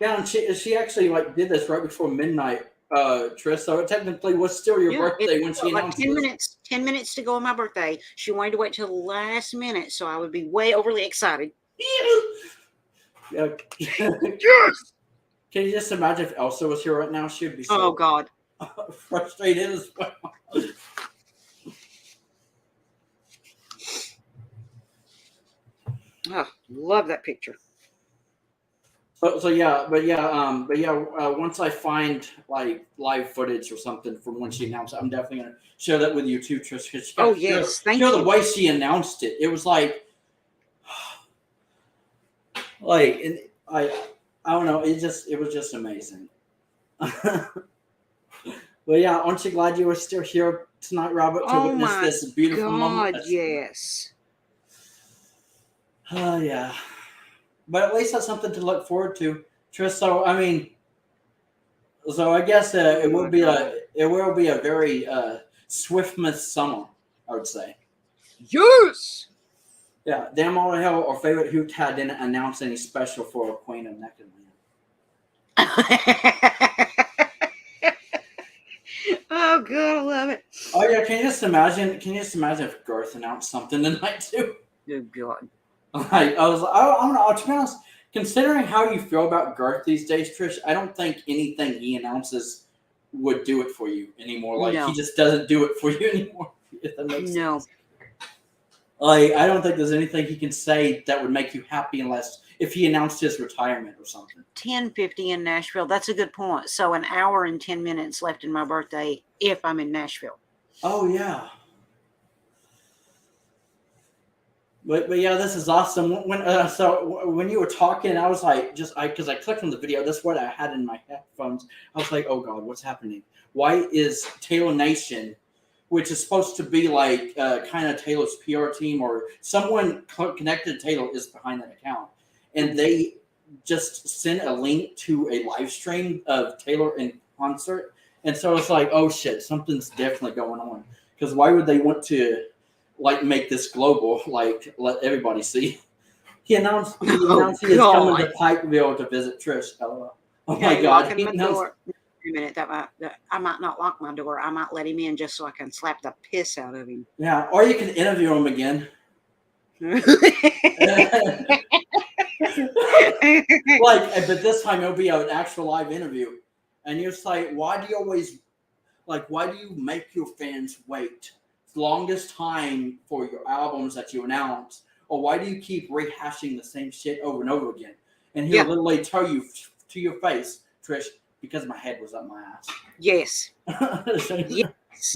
Yeah, and she actually like did this right before midnight, Trish. So it technically was still your birthday when she announced like 10 this. minutes. 10 minutes to go on my birthday. She wanted to wait till the last minute, so I would be way overly excited. Yeah. Yes. Can you just imagine if Elsa was here right now? She would be so Oh God. frustrated as well. Oh, love that picture. Once I find like live footage or something from when she announced it, I'm definitely gonna share that with you too, Trish. Oh yes, thank you. you. The way she announced it, it was like I don't know. It was just amazing. Well, yeah, aren't you glad you were still here tonight, Robert, to witness this beautiful moment? God, yes. Oh yeah. But at least that's something to look forward to, Trish. So I guess it will be a very swiftness summer, I would say. Yes. Yeah, damn all the hell. Our favorite Hoot Cat didn't announce any special for Queen of Neck and Oh God, I love it. Oh yeah, can you just imagine if Garth announced something tonight too? Oh God. Like, I don't know. To be honest, considering how you feel about Garth these days, Trish, I don't think anything he announces would do it for you anymore. Like No. he just doesn't do it for you anymore. If that makes No. sense. Like I don't think there's anything he can say that would make you happy unless if he announced his retirement or something. 10:50 in Nashville. That's a good point. So an hour and 10 minutes left in my birthday if I'm in Nashville. Oh yeah. But yeah, this is awesome. When you were talking, I was like, because I clicked on the video. That's what I had in my headphones. I was like, oh God, what's happening? Why is Taylor Nation, which is supposed to be like kind of Taylor's PR team or someone connected to Taylor is behind that account, and they just sent a link to a live stream of Taylor in concert, and so it's like, oh shit, something's definitely going on. Because why would they want to? Like make this global, like let everybody see. He announced he is coming to Pikeville to visit Trish. Oh my God! He announced, door. Wait a minute, I might not lock my door. I might let him in just so I can slap the piss out of him. Yeah, or you can interview him again. But this time it'll be an actual live interview, and you're like, why do you make your fans wait longest time for your albums that you announce, or why do you keep rehashing the same shit over and over again? And he'll Yeah. literally tell you to your face, Trish, because my head was up my Yes. ass. Yes.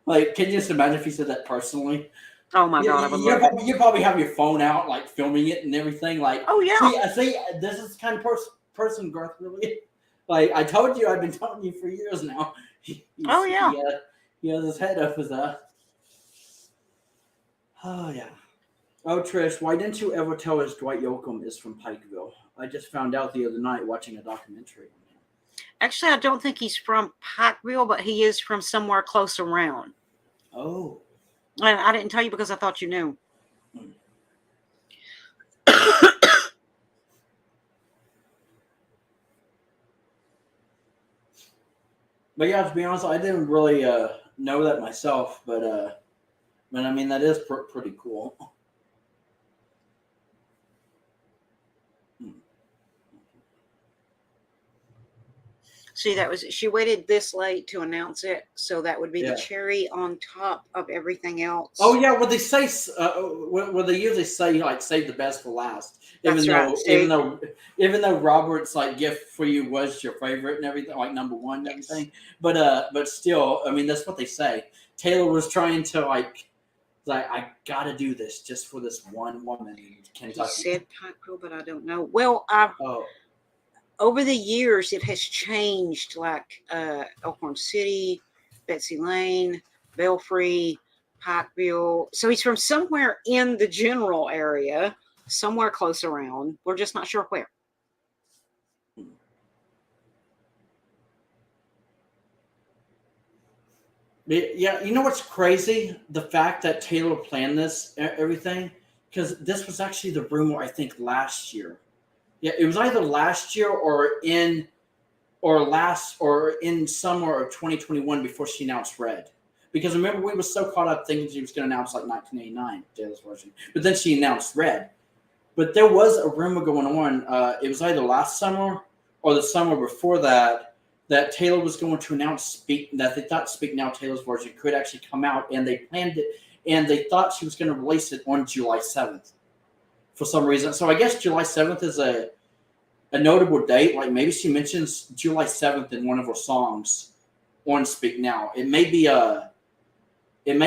Like, can you just imagine if he said that personally? Oh my God, I would love it. You probably have your phone out, like filming it and everything. Like, Oh yeah. see, this is the kind of person Garth really. Like, I told you, I've been telling you for years now. Oh yeah. He has his head up his ass. Oh yeah. Oh Trish, why didn't you ever tell us Dwight Yoakam is from Pikeville? I just found out the other night watching a documentary on him. Actually, I don't think he's from Pikeville, but he is from somewhere close around. Oh. And I didn't tell you because I thought you knew. But yeah, to be honest, I didn't really know that myself. But I mean, that is pretty cool. See, she waited this late to announce it, so that would be Yeah. the cherry on top of everything else. Oh yeah, what they say, what they usually say, like save the best for last. That's right. Even though Robert's like gift for you was your favorite and everything, like number one and everything, but still, I mean that's what they say. Taylor was trying to like I gotta do this just for this one woman in Kentucky. He said Pikeville, but I don't know. Well, Oh. Over the years, it has changed, like Elkhorn City, Betsy Lane, Belfry, Pikeville. So he's from somewhere in the general area, somewhere close around. We're just not sure where. Yeah, you know what's crazy? The fact that Taylor planned this, everything, because this was actually the rumor, I think, last year. Yeah, it was either last year or in summer of 2021 before she announced Red. Because remember, we were so caught up thinking she was going to announce like 1989 Taylor's version, but then she announced Red. But there was a rumor going on. It was either last summer or the summer before that Taylor was going to announce that they thought Speak Now Taylor's version could actually come out, and they planned it, and they thought she was going to release it on July 7th for some reason. So I guess July 7th is a notable date. Like maybe she mentions July 7th in one of her songs on Speak Now. It may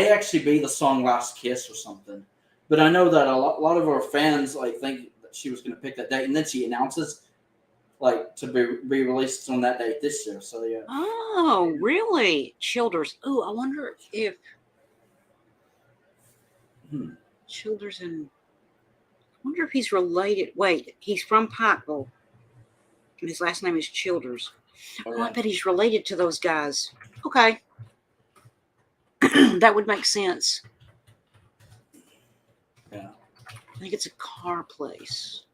actually be the song Last Kiss or something. But I know that a lot of our fans like think that she was going to pick that date, and then she announces like to be released on that date this year. So yeah. Oh, really? Childers. Oh, I wonder if Childers and I wonder if he's related. Wait, he's from Pikeville, and his last name is Childers. Oh, I bet he's related to those guys. Okay. That would make sense. Yeah. I think it's a car place.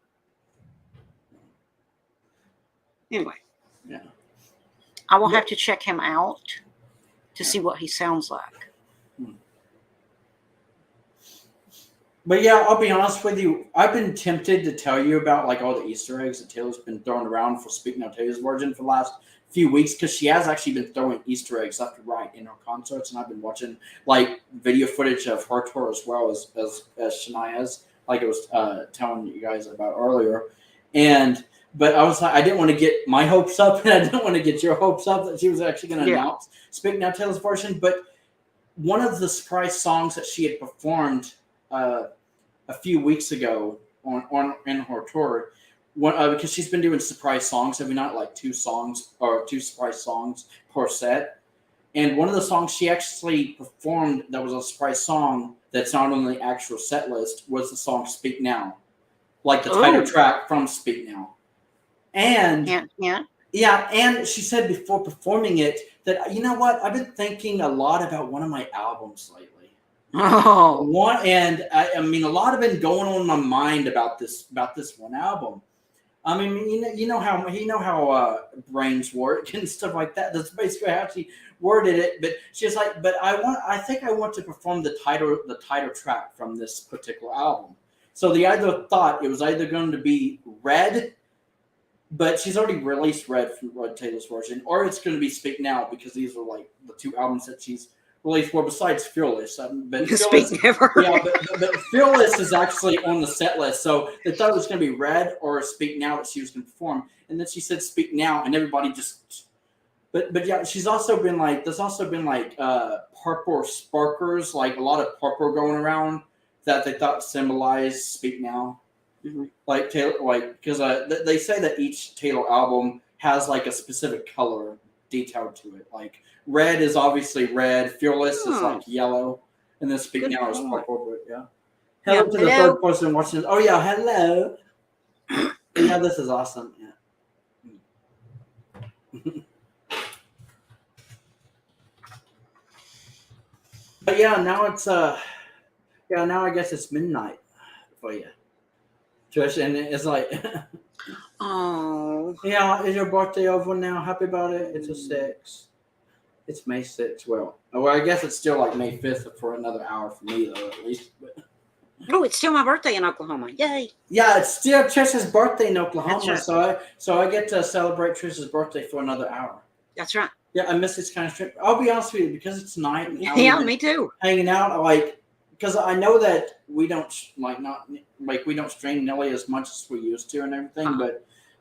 Anyway. Yeah. I will have to check him out to see what he sounds like. But yeah, I'll be honest with you. I've been tempted to tell you about like all the Easter eggs that Taylor's been throwing around for Speak Now Taylor's version for the last few weeks, because she has actually been throwing Easter eggs left and right in her concerts, and I've been watching like video footage of her tour as well as Shania's, like I was telling you guys about earlier. But I was like, I didn't want to get my hopes up, and I didn't want to get your hopes up that she was actually going to announce Speak Now Taylor's version. But one of the surprise songs that she had performed a few weeks ago in her tour, because she's been doing surprise songs every night, like two surprise songs per set. And one of the songs she actually performed that was a surprise song that's not on the actual set list was the song Speak Now, like the title track from Speak Now. And and she said before performing it that, you know what, I've been thinking a lot about one of my albums lately. I mean, a lot have been going on in my mind about this one album. I mean, you know how brains work and stuff like that. That's basically how she worded it. But she's like, but I think I want to perform the title track from this particular album. So they either thought it was either going to be Red but she's already released Red Taylor's version, or it's going to be Speak Now because these are like the two albums that she's released. Well, besides Fearless, but Fearless, Speak never. yeah, but Fearless is actually on the set list, so they thought it was going to be Red or Speak Now that she was going to perform, and then she said Speak Now, and everybody just. But yeah, she's also been like there's also been like purple sparkers, like a lot of purple going around that they thought symbolized Speak Now. Mm-hmm. Like Taylor, like because they say that each Taylor album has like a specific color detailed to it. Like Red is obviously red, Fearless is like yellow, and then Speak Good Now is point. purple. But yeah, hello to the hello. third person watching this. Oh yeah, hello. Yeah, this is awesome. Yeah. But yeah, now it's now I guess it's midnight for you, Trish, and it's like. Oh. Yeah, is your birthday over now? Happy about it. It's a 6. It's May 6th. Well, I guess it's still like May 5th for another hour for me, though, at least. But... Oh, it's still my birthday in Oklahoma. Yay. Yeah, it's still Trish's birthday in Oklahoma, Right. so I get to celebrate Trish's birthday for another hour. That's right. Yeah, I miss this kind of trip. I'll be honest with you, because it's night. And Yeah, me too. Hanging out, like, because I know that we don't we don't stream nearly as much as we used to and everything,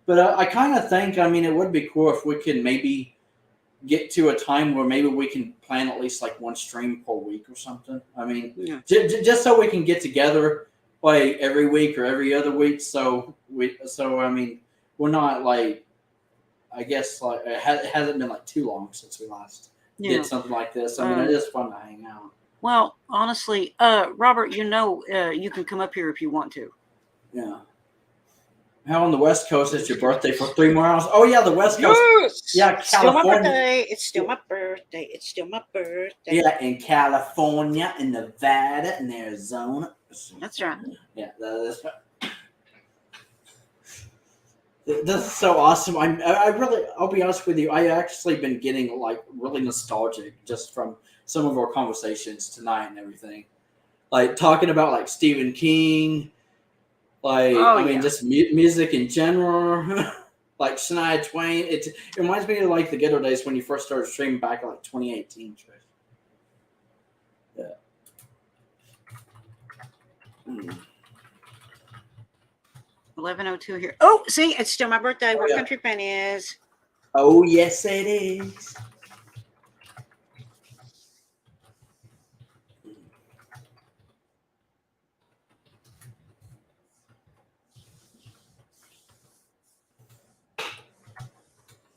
but I kind of think, I mean, it would be cool if we could maybe get to a time where maybe we can plan at least like one stream per week or something. I mean, just so we can get together like every week or every other week. So I mean, we're not like, I guess like it hasn't been like too long since we last did something like this. I mean, it is fun to hang out. Well, honestly, Robert, you can come up here if you want to. Yeah. How on the West Coast it's your birthday for 3 more hours? Oh yeah, the West Coast. Yes! Yeah, California. It's still my birthday. It's still my birthday. Yeah, in California, in Nevada, in Arizona. That's right. Yeah, that's right. This is so awesome. I'll be honest with you. I actually been getting like really nostalgic just from some of our conversations tonight and everything. Like talking about like Stephen King. Like, I mean, just music in general, like Shania Twain. It reminds me of like the ghetto days when you first started streaming back in like 2018. Yeah. 11:02 here. Oh, see, it's still my birthday. Where Country Pen is. Oh, yes, it is.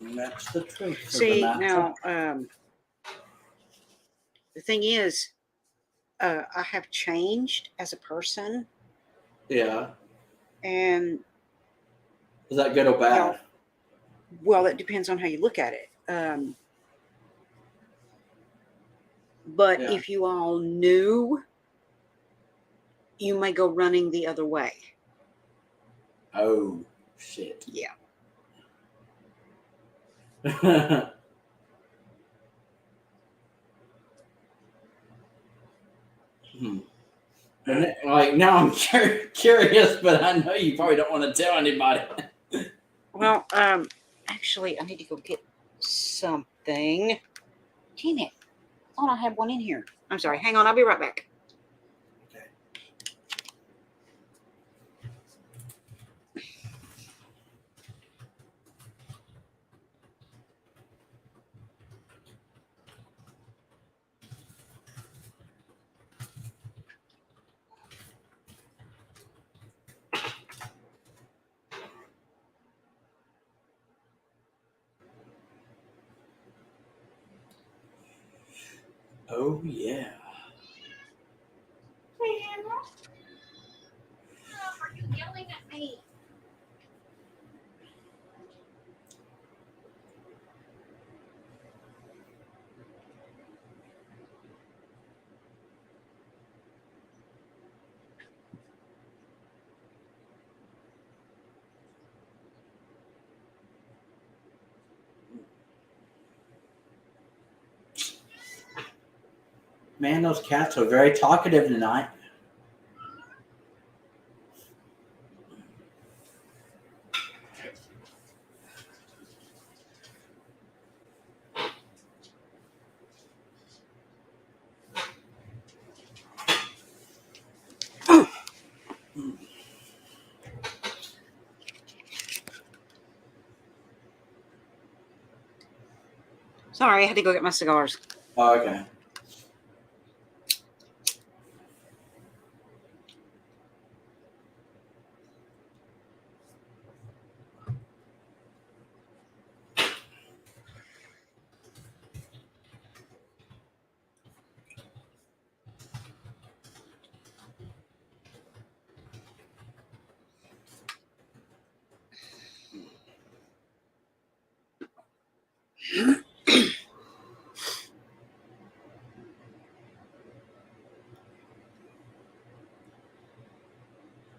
That's the truth. See, now, the thing is, I have changed as a person. Yeah. And is that good or bad? Well, it depends on how you look at it. But if you all knew, you may go running the other way. Oh, shit. Yeah. Like now I'm curious, but I know you probably don't want to tell anybody. Well, actually, I need to go get something. Damn it. I thought I had one in here. I'm sorry. Hang on. I'll be right back. Okay. Oh, yeah. Grandma, are you yelling at me? Man, those cats are very talkative tonight. Sorry, I had to go get my cigars. Oh, okay.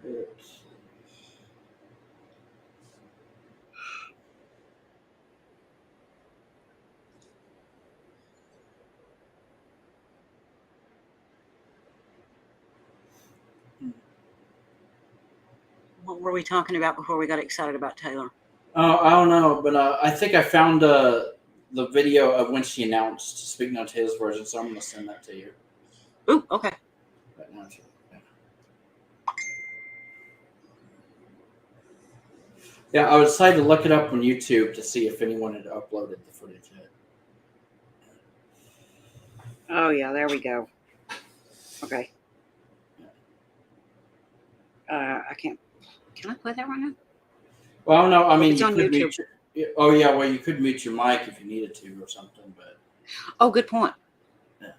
Oops. What were we talking about before we got excited about Taylor? Oh, I don't know, but I think I found the video of when she announced Speaking of Taylor's version, so I'm going to send that to you. Ooh, okay. Right now. Yeah, I decided to look it up on YouTube to see if anyone had uploaded the footage yet. Oh yeah, there we go. Okay. I can't. Can I play that right now? Well, no, I mean, It's you on could YouTube. mute. Oh yeah, well, you could mute your mic if you needed to or something, but Oh, good point. yeah.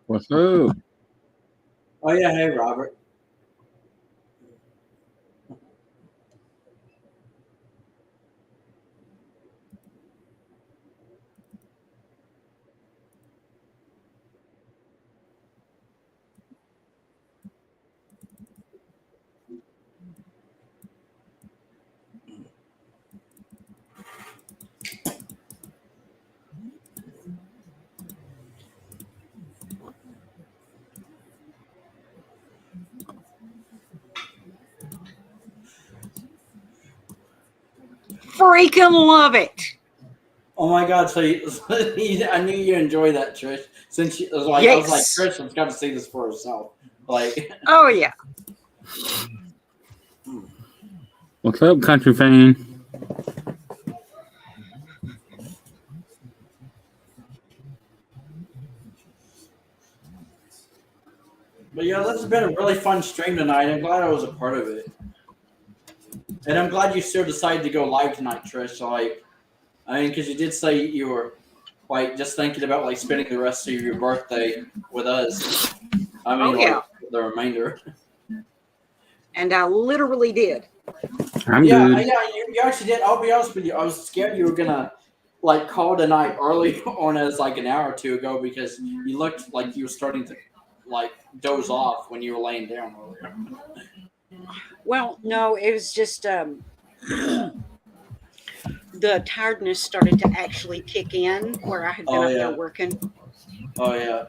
What's up? Oh yeah, hey Robert. Freaking love it. Oh my God! So I knew you enjoy that, Trish. Since she was like, I was like, Yes. Trish has got to see this for herself. Like, Oh yeah. What's up, country fan? but yeah, this has been a really fun stream tonight. I'm glad I was a part of it, and I'm glad you still decided to go live tonight, Trish. Like, I mean, because you did say you were like just thinking about like spending the rest of your birthday with us. I mean, Oh yeah. like the remainder. And I literally did. I'm Yeah, good. yeah, you actually did. I'll be honest with you. I was scared you were gonna like call tonight early on as like an hour or two ago because you looked like you were starting to like doze off when you were laying down earlier. Well, no, it was just the tiredness started to actually kick in where I had been Oh, up there yeah. working. Oh yeah,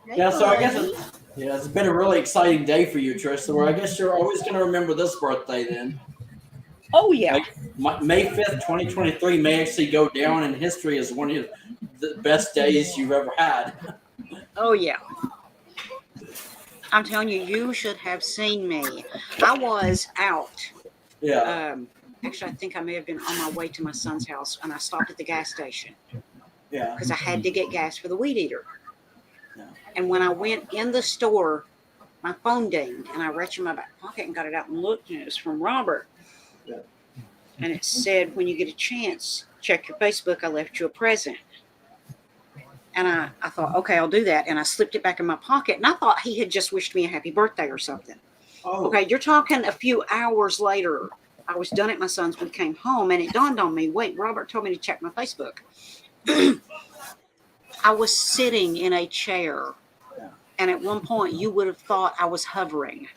Hey, yeah. So I guess buddy. it's been a really exciting day for you, Trish. So I guess you're always gonna remember this birthday then. Oh yeah. Like May 5th, 2023 may actually go down in history as one of the best days you've ever had. Oh yeah. I'm telling you, you should have seen me. I was out. Yeah, Actually, I think I may have been on my way to my son's house, and I stopped at the gas station yeah. because I had to get gas for the weed eater. Yeah. And when I went in the store, my phone dinged, and I reached in my back pocket and got it out and looked, and it was from Robert. Yeah. And it said, "When you get a chance, check your Facebook. I left you a present." And I thought, okay, I'll do that. And I slipped it back in my pocket, and I thought he had just wished me a happy birthday or something. Oh, Okay, you're talking a few hours later. I was done at my son's. We came home, and it dawned on me. Wait, Robert told me to check my Facebook. I was sitting in a chair, Yeah. and at one point, you would have thought I was hovering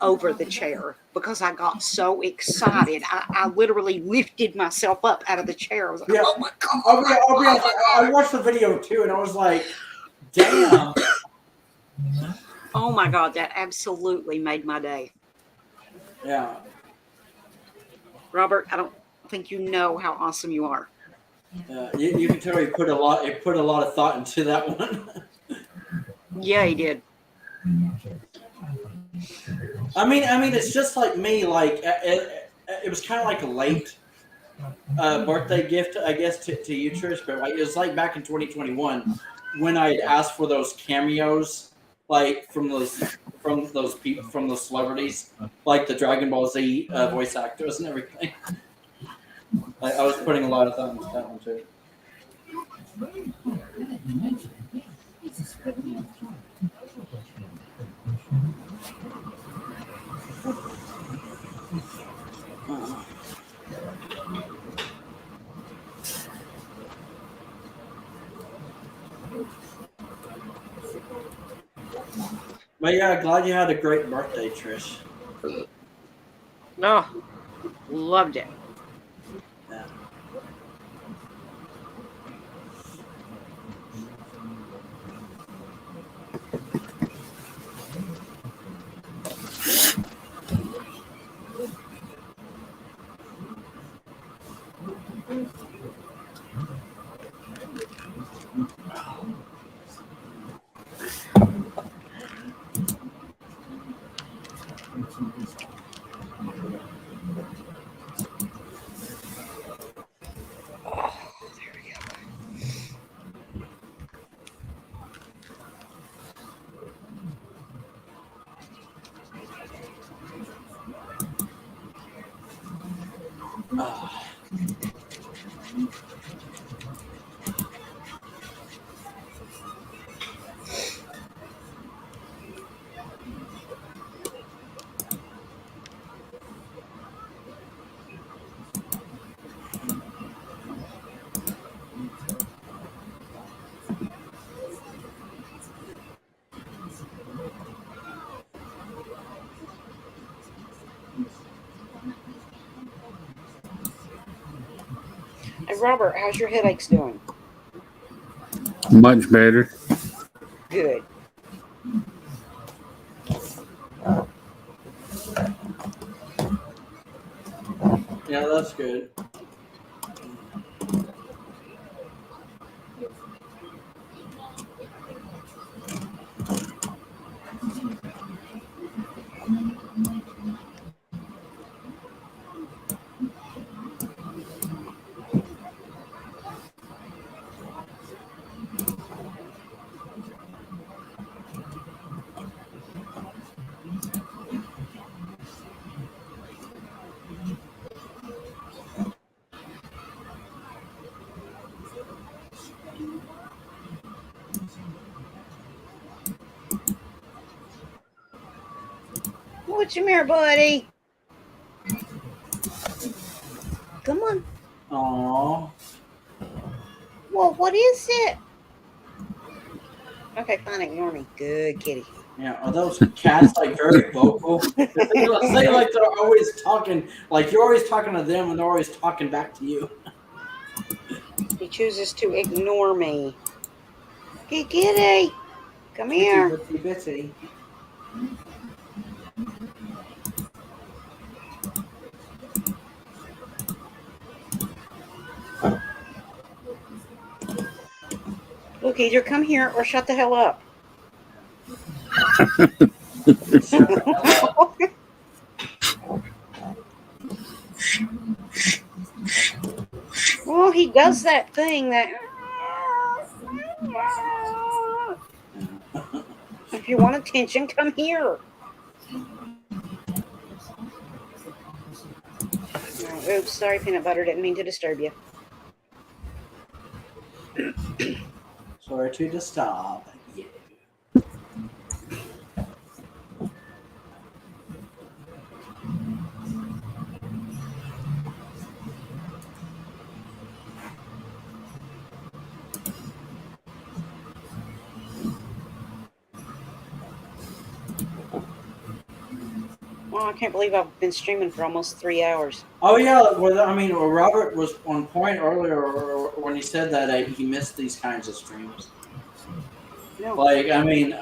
over the chair because I got so excited. I literally lifted myself up out of the chair. I was like, Yeah. "Oh my god!" I'll be honest. I watched the video too, and I was like, "Damn!" Oh my god! That absolutely made my day, Yeah. Robert. I don't think you know how awesome you are. You can tell he put a lot. He put a lot of thought into that one. Yeah, he did. I mean, it's just like me. Like it was kind of like a late birthday gift, I guess, to you, Trish. But like, it was like back in 2021 when I had asked for those cameos, like from those celebrities, like the Dragon Ball Z voice actors and everything. Like, I was putting a lot of thought into that one too. But yeah, glad you had a great birthday, Trish. Oh, loved it. Yeah. Hey, Robert, how's your headaches doing? Much better. Good. Yeah, that's good. What's your mirror, buddy? Come on. Aww. Well, what is it? Okay, fine. Ignore me. Good kitty. Yeah, are those cats like very vocal? They say like they're always talking, like you're always talking to them and they're always talking back to you. He chooses to ignore me. Hey, kitty. Come here. Bitsy, bitsy. Look, either come here or shut the hell up. Well, he does that thing that. If you want attention, come here. Oh, oops, sorry, peanut butter. Didn't mean to disturb you. Sorry to disturb you. Oh, I can't believe I've been streaming for almost 3 hours. Oh yeah, well, I mean, Robert was on point earlier when he said that he missed these kinds of streams. No. Like, I mean,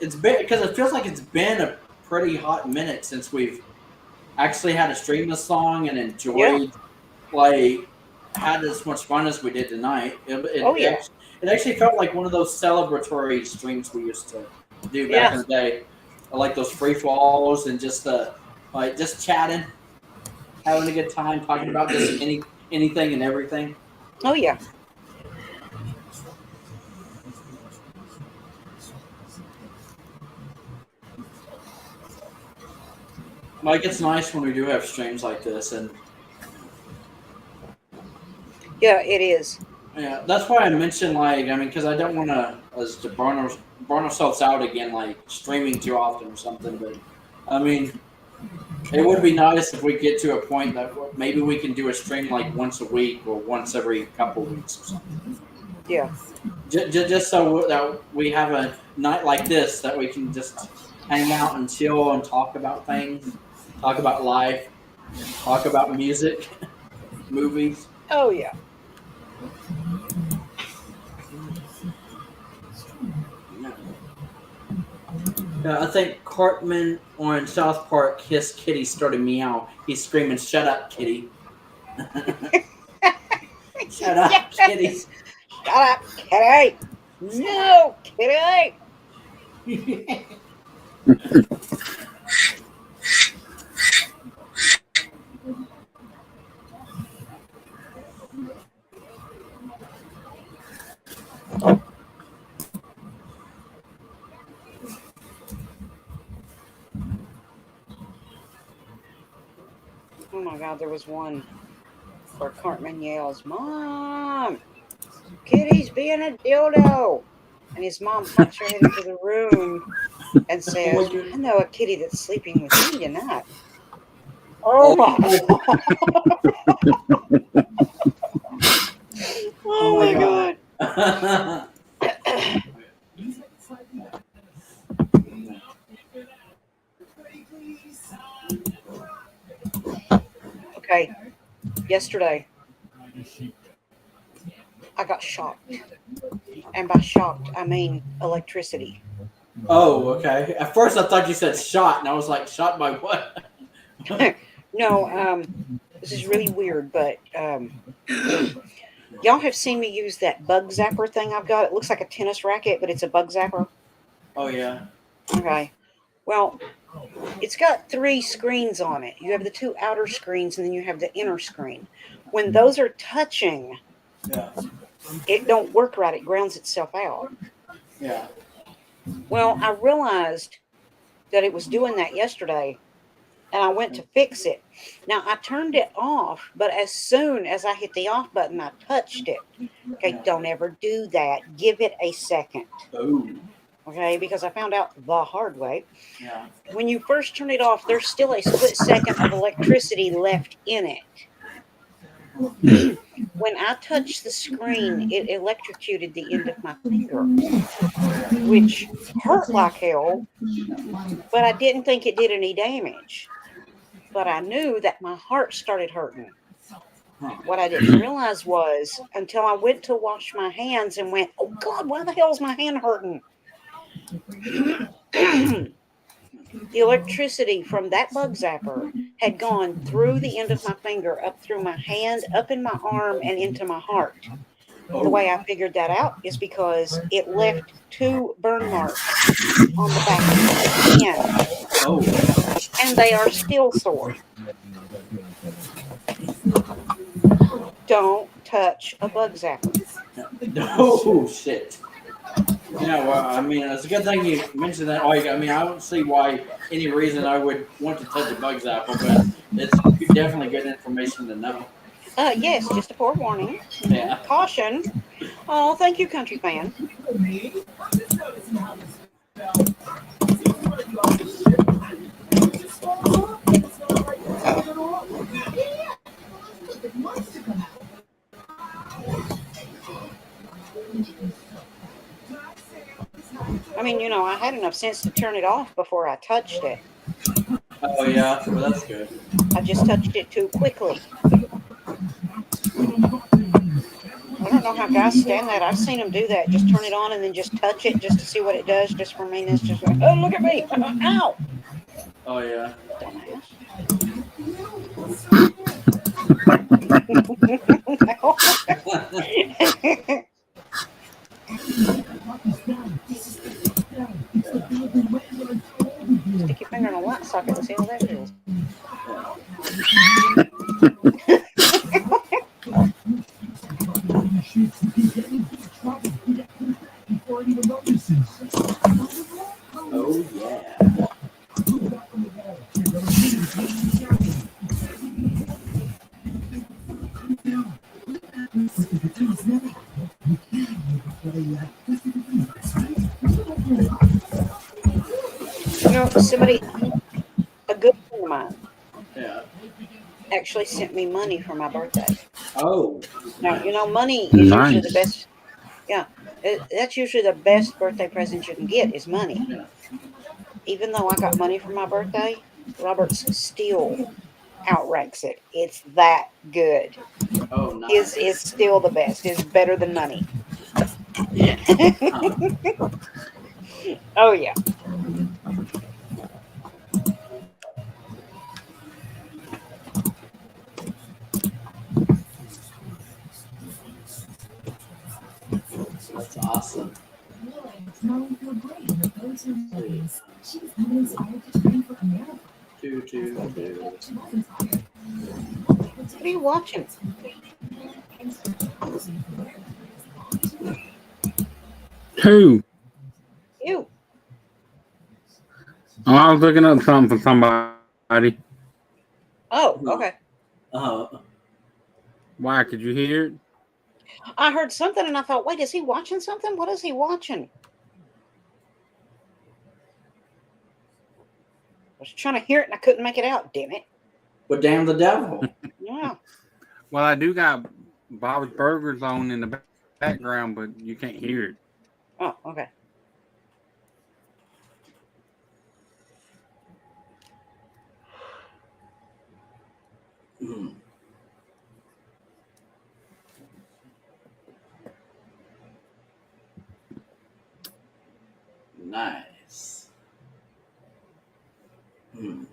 it's been because it feels like it's been a pretty hot minute since we've actually had to stream the song and enjoyed, like, had as much fun as we did tonight. Oh, yeah. It actually felt like one of those celebratory streams we used to do back in the day, like those free falls and just like just chatting, having a good time, talking about just anything and everything. Oh, yeah. Like, it's nice when we do have streams like this, and Yeah, it is. yeah, that's why I mentioned, like, I mean, because I don't want us to burn ourselves out again, like streaming too often or something. But I mean, it would be nice if we get to a point that maybe we can do a stream like once a week or once every couple of weeks or something. Yeah. Just so that we have a night like this that we can just hang out and chill and talk about things, talk about life, talk about music, movies. Oh, yeah. I think Cartman on South Park, his kitty started meow. He's screaming, "Shut up, kitty!" Shut up, Yes. kitty! Shut up, kitty! No, kitty! Oh my God, there was one where Cartman yells, "Mom, Kitty's being a dildo!" And his mom pops her head into the room and says, "I know a kitty that's sleeping with me tonight." Oh my Oh my God. Okay, yesterday I got shocked. And by shocked, I mean electricity. Oh, okay. At first, I thought you said shot, and I was like, "Shot by what?" No, this is really weird, but y'all have seen me use that bug zapper thing I've got. It looks like a tennis racket, but it's a bug zapper. Oh yeah. Okay. Well, it's got 3 screens on it. You have the 2 outer screens, and then you have the inner screen. When those are touching, Yeah. it don't work right. It grounds itself out. Yeah. Well, I realized that it was doing that yesterday, and I went to fix it. Now, I turned it off, but as soon as I hit the off button, I touched it. Okay, Yeah. don't ever do that. Give it a second. Oh. Okay, because I found out the hard way. Yeah. When you first turn it off, there's still a split second of electricity left in it. When I touched the screen, it electrocuted the end of my finger, which hurt like hell, but I didn't think it did any damage. But I knew that my heart started hurting. What I didn't realize was until I went to wash my hands and went, "Oh God, why the hell is my hand hurting?" The electricity from that bug zapper had gone through the end of my finger, up through my hand, up in my arm, and into my heart. The way I figured that out is because it left 2 burn marks on the back of my hand, Oh. and they are still sore. Don't touch a bug zapper. Oh shit. Yeah, well, I mean, it's a good thing you mentioned that. Like, I mean, I don't see why any reason I would want to touch a bug zapper, but it's definitely good information to know. Yes, just a forewarning. Yeah. Caution. Oh, thank you, country fan. I mean, I had enough sense to turn it off before I touched it. Oh yeah, well that's good. I just touched it too quickly. I don't know how guys stand that. I've seen them do that. Just turn it on and then just touch it just to see what it does. Just for meanness. Just like, oh, look at me. Ow. Oh yeah. Dumbass. Stick your finger in a light socket and see how that feels. Oh yeah. You know, somebody, a good friend of mine, Yeah. actually sent me money for my birthday. Oh. Now, you know, money is usually the Nice. best. Yeah, that's usually the best birthday present you can get is money. Yeah. Even though I got money for my birthday, Robert's still outranks it. It's that good. Oh His nice. is still the best. His is better than money. Huh. Oh yeah. That's awesome. Two. What are you watching? Who? You. Oh, I was looking up something for somebody. Oh, okay. Why? Could you hear it? I heard something and I thought, wait, is he watching something? What is he watching? I was trying to hear it and I couldn't make it out. Damn it. But damn the devil. Yeah. Well, I do got Bob's Burgers on in the background, but you can't hear it. Oh, okay. Nice. Hmm.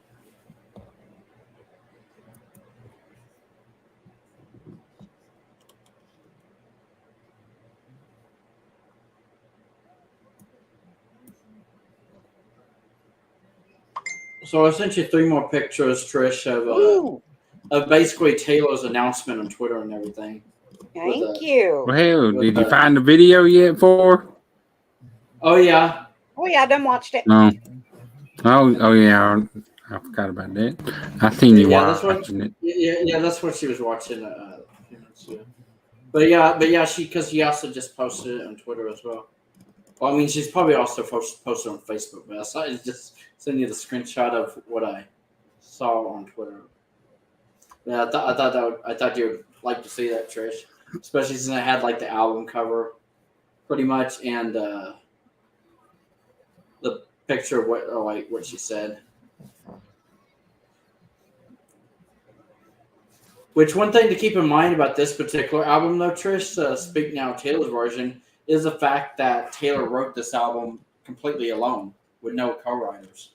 So I sent you 3 more pictures, Trish, Ooh, of basically Taylor's announcement on Twitter and everything. thank you. Well, hell, With did you the- find the video yet for her? Oh yeah. Oh yeah, I done watched it. No. Oh yeah. I forgot about that. I seen you Yeah, that's what. watching it. Yeah, that's what she was watching. A few minutes ago. But yeah, she also just posted it on Twitter as well. Well, I mean, she's probably also posted on Facebook, but I saw just send you the screenshot of what I saw on Twitter. Yeah, I thought you would like to see that, Trish, especially since I had like the album cover, pretty much, and the picture of what she said. Which one thing to keep in mind about this particular album, though, Trish, Speak Now, Taylor's version, is the fact that Taylor wrote this album completely alone with no co-writers.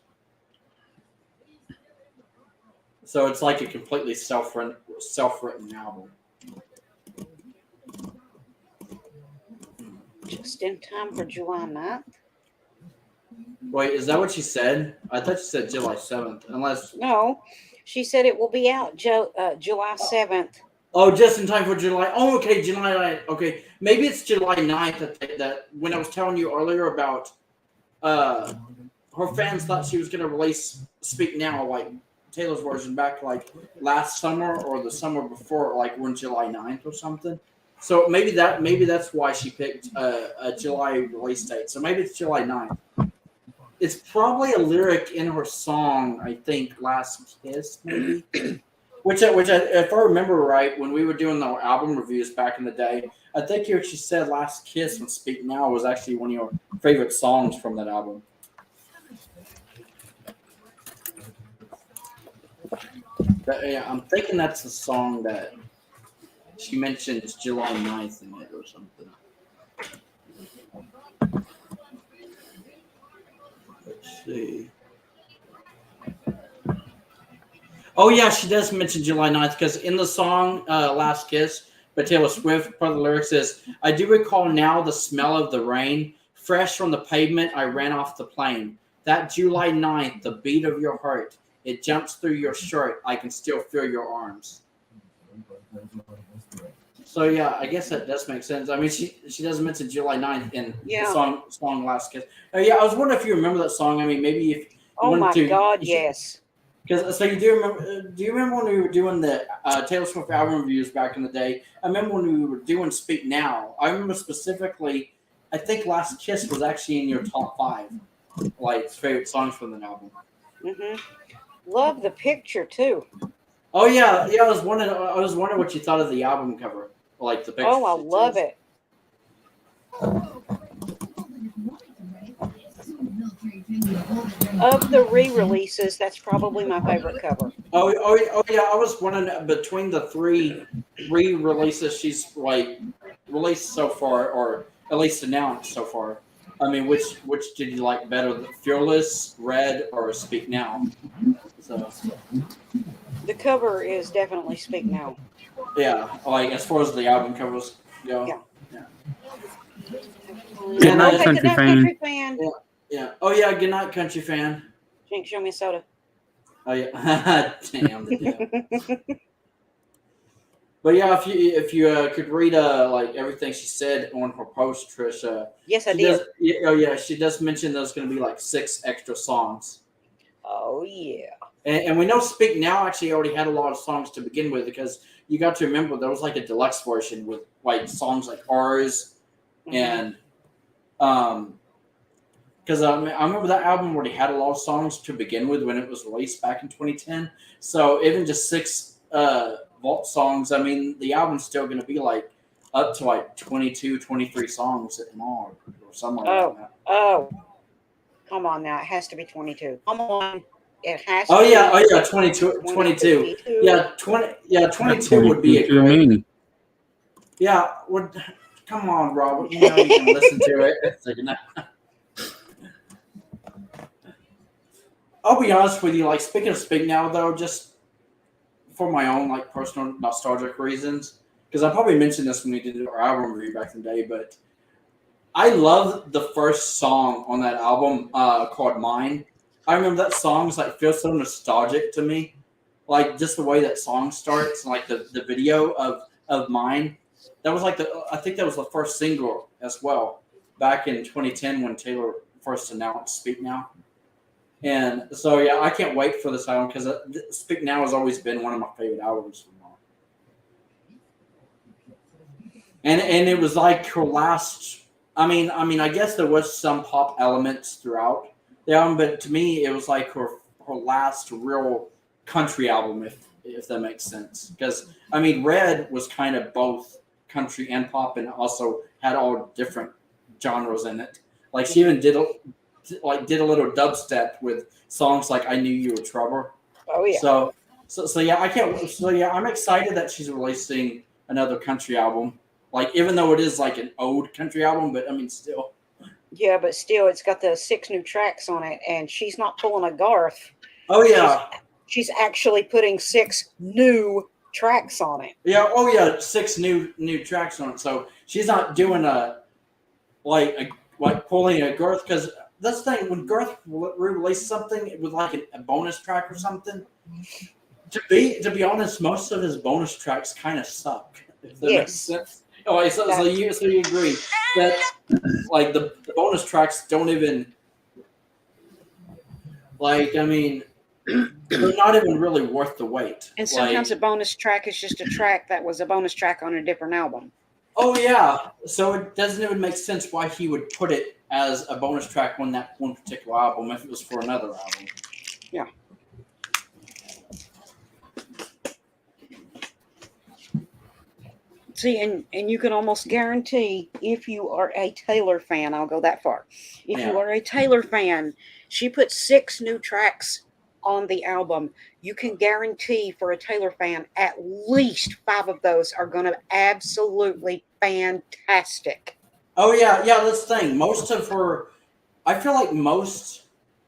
So it's like a completely self-written album. Just in time for July 9th. Wait, is that what she said? I thought she said July 7th, unless... No, she said it will be out July 7th. Oh, just in time for July. Oh, okay, July 9th. Okay, maybe it's July 9th that when I was telling you earlier about her fans thought she was going to release Speak Now, like Taylor's version, back like last summer or the summer before, like when July 9th or something. So maybe that's why she picked a July release date. So maybe it's July 9th. It's probably a lyric in her song, I think, Last Kiss, maybe. Which if I remember right, when we were doing the album reviews back in the day, I think what she said Last Kiss and Speak Now was actually one of your favorite songs from that album. Yeah, I'm thinking that's the song that she mentions July 9th in it or something. Let's see. Oh yeah, she does mention July 9th because in the song "Last Kiss" by Taylor Swift, part of the lyrics is, "I do recall now the smell of the rain, fresh from the pavement. I ran off the plane. That July 9th, the beat of your heart, it jumps through your shirt. I can still feel your arms." So yeah, I guess that does make sense. I mean, she does mention July 9th in the song "Last Kiss." Oh yeah, I was wondering if you remember that song. I mean, maybe if you Oh wanted my to. God, yes. Because so you do remember? Do you remember when we were doing the Taylor Swift album reviews back in the day? I remember when we were doing "Speak Now." I remember specifically. I think "Last Kiss" was actually in your top 5, like favorite songs from the album. Love the picture too. Oh yeah, yeah. I was wondering what you thought of the album cover, like the picture. Oh, I love it. Of the re-releases, that's probably my favorite cover. Oh yeah. I was wondering between the 3 re-releases she's like released so far, or at least announced so far. I mean, which did you like better, the Fearless, Red, or Speak Now? So The cover is definitely Speak Now. yeah, like as far as the album covers go. Yeah. Good night, Okay, country good night, fan. country fan. Yeah. Oh yeah. Good night, country fan. Jinx, show me a soda. Oh yeah. Damn. But yeah, if you could read like everything she said on her post, Trish. Yes, I she did. does. Oh yeah, she does mention there's going to be like 6 extra songs. Oh yeah. And we know Speak Now actually already had a lot of songs to begin with, because you got to remember there was like a deluxe version with like songs like Ours and because I remember that album already had a lot of songs to begin with when it was released back in 2010. So even just 6 vault songs, I mean, the album's still going to be like up to like 22, 23 songs in all, or somewhere like that. Oh, come on now. It has to be 22. Come on. It has Oh to yeah, be 22. 22. Yeah, 22 would be a too great. many. Yeah, come on, Robert. You know you can listen to it. So, I'll be honest with you. Like, speaking of Speak Now, though, just for my own like personal nostalgic reasons, because I probably mentioned this when we did our album review back in the day, but I love the first song on that album called "Mine." I remember that song's like feels so nostalgic to me, like just the way that song starts, and like the video of "Mine." That was like I think that was the first single as well back in 2010 when Taylor first announced "Speak Now." And so yeah, I can't wait for this album because "Speak Now" has always been one of my favorite albums from her. And it was like her last. I mean, I guess there was some pop elements throughout the album, but to me, it was like her last real country album, if that makes sense. Because I mean, Red was kind of both country and pop, and also had all different genres in it. Like she even did a little dubstep with songs like "I Knew You Were Trouble." Oh yeah. So yeah, I can't. So yeah, I'm excited that she's releasing another country album. Like, even though it is like an old country album, but I mean, still. Yeah, but still, it's got the 6 new tracks on it, and she's not pulling a Garth. Oh yeah. She's actually putting 6 new tracks on it. Yeah. Oh yeah. 6 new tracks on it. So she's not doing like pulling a Garth, because that's the thing, when Garth re-released something with like a bonus track or something. To be honest, most of his bonus tracks kind of suck. If that makes sense. Oh, so you agree that like the bonus tracks don't even, like, I mean, they're not even really worth the wait. And sometimes a bonus track is just a track that was a bonus track on a different album. Oh yeah, so it doesn't even make sense why he would put it as a bonus track on that one particular album if it was for another album. Yeah. See, and you can almost guarantee, if you are a Taylor fan, I'll go that far. If you are a Taylor fan, she put 6 new tracks on the album, you can guarantee for a Taylor fan, at least 5 of those are going to absolutely fantastic. Oh yeah, yeah. That's the thing. Most of her, I feel like most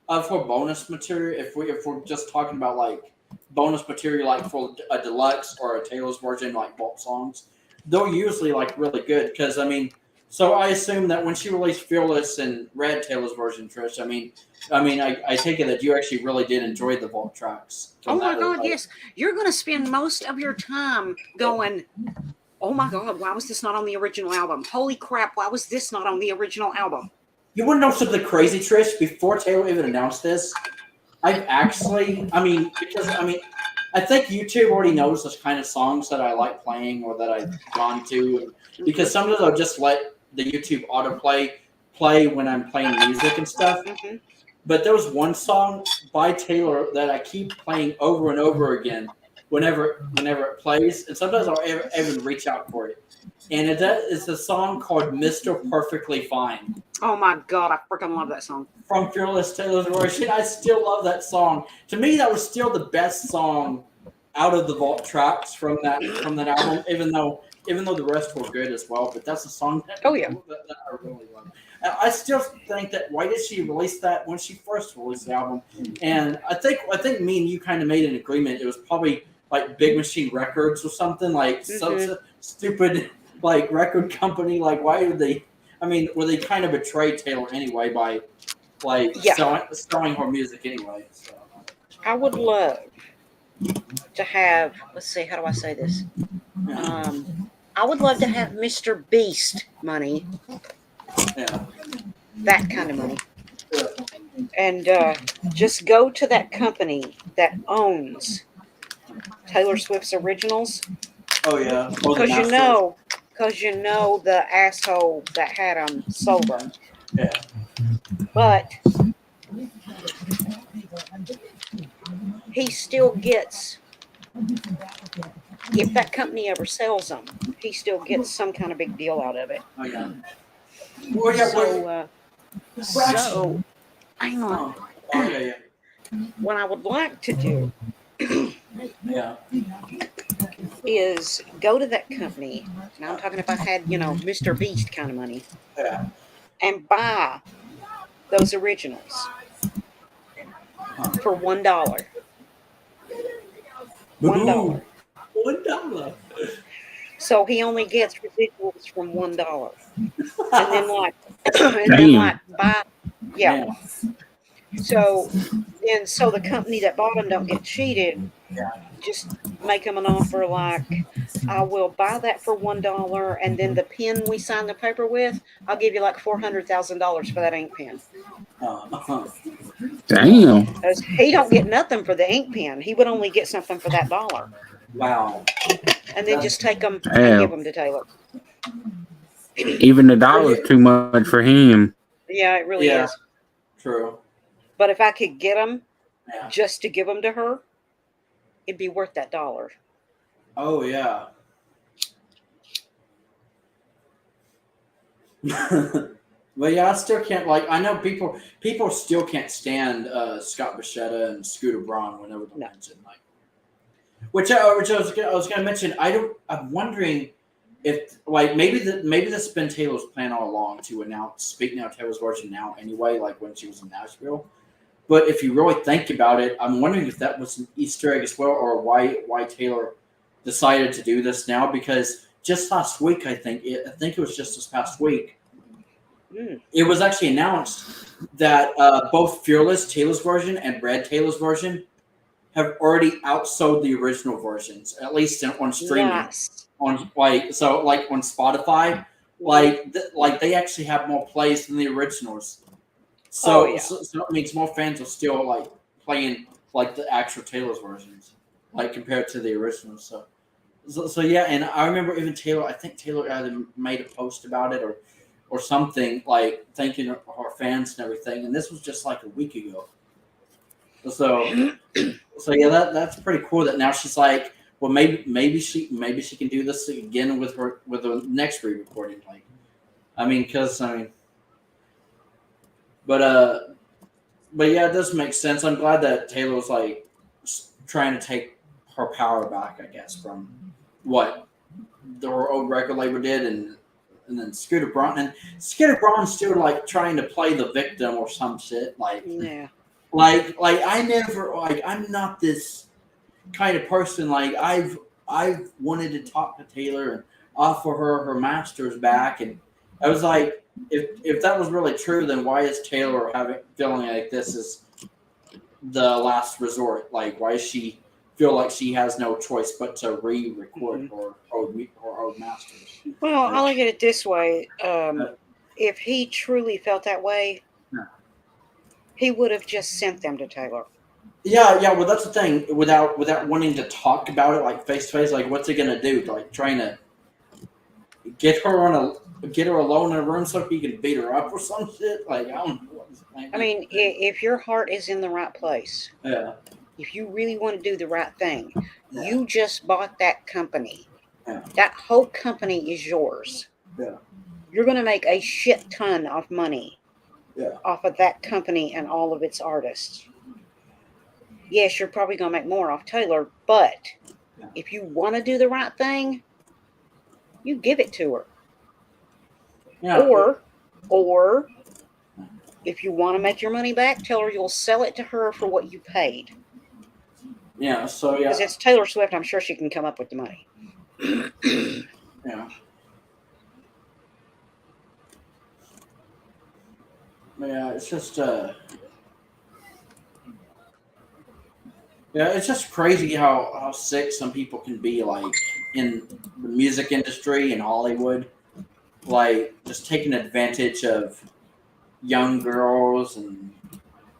of her bonus material, if we're just talking about like bonus material, like for a deluxe or a Taylor's version, like bulk songs, they're usually like really good. Because I mean, so I assume that when she released Fearless and Red Taylor's version, Trish, I take it that you actually really did enjoy the vault tracks. Oh from my that, God, like- yes. You're going to spend most of your time going, oh my God, why was this not on the original album? Holy crap, why was this not on the original album? You want to know something crazy, Trish? Before Taylor even announced this, I've actually, because I think YouTube already knows the kind of songs that I like playing or that I've gone to, because sometimes I'll just let the YouTube autoplay play when I'm playing music and stuff. Mm-hmm. But there was one song by Taylor that I keep playing over and over again whenever it plays, and sometimes I'll even reach out for it. And it's a song called "Mr. Perfectly Fine." Oh my God, I freaking love that song. From Fearless Taylor's version. I still love that song. To me, that was still the best song out of the vault tracks from that album. Even though the rest were good as well, but that's a song that, Oh, yeah. that I really love. I still think that why did she release that when she first released the album? And I think me and you kind of made an agreement. It was probably like Big Machine Records or something like so stupid like record company. Like why did they? Were they kind of betrayed Taylor anyway by like selling her music anyway? So. I would love to have, let's see, how do I say this? I would love to have Mr. Beast money. Yeah. That kind of money. Yeah. And just go to that company that owns Taylor Swift's originals. Oh yeah. Because you know the asshole that had them sold them. Yeah. But he still gets, if that company ever sells them, he still gets some kind of big deal out of it. Oh yeah. Well, yeah. So, hang on. Okay. What I would like to do Yeah. is go to that company. Now I'm talking if I had, Mr. Beast kind of money, Yeah. and buy those originals for $1. $1. $1. So he only gets residuals from $1. And then buy, yeah. So the company that bought them don't get cheated. Just make them an offer like, I will buy that for $1, and then the pen we sign the paper with, I'll give you like $400,000 for that ink pen. Damn. Because he don't get nothing for the ink pen. He would only get something for that $1. Wow. And then just take them and give them to Taylor. Even the $1's too much for him. Yeah, it really is. True. But if I could get them just to give them to her, it'd be worth that $1. Oh yeah. But yeah, I still can't I know people still can't stand Scott Bichetta and Scooter Braun whenever they mention which I was gonna mention. I'm wondering if maybe this has been Taylor's plan all along to speak now Taylor's version now anyway, like when she was in Nashville. But if you really think about it, I'm wondering if that was an Easter egg as well, or why Taylor decided to do this now. Because just last week, I think it was just this past week, it was actually announced that both Fearless Taylor's version and Red Taylor's version have already outsold the original versions, at least on streaming. Yes. On on Spotify, they actually have more plays than the originals. So it means more fans are still playing the actual Taylor's versions, compared to the originals. So yeah, and I remember even Taylor. I think Taylor either made a post about it or something thanking her fans and everything. And this was just a week ago. So yeah, that's pretty cool. That now she's well, maybe she can do this again with the next re-recording. But But yeah, it does make sense. I'm glad that Taylor was like trying to take her power back, I guess, from what her old record label did, and then Scooter Braun, and Scooter Braun's still like trying to play the victim or some shit. Yeah. Like I never like I'm not this kind of person. Like I've wanted to talk to Taylor and offer her masters back, and I was like, if that was really true, then why is Taylor feeling like this is the last resort? Like, why does she feel like she has no choice but to re-record her old masters? Well, Like, I'll look at it this way. Uh, If he truly felt that way, Yeah. he would have just sent them to Taylor. yeah. Well, that's the thing. Without wanting to talk about it like face to face, like what's he gonna do? Like trying to get her alone in a room so he can beat her up or some shit. Like I don't know. I mean, if your heart is in the right place, Yeah. if you really want to do the right thing, Yeah. you just bought that company. Yeah. That whole company is yours. Yeah. You're going to make a shit ton of money off of that company and all of its artists. Yes, you're probably going to make more off Taylor, but if you want to do the right thing, you give it to her. Yeah. Or if you want to make your money back, tell her you'll sell it to her for what you paid. Yeah. So yeah. Because it's Taylor Swift, I'm sure she can come up with the money. Yeah. Yeah, it's just it's just crazy how sick some people can be, like in the music industry in Hollywood, like just taking advantage of young girls and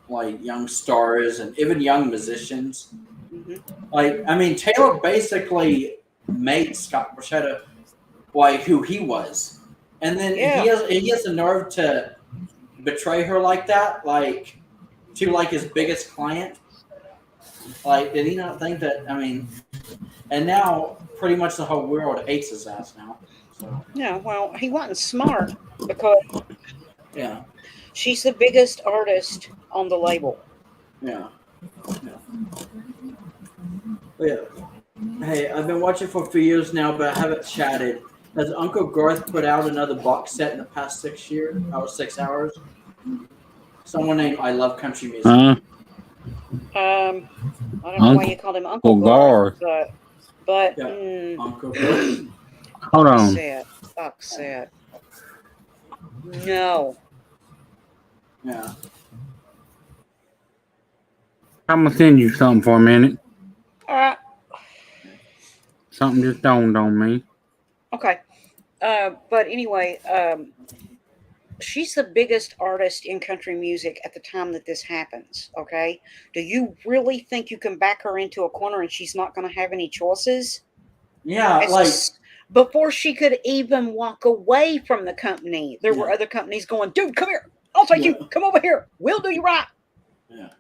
like young stars and even young musicians. Mm-hmm. Like, I mean, Taylor basically made Scott Borchetta like who he was, and then he has the nerve to betray her like that, like to like his biggest client. Like, did he not think that? I mean, and now pretty much the whole world hates his ass now. So Yeah, well, he wasn't smart because yeah, she's the biggest artist on the label. yeah. Yeah. Hey, I've been watching for a few years now, but I haven't chatted. Has Uncle Garth put out another box set in the past 6 years? 6 hours? Someone named I Love Country Music. I don't know why you called him Uncle Garth, but yeah. Uncle Garth. Hold on. Box set. No. Yeah. I'm gonna send you something for a minute. Something just dawned on me. Okay. But anyway, she's the biggest artist in country music at the time that this happens. Okay. Do you really think you can back her into a corner and she's not going to have any choices? Yeah, like before she could even walk away from the company, there were other companies going, dude, come here. I'll take you. Come over here. We'll do you right. Yeah.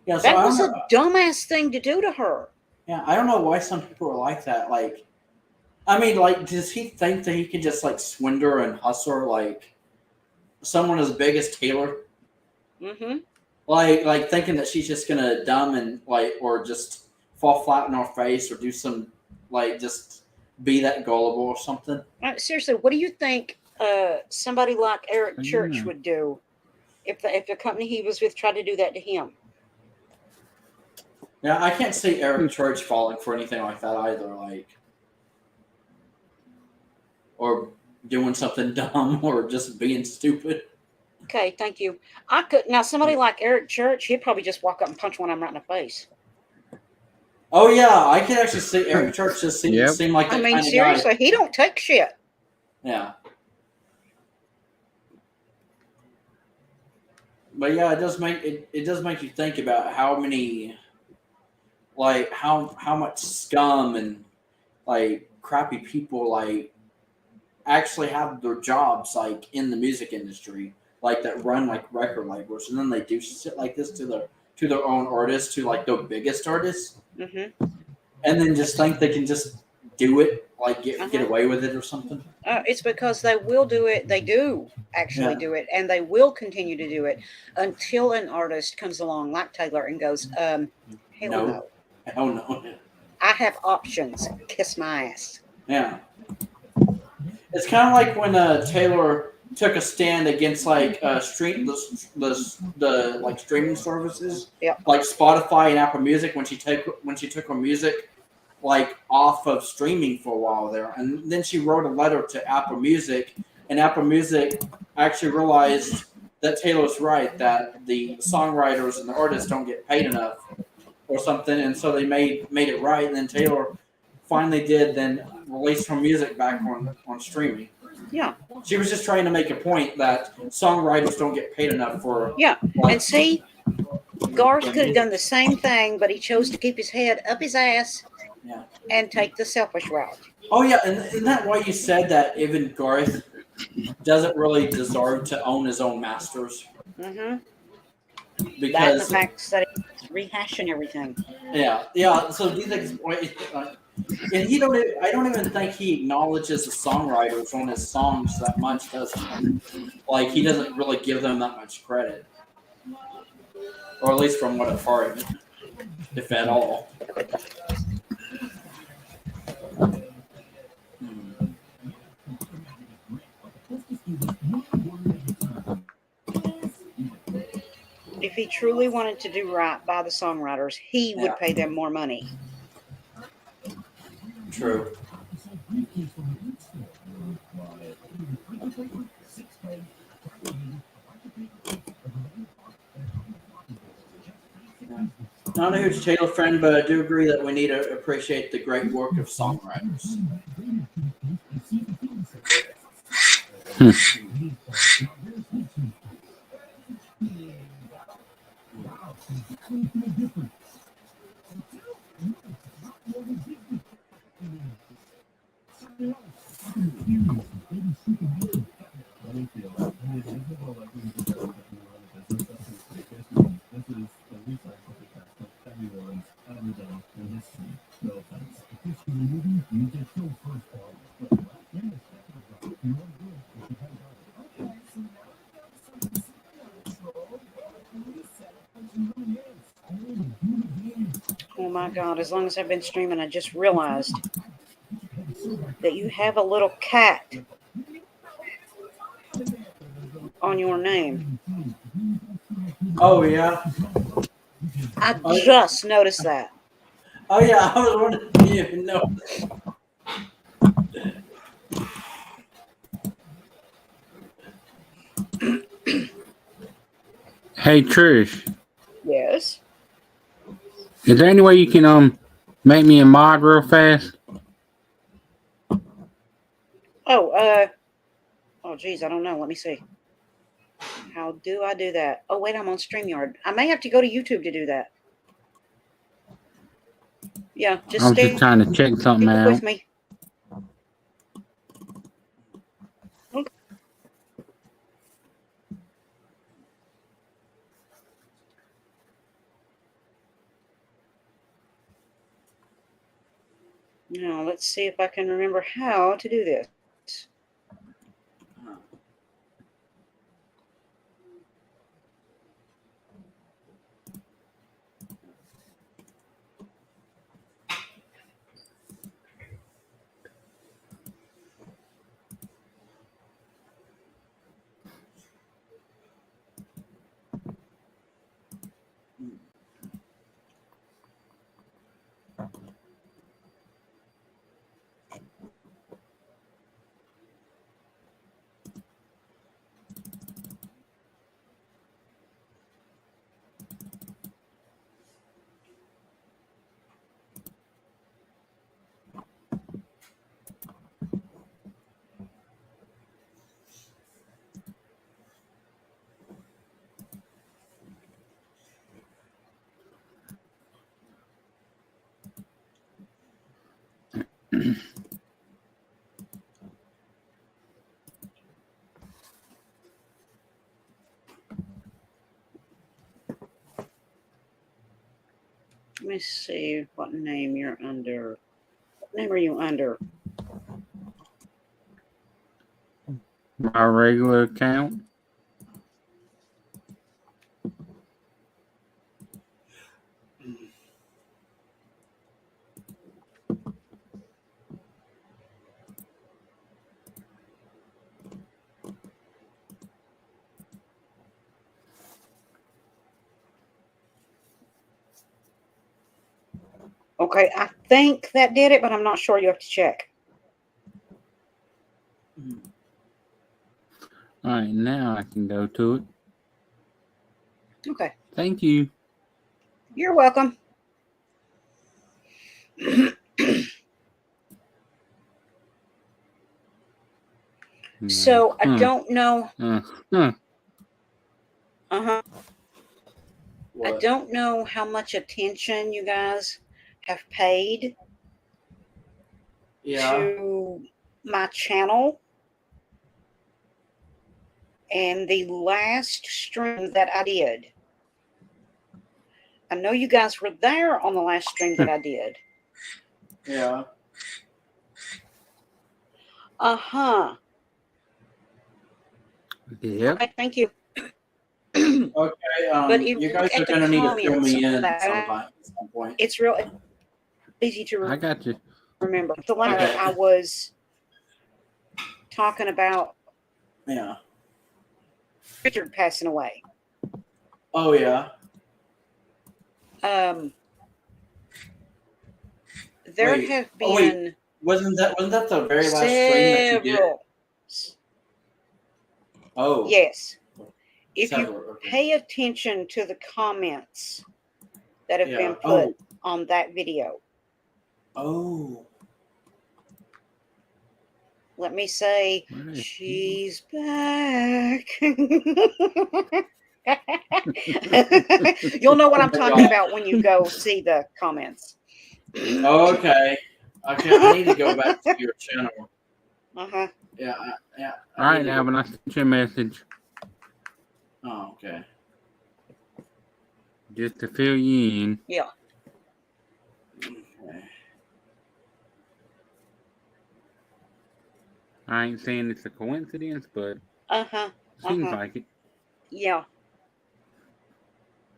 Yeah. So that was a dumbass thing to do to her. Yeah, I don't know why some people are like that. Like, I mean, like, does he think that he can just like swindle and hustle like someone as big as Taylor? Mm-hmm. Like thinking that she's just gonna dumb and like, or just fall flat in her face, or do some like just be that gullible or something. Seriously, what do you think somebody like Eric Church would do if the company he was with tried to do that to him? Yeah, I can't see Eric Church falling for anything like that either. Like, or doing something dumb, or just being stupid. Okay, thank you. I could now somebody like Eric Church, he'd probably just walk up and punch one of them right in the face. Oh yeah, I can actually see Eric Church just seem like that. I mean, seriously, he don't take shit. Yeah. But yeah, it does make you think about how many, like how much scum and like crappy people like actually have their jobs like in the music industry, like that run like record labels, and then they do shit like this to their own artists, to like their biggest artists, mm-hmm. and then just think they can just do it, like get away with it or something? It's because they will do it. They do actually do it, and they will continue to do it until an artist comes along like Taylor and goes, hell no. Hell no. I have options. Kiss my ass. Yeah. It's kind of like when Taylor took a stand against like the like streaming services, like Spotify and Apple Music when she took her music like off of streaming for a while there, and then she wrote a letter to Apple Music, and Apple Music actually realized that Taylor's right, that the songwriters and the artists don't get paid enough or something, and so they made it right, and then Taylor finally did then release her music back on streaming. Yeah. She was just trying to make a point that songwriters don't get paid enough for. Yeah. And see, Garth could have done the same thing, but he chose to keep his head up his ass and take the selfish route. Oh, yeah. And isn't that why you said that even Garth doesn't really deserve to own his own masters? Mm-hmm. Because that and the fact that he's rehashing everything. Yeah. So do you think? And I don't even think he acknowledges the songwriters on his songs that much, does he? Like he doesn't really give them that much credit, or at least from what I've heard, if at all. If he truly wanted to do right by the songwriters, he would pay them more money. True. Not a huge Taylor fan, but I do agree that we need to appreciate the great work of songwriters. Oh my God, as long as I've been streaming, I just realized that you have a little cat on your name. Oh, yeah. I just noticed that. Oh, yeah. I was wondering if you even know. Hey Trish. Yes. Is there any way you can make me a mod real fast? Oh geez, I don't know. Let me see. How do I do that? Oh wait, I'm on StreamYard. I may have to go to YouTube to do that. Yeah, just I'm stay just trying to check something out. with me. Now, let's see if I can remember how to do this. Let me see what name you're under. name are you under? My regular account. Okay, I think that did it, but I'm not sure. You have to check. All right, now I can go to it. Okay. Thank you. You're welcome. So I don't know. Uh-huh. I What? don't know how much attention you guys have paid Yeah. to my channel and the last stream that I did. I know you guys were there on the last stream that I did. Yeah. Uh-huh. Yep. Okay, thank you. Okay. But if You you guys look are at the gonna need to fill comments me in on that, sometime at some point. it's real easy to I got you. remember. The line Okay. I was talking about Yeah. Richard passing away. Oh yeah. There Wait. have Oh, wait. been Wasn't that the very last stream that you did? several. Oh. Yes. If you Several. Okay. pay attention to the comments that have Yeah. been put on that video, Oh. let me say, Where is she's back. You'll know what I'm talking about when you go see the comments. Oh, okay. Okay. I need to go back to your channel. Uh-huh. Yeah. Yeah. All right, Alvin, I sent you a message Oh, okay. just to fill you in. Yeah. Okay. I ain't saying it's a coincidence, but Uh-huh. seems Uh-huh. like it. Yeah.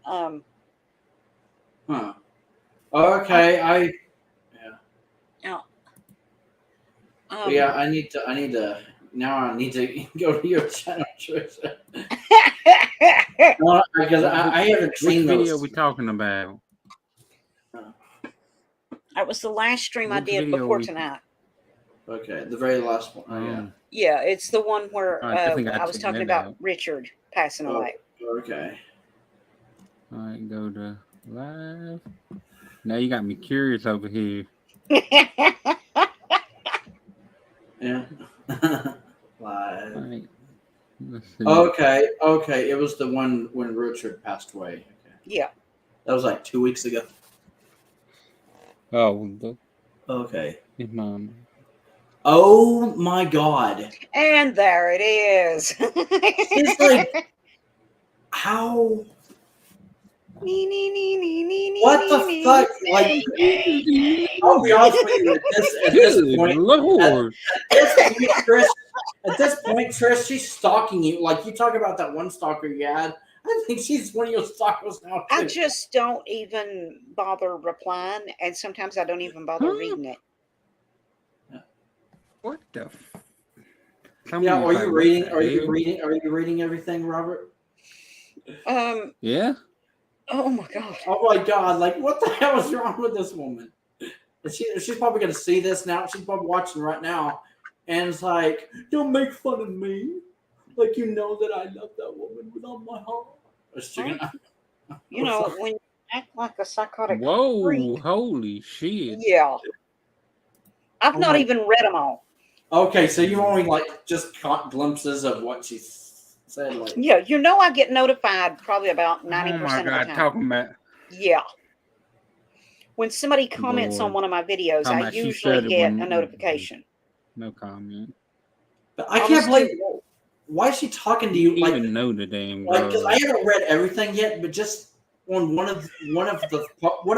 Huh. Okay. Yeah. I need to. Now I need to go to your channel, Trisha. Well, because I haven't Which seen video those. we talking about? That was the last stream I Which did video before we- tonight. Okay, the very last one. Oh, yeah. Yeah, it's the one where I think I was checked talking that about out. Richard passing Oh. away. Okay. All right, go to live. Now you got me curious over here. Yeah. All Live. right. Let's see. Okay. It was the one when Richard passed away. Okay. Yeah. That was like 2 weeks ago. Oh, Okay. his mom. Oh my God. And there it is. It's like, how? What the fuck? Like, I'll be honest with you. At this Good point, Lord. At this point, Trish, she's stalking you. Like, you talk about that one stalker you had. I think she's one of your stalkers now, too. I just don't even bother replying, and sometimes I don't even bother reading it. What the? Yeah, are you reading? Are you reading? Are you reading everything, Robert? Yeah. Oh my God. Oh my God! Like, what the hell is wrong with this woman? She's probably gonna see this now. She's probably watching right now, and it's like, don't make fun of me. Like, you know that I love that woman with all my heart. Is she gonna? You know, when you act like a psychotic Whoa! freak. Holy shit! Yeah. I've not even read them all. Okay, so you only like just caught glimpses of what she said. Like, Yeah, you know I get notified probably about 90% Oh my of the God! time. Talking about Yeah. When somebody comments on Lord. one of my videos, Talking I about she usually said it get when- a notification. no comment. but I can't believe why is she talking to you like Even know the damn like girl. because I haven't read everything yet, but just on one of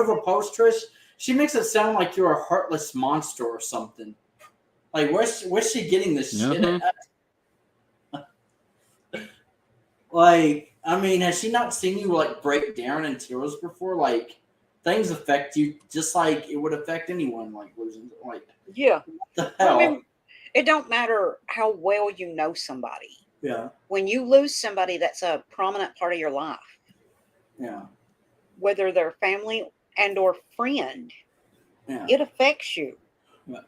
her posts, Trish, She makes it sound like you're a heartless monster or something. Like, where's she getting this shit Mhm. at? Like, I mean, has she not seen you like break down in tears before? Like, things affect you just like it would affect anyone. Like losing, like Yeah. the Well, I hell. mean, it don't matter how well you know somebody. Yeah, When you lose somebody that's a prominent part of your life, yeah, whether they're family and or friend, yeah, it affects you. yeah,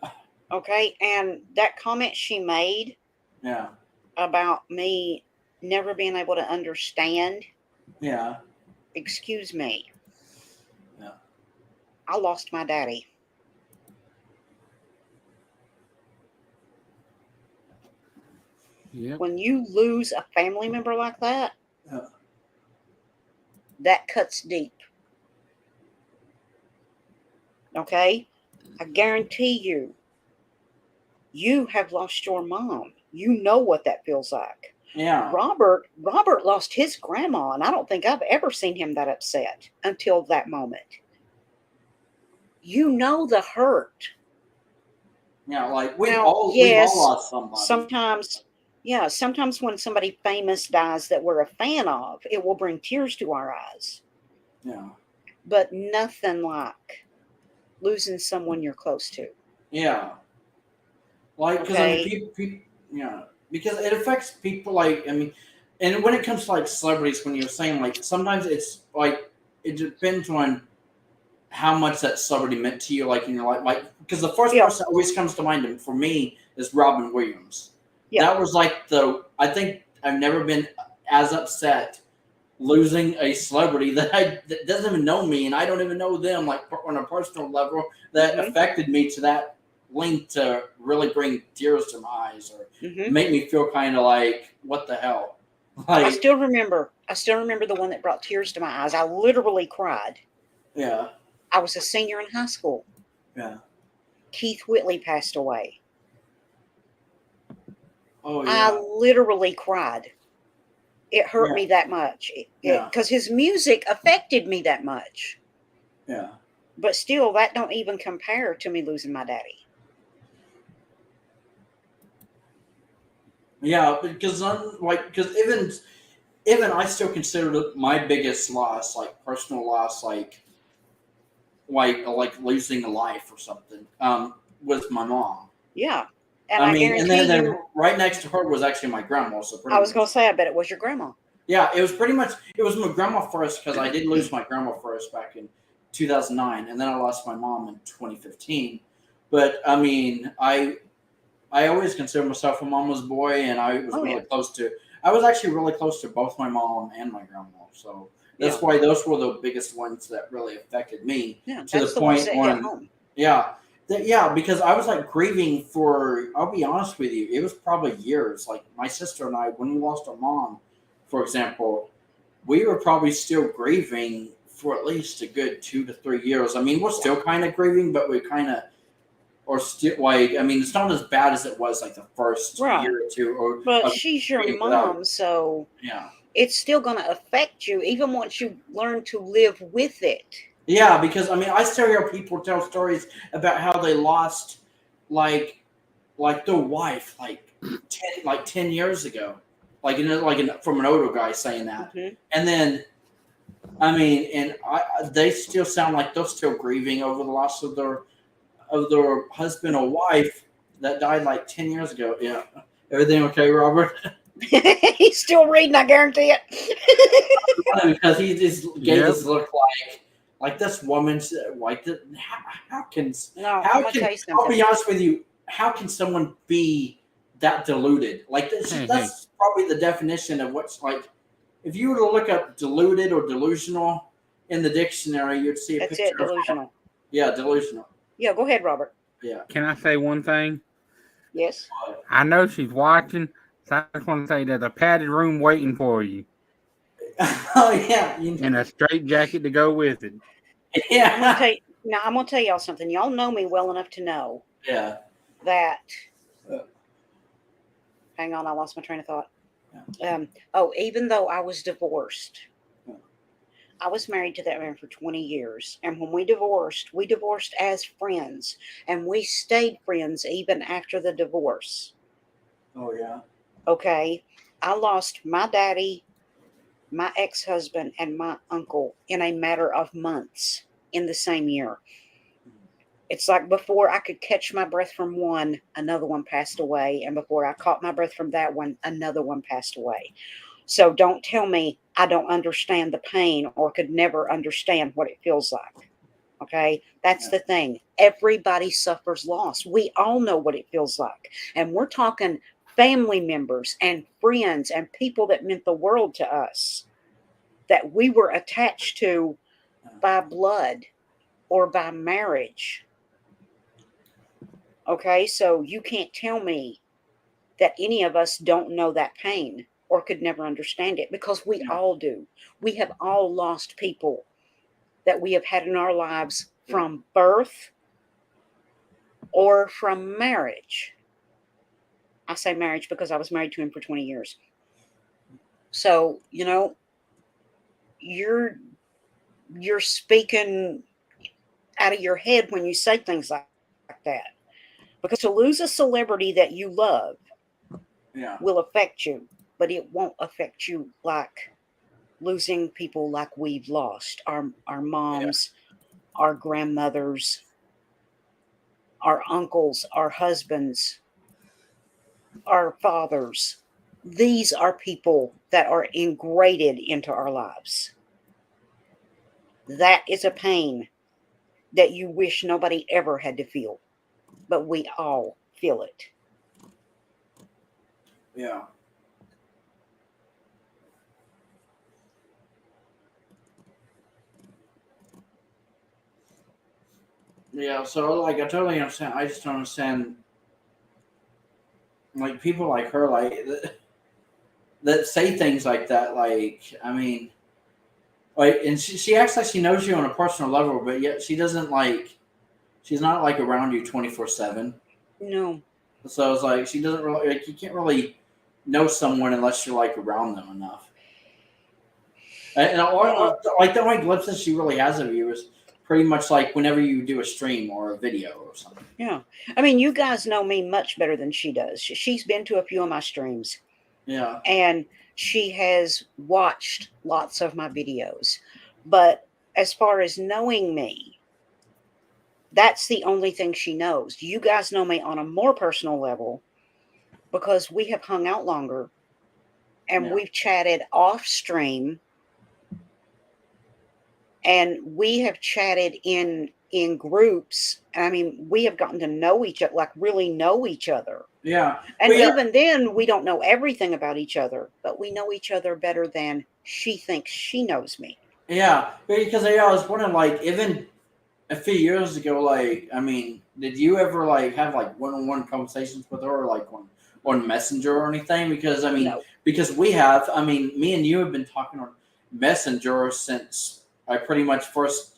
Okay? And that comment she made yeah, about me never being able to understand, yeah. excuse me, Yeah. I lost my daddy. Yep. When you lose a family member like that, Yeah. that cuts deep. Okay? I guarantee you, you have lost your mom. You know what that feels like. Yeah. Robert lost his grandma, and I don't think I've ever seen him that upset until that moment. You know the hurt. Yeah, like Now, we've all yes, lost somebody. sometimes when somebody famous dies that we're a fan of, it will bring tears to our eyes. Yeah. But nothing like losing someone you're close to. Yeah. Like, because I mean, Okay? people, yeah, because it affects people. Like, I mean, and when it comes to like celebrities, when you're saying like sometimes it's like it depends on how much that celebrity meant to you, like in your life. Like, because the first Yeah, person that always comes to mind for me is Robin Williams. yeah. That was like I think I've never been as upset losing a celebrity that doesn't even know me and I don't even know them, like on a personal level, that Hmm. affected me to that length to really bring tears to my eyes or Hmm. make me feel kind of like what the hell. I Like, still remember. I still remember the one that brought tears to my eyes. I literally cried. yeah, I was a senior in high school. yeah, Keith Whitley passed away. oh I yeah, literally cried. It hurt yeah, me that much. yeah, Because his music affected me that much. yeah, But still, that don't even compare to me losing my daddy. yeah, because I'm like, because even I still consider it my biggest loss, like personal loss, like losing a life or something, was my mom. Yeah. And I I mean, and then, guarantee then you, right next to her was actually my grandma. So I pretty was going much, to say, I bet it was your grandma. yeah, it was pretty much it was my grandma first because I did lose my grandma first back in 2009, and then I lost my mom in 2015. But I mean, I always consider myself a mama's boy, and I was Oh, yeah. really close to. I was actually really close to both my mom and my grandma. So Yeah. that's why those were the biggest ones that really affected me Yeah. to the That's the ones point that hit when, home. yeah, yeah, because I was like grieving for. I'll be honest with you, it was probably years. Like my sister and I, when we lost our mom, for example, we were probably still grieving for at least a good 2 to 3 years. I mean, we're still kind of grieving, but we kind of or still like. I mean, it's not as bad as it was like the first Right. year or two or But of she's your being without. mom, so Yeah. it's still going to affect you even once you learn to live with it. Yeah, because I mean, I still hear people tell stories about how they lost, like, like their wife, like 10 years ago, from an older guy saying that, Hmm. and then I mean, and they still sound like they're still grieving over the loss of their husband or wife that died like 10 years ago. Yeah, everything okay, Robert? He's still reading, I guarantee it. Because he just gave Yep. this look like this woman's like the, how can No, I'm how going to can tell you I'll be something. honest with you, how can someone be that deluded? Like Hey, hey. that's probably the definition of what's like. If you were to look up deluded or delusional in the dictionary, you'd see a That's picture it, of delusional. yeah, delusional. Yeah, go ahead, Robert. Yeah. Can I say one thing? Yes. I know she's watching, so I just want to say there's a padded room waiting for you Oh yeah, and a straight jacket to go with it. I'm going to yeah, tell you. Now, I'm going to tell y'all something. Y'all know me well enough to know yeah, that. Uh. Hang on, I lost my train of thought. Yeah. Even though I was divorced, Yeah. I was married to that man for 20 years. And when we divorced as friends. And we stayed friends even after the divorce. Oh yeah. Okay. I lost my daddy, my ex husband, and my uncle in a matter of months in the same year. It's like before I could catch my breath from one, another one passed away. And before I caught my breath from that one, another one passed away. So don't tell me I don't understand the pain or could never understand what it feels like. Okay. That's Yeah. the thing. Everybody suffers loss. We all know what it feels like. And we're talking family members and friends and people that meant the world to us that we were attached to by blood or by marriage. Okay. So you can't tell me that any of us don't know that pain or could never understand it because we Yeah. all do. We have all lost people that we have had in our lives from birth or from marriage. I say marriage because I was married to him for 20 years. So, you're you're speaking out of your head when you say things like that. Because to lose a celebrity that you love Yeah. will affect you, but it won't affect you like losing people like we've lost our Yeah. moms, our grandmothers, our uncles, our husbands, our fathers. These are people that are ingrained into our lives. That is a pain that you wish nobody ever had to feel, but we all feel it. Yeah. Yeah. So like, I totally understand. I just don't understand like people like her that say things like that. Like, I mean, like, and she acts like she knows you on a personal level, but yet she doesn't like. She's not like around you 24/7. No. So it's like she doesn't really like you can't really know someone unless you're like around them enough. And Yeah. like the only glimpses she really has of you is pretty much like whenever you do a stream or a video or something. Yeah. I mean, you guys know me much better than she does. She's been to a few of my streams Yeah. and she has watched lots of my videos. But as far as knowing me, that's the only thing she knows. You guys know me on a more personal level because we have hung out longer and Yeah. we've chatted off stream and we have chatted in groups. I mean, we have gotten to know each other, like really know each other. Yeah. And But yeah, even then, we don't know everything about each other, but we know each other better than she thinks she knows me. yeah. Because yeah, I was wondering like even a few years ago, like I mean, did you ever like have like one-on-one conversations with her or like on Messenger or anything? Because I mean, No. because we have, I mean, me and you have been talking on Messenger since I pretty much first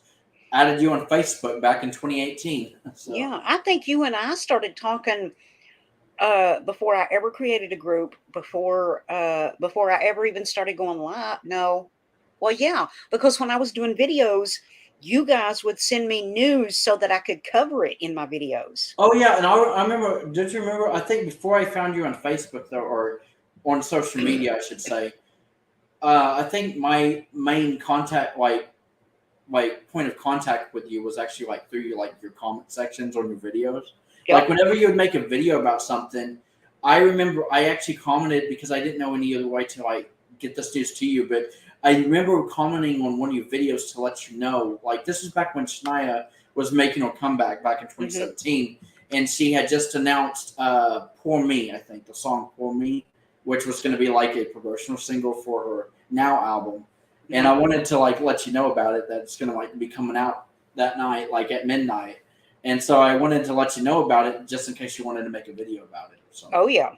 added you on Facebook back in 2018. So Yeah, I think you and I started talking before I ever created a group, before I ever even started going live. No. Well, yeah, because when I was doing videos, you guys would send me news so that I could cover it in my videos. oh yeah, and I remember. Did you remember? I think before I found you on Facebook though, or on social media, I should say. I think my main contact, like point of contact with you, was actually like through your like your comment sections on your videos. Like Yep. whenever you would make a video about something, I remember I actually commented because I didn't know any other way to like get this news to you, but I remember commenting on one of your videos to let you know. Like this is back when Shania was making her comeback back in Hmm. 2017, and she had just announced "Poor Me," I think the song "Poor Me," which was going to be like a promotional single for her Now album. And Hmm. I wanted to like let you know about it that it's going to like be coming out that night, like at midnight. And so I wanted to let you know about it just in case you wanted to make a video about it or something. Oh yeah.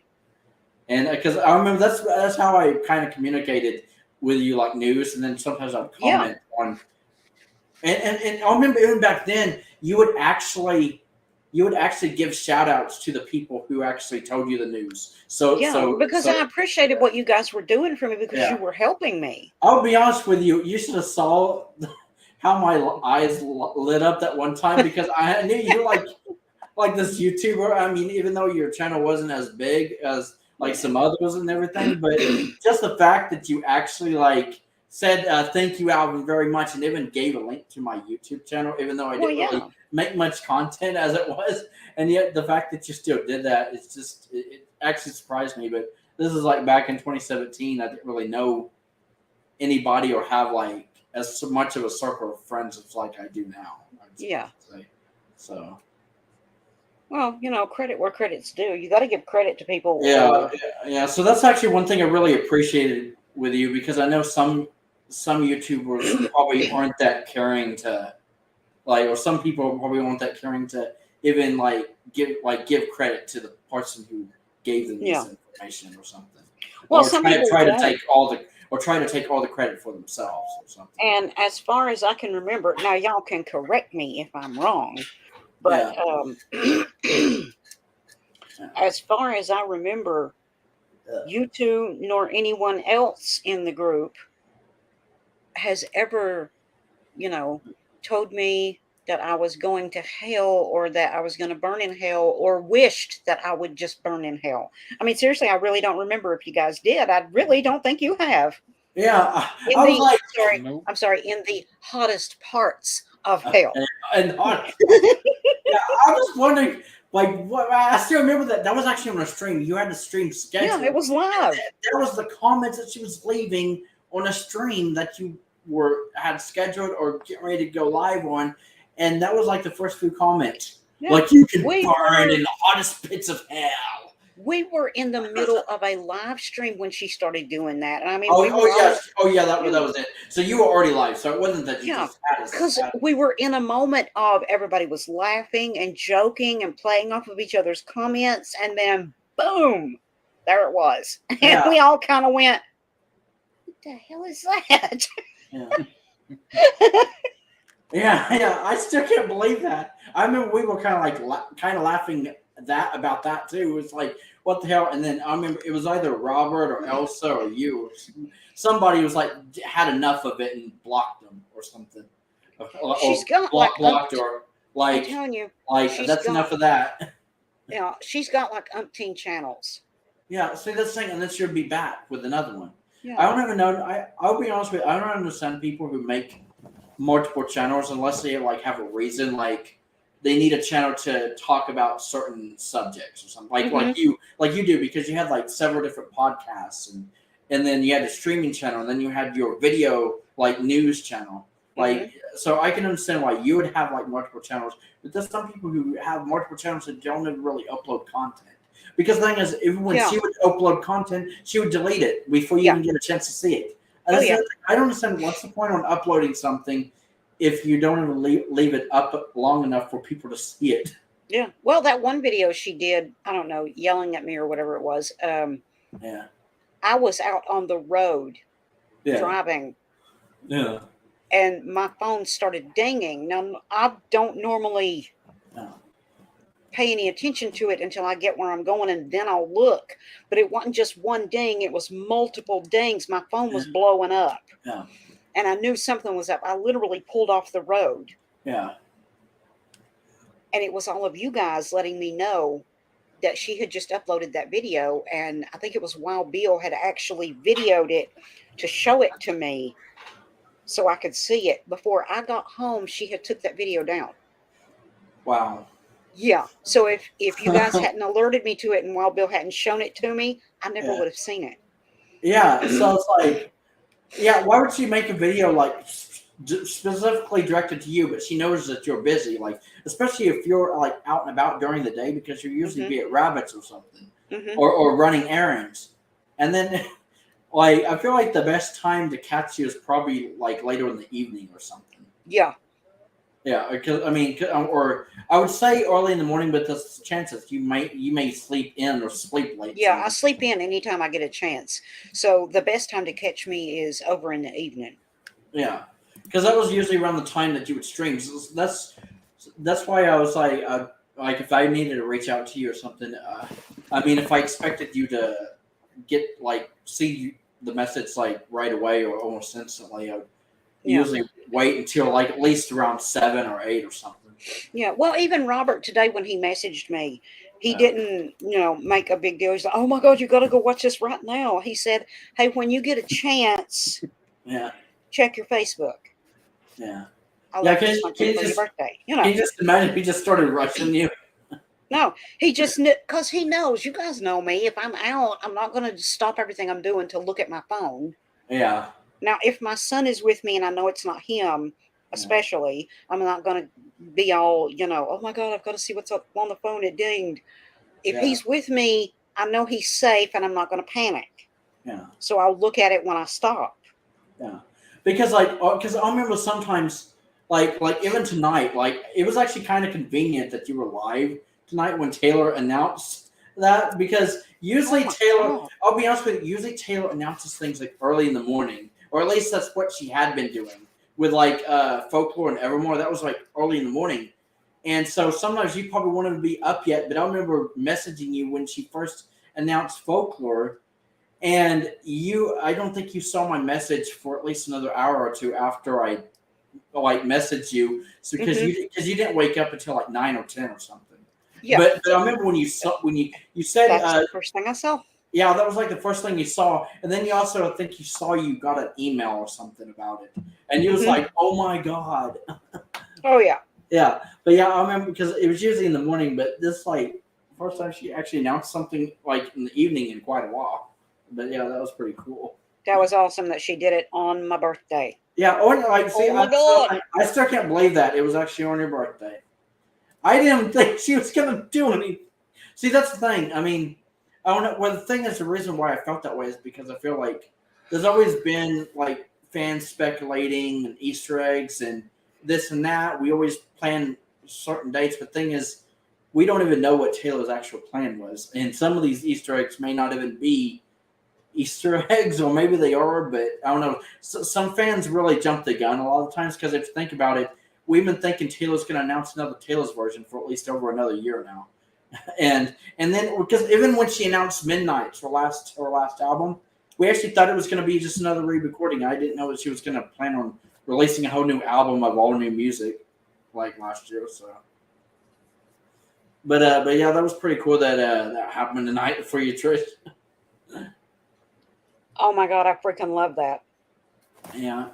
And because I remember that's how I kind of communicated with you, like news, and then sometimes I'd Yeah. comment on. And I remember even back then, you would actually you would actually give shout outs to the people who actually told you the news. So because I appreciated what you guys were doing for me because Yeah. you were helping me. I'll be honest with you. You should have saw how my eyes lit up that one time because I knew you were like this YouTuber. I mean, even though your channel wasn't as big as like some others and everything, but just the fact that you actually like said thank you, Alvin, very much, and even gave a link to my YouTube channel, even though I Well, didn't really yeah. make much content as it was, and yet the fact that you still did that, it's just it actually surprised me. But this is like back in 2017. I didn't really know anybody or have like as much of a circle of friends as like I do now. Yeah. Say. So Well, credit where credit's due. You got to give credit to people. yeah. So that's actually one thing I really appreciated with you because I know some YouTubers probably aren't that caring to like, or some people probably aren't that caring to even give credit to the person who gave them this information or something. Well, Or some people try to don't. take all the credit for themselves or something. And as far as I can remember, now y'all can correct me if I'm wrong, but as far as I remember, you two nor anyone else in the group has ever, told me that I was going to hell or that I was going to burn in hell or wished that I would just burn in hell. I mean, seriously, I really don't remember if you guys did. I really don't think you have. Yeah, In I was the like, sorry, Nope. I'm sorry, in the hottest parts of hell. and yeah, I was wondering, like, what I still remember that was actually on a stream. You had the stream scheduled. Yeah, it was live. There was the comments that she was leaving on a stream that you had scheduled or getting ready to go live on, and that was like the first few comments. Yeah. Like you can We burn were- in the hottest pits of hell. We were in the middle of a live stream when she started doing that. And I mean, Oh, we were yeah, that was it. So you were already live, so it wasn't that you Yeah, just had because we were in a moment of everybody was laughing and joking and playing off of each other's comments, and then boom, there it was. And Yeah. we all kind of went, what the hell is that? Yeah. I still can't believe that. I remember we were kind of like laughing about that too. It was like, what the hell? And then I remember it was either Robert or Elsa or you. Or somebody was like had enough of it and blocked them or something. She's got blocked or like I'm telling you, that's enough of that. Yeah, she's got like umpteen channels. Yeah, see that's the thing, and then she'll be back with another one. Yeah. I don't even know. I'll be honest with you. I don't understand people who make multiple channels unless they like have a reason, like they need a channel to talk about certain subjects or something. Like you do because you had like several different podcasts and then you had a streaming channel and then you had your video like news channel. Like so I can understand why you would have like multiple channels, but there's some people who have multiple channels that don't even really upload content. Because the thing is, even when she would upload content, she would delete it before you even get a chance to see it. And I don't understand what's the point on uploading something if you don't even leave it up long enough for people to see it. Yeah. Well, that one video she did, I don't know, yelling at me or whatever it was. I was out on the road driving. Yeah. And my phone started dinging. Now, I don't normally pay any attention to it until I get where I'm going, and then I'll look. But it wasn't just one ding; it was multiple dings. My phone was blowing up, and I knew something was up. I literally pulled off the road. Yeah, and it was all of you guys letting me know that she had just uploaded that video, and I think it was Wild Bill had actually videoed it to show it to me so I could see it. Before I got home, she had took that video down. Wow. Yeah. So if you guys hadn't alerted me to it and Wild Bill hadn't shown it to me, I never would have seen it. Yeah. So it's like, why would she make a video like specifically directed to you, but she knows that you're busy, like especially if you're like out and about during the day because you usually be at rabbits or something or running errands. And then like I feel like the best time to catch you is probably like later in the evening or something. Yeah. Yeah, because I mean, or I would say early in the morning, but there's chances you may sleep in or sleep late. Yeah, I sleep in anytime I get a chance. So the best time to catch me is over in the evening. Yeah, because that was usually around the time that you would stream. So that's why I was like, like if I needed to reach out to you or something, I mean, if I expected you to get like see the message like right away or almost instantly, I'd Yeah. usually wait until like at least around 7 or 8 or something. Yeah. Well, even Robert today, when he messaged me, he Yeah. didn't, make a big deal. He's like, "Oh my God, you got to go watch this right now." He said, "Hey, when you get a chance, Yeah, check your Facebook. yeah, I yeah. left you something for your birthday." Can you just imagine if he just started rushing you? No, he just because he knows. You guys know me. If I'm out, I'm not going to stop everything I'm doing to look at my phone. Yeah, Now, if my son is with me and I know it's not him, especially, I'm not going to be all, oh my God, I've got to see what's up on the phone. It dinged. If yeah, he's with me, I know he's safe and I'm not going to panic. yeah. So I'll look at it when I stop. Yeah, because because I remember sometimes like even tonight, like it was actually kind of convenient that you were live tonight when Taylor announced that because usually Oh my Taylor, God. I'll be honest with you, usually Taylor announces things like early in the morning, or at least that's what she had been doing with like Folklore and Evermore. That was like early in the morning, and so sometimes you probably wanted to be up yet. But I remember messaging you when she first announced Folklore. And I don't think you saw my message for at least another hour or two after I like messaged you, so because Mhm. you didn't wake up until like 9 or 10 or something. Yeah, But I remember when you said that's the first thing I saw. yeah, that was like the first thing you saw, and then you also I think you got an email or something about it, and you was Mhm. like, oh my God. Oh yeah. Yeah, but yeah, I remember because it was usually in the morning, but this like first time she actually announced something like in the evening in quite a while. But yeah, that was pretty cool. That was awesome that she did it on my birthday. Yeah, or like see, Oh my God. I still can't believe that it was actually on your birthday. I didn't think she was gonna do anything. See, that's the thing. I mean, I don't know. Well, the thing is, the reason why I felt that way is because I feel like there's always been like fans speculating and Easter eggs and this and that. We always plan certain dates, but the thing is, we don't even know what Taylor's actual plan was, and some of these Easter eggs may not even be Easter eggs, or maybe they are, but I don't know. So, some fans really jump the gun a lot of times because if you think about it, we've been thinking Taylor's going to announce another Taylor's version for at least over another year now, and then because even when she announced Midnight, her last album, we actually thought it was going to be just another re-recording. I didn't know that she was going to plan on releasing a whole new album of all new music like last year. So, but yeah, that was pretty cool that that happened tonight for you, Trish. Oh my God, I freaking love that. Yeah.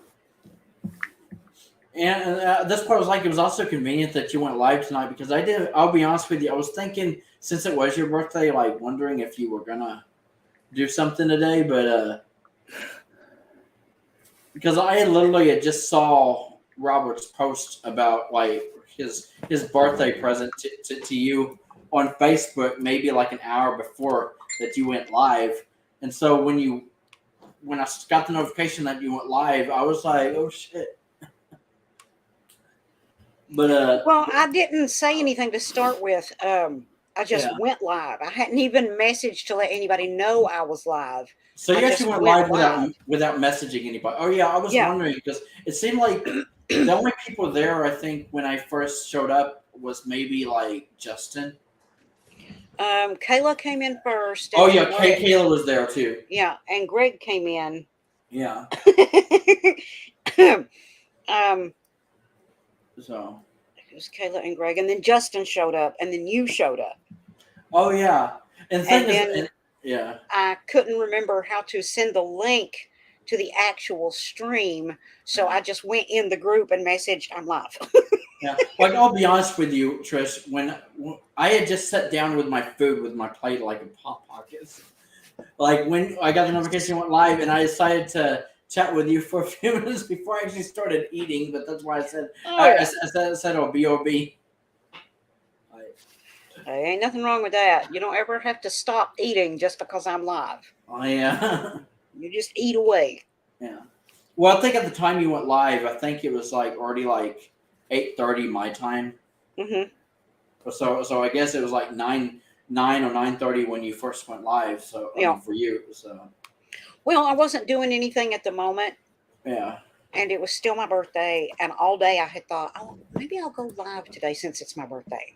And this part was like it was also convenient that you went live tonight because I did. I'll be honest with you. I was thinking since it was your birthday, like wondering if you were gonna do something today, but because I literally had just saw Robert's post about like his birthday present to you on Facebook, maybe like an hour before that you went live, and so when I got the notification that you went live, I was like, oh shit. But Well, I didn't say anything to start with. I just yeah. went live. I hadn't even messaged to let anybody know I was live. So I you just actually went went live live. without messaging anybody. Oh yeah, I was Yeah. wondering because it seemed like the only people there I think when I first showed up was maybe like Justin. Kayla came in first. Oh And then yeah, Greg. Kayla was there too. Yeah, and Greg came in. Yeah. um, So. it was Kayla and Greg, and then Justin showed up, and then you showed up, Oh yeah, and the thing and is, then yeah. I couldn't remember how to send the link to the actual stream, so I just went in the group and messaged, "I'm live." Yeah, like I'll be honest with you, Trish. When I had just sat down with my food with my plate like in Pop Pockets, like when I got the notification went live, and I decided to chat with you for a few minutes before I actually started eating. But that's why I said Oh yeah, I said oh B.O.B. there ain't nothing wrong with that. You don't ever have to stop eating just because I'm live. Yeah. You just eat away. Yeah. Well, I think at the time you went live, I think it was like already like 8:30 my time. Hmm. So I guess it was like 9 or 9:30 when you first went live. So I Yeah. mean for you. So Well, I wasn't doing anything at the moment, yeah. and it was still my birthday, and all day I had thought, oh, maybe I'll go live today since it's my birthday.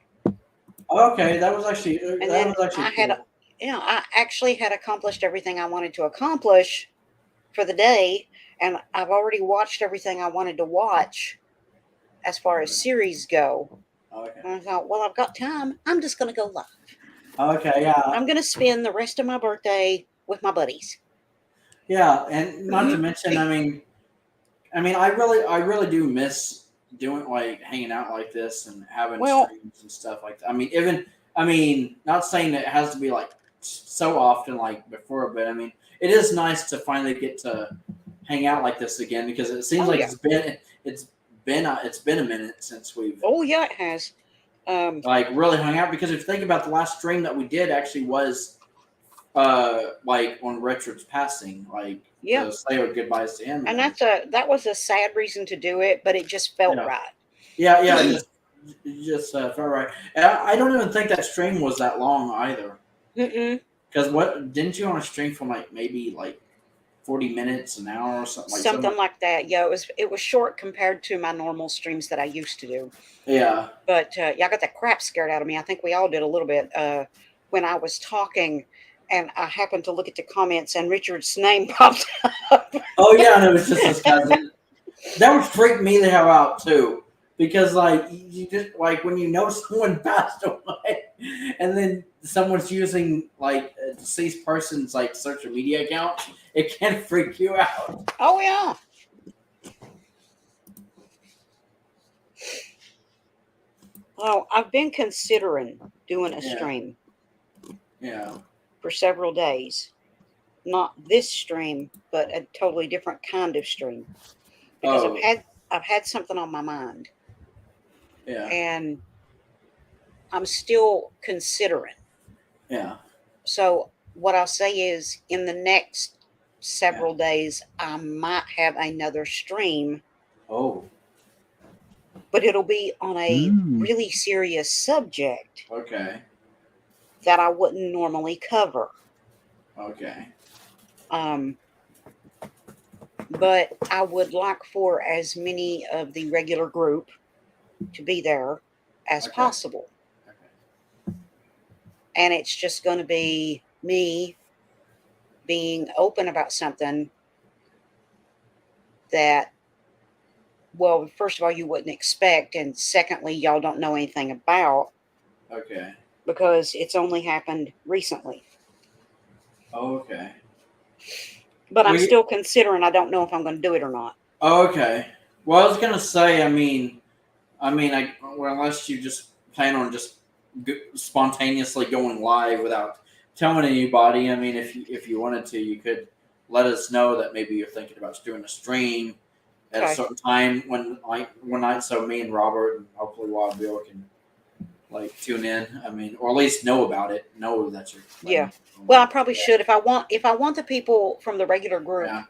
Okay, that was actually And then cool. I actually had accomplished everything I wanted to accomplish for the day, and I've already watched everything I wanted to watch as far as series go. Okay. And I thought, well, I've got time. I'm just going to go live. Okay, yeah, I'm going to spend the rest of my birthday with my buddies. yeah, and not to mention, I really do miss doing like hanging out like this and having Well, streams and stuff like that. Not saying that it has to be like so often like before, but it is nice to finally get to hang out like this again because it seems oh like yeah, it's been a minute since we've oh yeah, it has. like really hung out. Because if you think about the last stream that we did, actually was like on Richard's passing, like Yeah, to say our goodbyes to him and and everything. that was a sad reason to do it, but it just felt Yeah. right. Yeah, just felt right. And I don't even think that stream was that long either. Mm-mm. Because what didn't you on a stream for like maybe like 40 minutes, an hour, or something like Something like that. Yeah, it was short compared to my normal streams that I used to do. Yeah. But yeah, I got the crap scared out of me. I think we all did a little bit when I was talking, and I happened to look at the comments, and Richard's name popped up. Oh yeah, and it was just his cousin. That would freak me the hell out too. Because like you just like when you know someone passed away, and then someone's using like a deceased person's like social media account, it can freak you out. Oh yeah. Oh, I've been considering doing a Yeah. stream Yeah. for several days. Not this stream, but a totally different kind of stream. Because Oh. I've had something on my mind, Yeah. and I'm still considering. Yeah. So what I'll say is in the next several days I might have another stream, Oh. but it'll be on a Mm. really serious subject Okay. that I wouldn't normally cover. Okay. But I would like for as many of the regular group to be there as Okay. possible. Okay. And it's just going to be me being open about something that, well, first of all, you wouldn't expect, and secondly, y'all don't know anything about Okay. because it's only happened recently. Okay. But I'm We- still considering. I don't know if I'm going to do it or not. Okay. Well, I was gonna say, unless you just plan on just spontaneously going live without telling anybody. If you wanted to, you could let us know that maybe you're thinking about doing a stream at a Okay. certain time one night, so me and Robert and hopefully Wild Bill can like tune in. Or at least know about it. Know that you're Yeah. Well, I probably should. If I want the people from the regular group Yeah.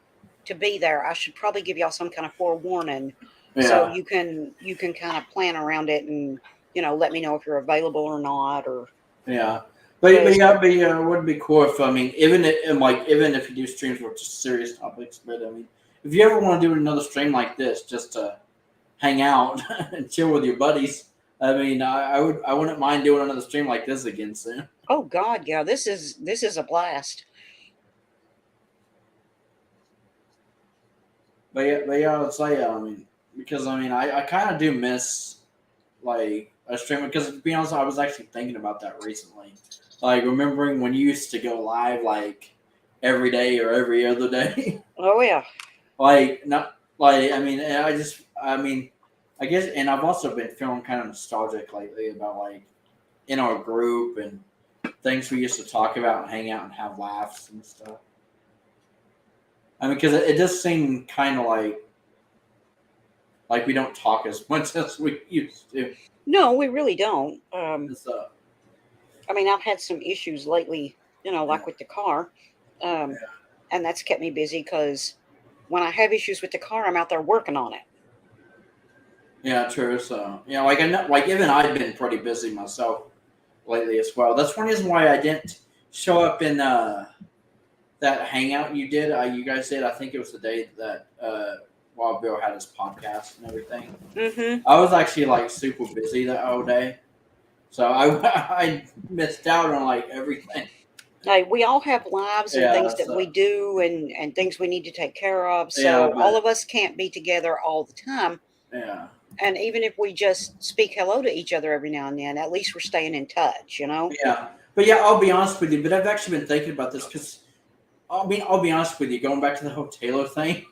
to be there, I should probably give y'all some kind of forewarning, Yeah. so you can kind of plan around it and let me know if you're available or not. Or Yeah. But it would be cool if even if you do streams with just serious topics. But if you ever want to do another stream like this, just to hang out and chill with your buddies, I wouldn't mind doing another stream like this again soon. oh God, yeah, this is a blast. But yeah, I would say because I kind of do miss like a stream because to be honest, I was actually thinking about that recently. Like remembering when you used to go live like every day or every other day. Oh yeah. Like not like I guess, and I've also been feeling kind of nostalgic lately about like in our group and things we used to talk about and hang out and have laughs and stuff. Because it does seem kind of like we don't talk as much as we used to. No, we really don't. So, I've had some issues lately, like with the car, and that's kept me busy because when I have issues with the car, I'm out there working on it. yeah, true. So, like I know, like even I've been pretty busy myself lately as well. That's one reason why I didn't show up in that hangout you did. You guys did. I think it was the day that Wild Bill had his podcast and everything. Mm-hmm. I was actually like super busy that whole day. So I missed out on like everything. Hey, we all have lives and Yeah, things that so- we do and things we need to take care of. So Yeah, but- all of us can't be together all the time. Yeah. And even if we just speak hello to each other every now and then, at least we're staying in touch, you know? Yeah. But yeah, I'll be honest with you. But I've actually been thinking about this because I'll be honest with you. Going back to the whole Taylor thing,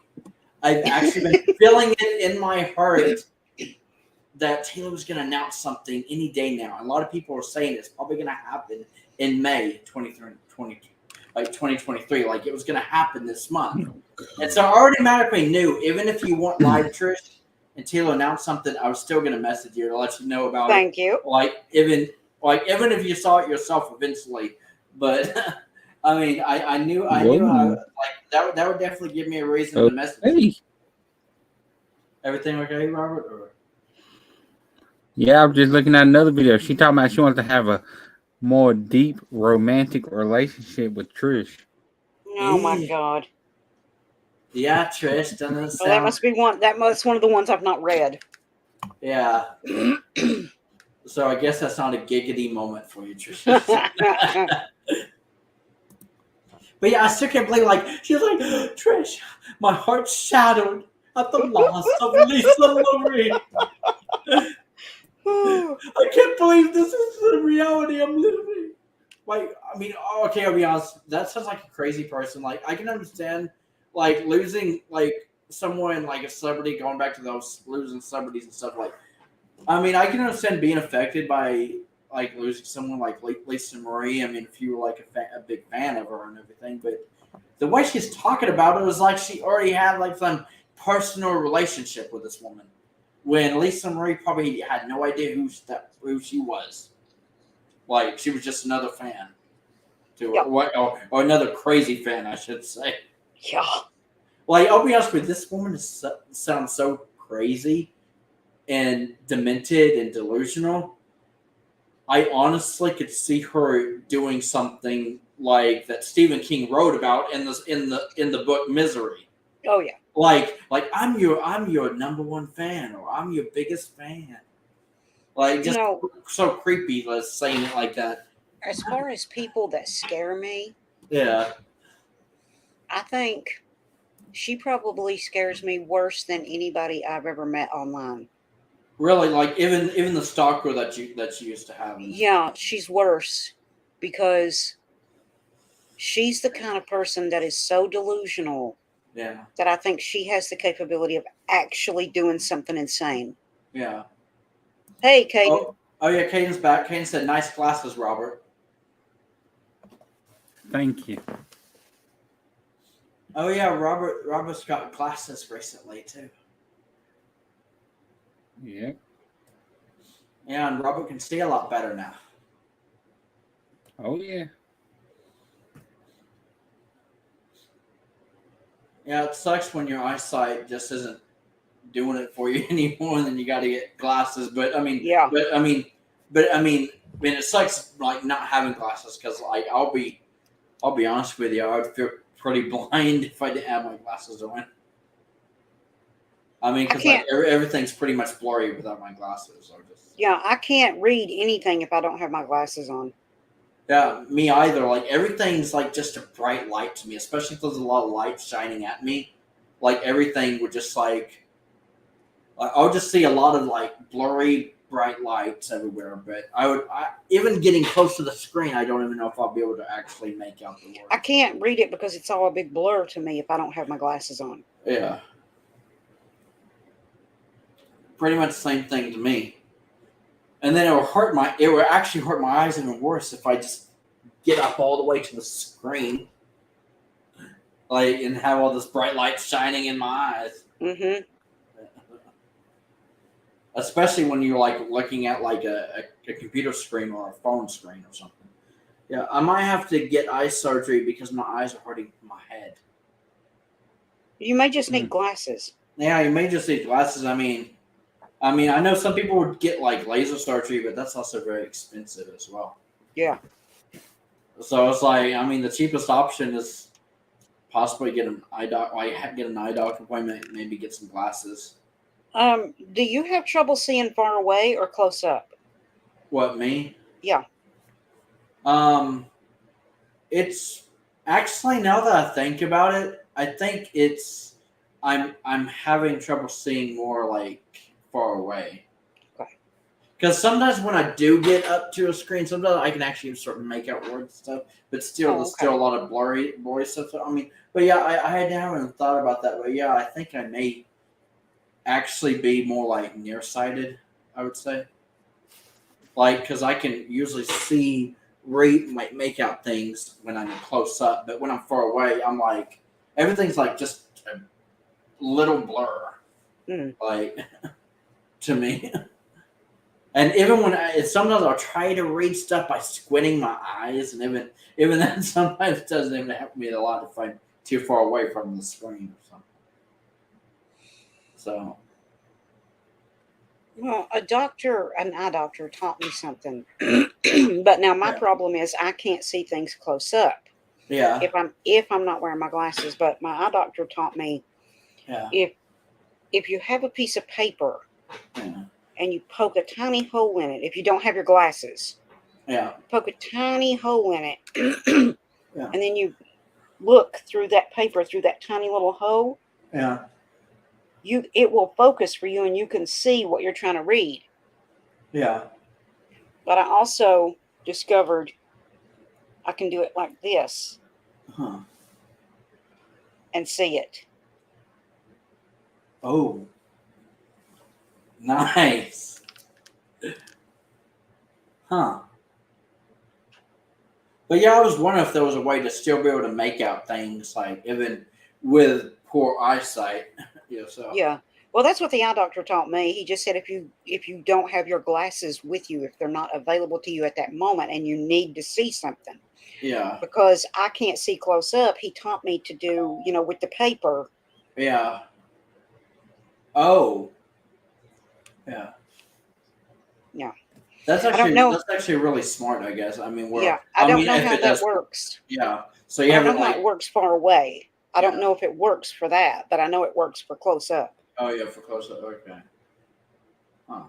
I've actually been feeling it in my heart that Taylor was going to announce something any day now. And a lot of people are saying it's probably going to happen in May 2023. Like it was going to happen this month. And so I automatically knew, even if you want live Trish and Taylor announced something, I was still going to message you to let you know about it. Thank you. Like even if you saw it yourself eventually. But I mean, I knew I like that would definitely give me a reason to message you. Hey. Everything okay, Robert? Or? Yeah, I was just looking at another video. She talking about she wants to have a more deep romantic relationship with Trish. Oh my Yeah. God. Yeah, Trish doesn't Well, sound. that must be one. That's one of the ones I've not read. Yeah. So I guess that's not a giggity moment for you, Trish. But yeah, I still can't believe, like, she's like, Trish, my heart's shattered at the loss of Lisa Marie. I can't believe this is the reality I'm living. Like, I mean, okay, I'll be honest. That sounds like a crazy person. Like, I can understand, like, losing, like, someone, like a celebrity, going back to those losing celebrities and stuff. Like, I mean, I can understand being affected by, like, losing someone like Lisa Marie. I mean, if you were, like, a big fan of her and everything. But the way she's talking about it was like she already had, like, some personal relationship with this woman. When Lisa Marie probably had no idea who she was. Like, she was just another fan. Or another crazy fan, I should say. Yeah. Like, I'll be honest with you, this woman sounds so crazy and demented and delusional. I honestly could see her doing something like that Stephen King wrote about in the book Misery. Oh yeah. Like I'm your number one fan, or I'm your biggest fan. Like, just so creepy, saying it like that. As far as people that scare me, Yeah. I think she probably scares me worse than anybody I've ever met online. Really, like even the stalker that you used to have. Yeah, she's worse because she's the kind of person that is so delusional. Yeah. That I think she has the capability of actually doing something insane. Yeah. Hey, Caden. Oh yeah, Caden's back. Caden said, "Nice glasses, Robert." Thank you. Oh yeah, Robert's got glasses recently too. Yeah. Yeah, and Robert can see a lot better now. Oh yeah. Yeah, it sucks when your eyesight just isn't doing it for you anymore, and then you got to get glasses. But I mean, yeah. I mean, it sucks like not having glasses because like I'll be honest with you, I would feel pretty blind if I didn't have my glasses on. I mean, because like everything's pretty much blurry without my glasses. Yeah, I can't read anything if I don't have my glasses on. Yeah, me either. Like everything's like just a bright light to me, especially if there's a lot of light shining at me. Like everything would just like I'll just see a lot of like blurry, bright lights everywhere. But even getting close to the screen, I don't even know if I'll be able to actually make out the words. I can't read it because it's all a big blur to me if I don't have my glasses on. Yeah. Pretty much the same thing to me. And then it would actually hurt my eyes even worse if I just get up all the way to the screen, like, and have all this bright light shining in my eyes. Mm-hmm. Especially when you're like looking at like a computer screen or a phone screen or something. Yeah, I might have to get eye surgery because my eyes are hurting my head. You may just need glasses. Yeah, you may just need glasses. I mean, I know some people would get like laser surgery, but that's also very expensive as well. Yeah. So it's like, I mean, the cheapest option is possibly get an eye doctor appointment, maybe get some glasses. Do you have trouble seeing far away or close up? What, me? Yeah. It's actually, now that I think about it, I think it's I'm having trouble seeing more like far away. Okay. Because sometimes when I do get up to a screen, sometimes I can actually sort of make out words and stuff, but still, there's okay. still a lot of blurry stuff. I mean, but yeah, I haven't thought about that, but yeah, I think I may actually be more like nearsighted, I would say. Like, because I can usually see, read, like make out things when I'm close up, but when I'm far away, I'm like everything's like just a little blur, like to me. And even when sometimes I'll try to read stuff by squinting my eyes, and even then sometimes it doesn't even help me a lot if I'm too far away from the screen or something. So. Well, an eye doctor taught me something. But now my Yeah. problem is I can't see things close up Yeah. if I'm not wearing my glasses. But my eye doctor taught me Yeah. if you have a piece of paper Yeah. and you poke a tiny hole in it, if you don't have your glasses, Yeah. poke a tiny hole in it, Yeah. and then you look through that paper through that tiny little hole, Yeah. it will focus for you and you can see what you're trying to read. Yeah. But I also discovered I can do it like this Huh. and see it. Oh. Nice. Huh. But yeah, I was wondering if there was a way to still be able to make out things, like even with poor eyesight. Yeah. So. Yeah. Well, that's what the eye doctor taught me. He just said if you don't have your glasses with you, if they're not available to you at that moment and you need to see something, Yeah. because I can't see close up, he taught me to do, with the paper. Yeah. Oh. Yeah. Yeah. That's I don't know. actually really smart, I guess. I mean, Yeah. I I don't mean, know if how it that does, works. yeah. So you I don't haven't know how like, it works far away. I don't yeah. know if it works for that, but I know it works for close up. Oh yeah, for close up. Okay. Huh.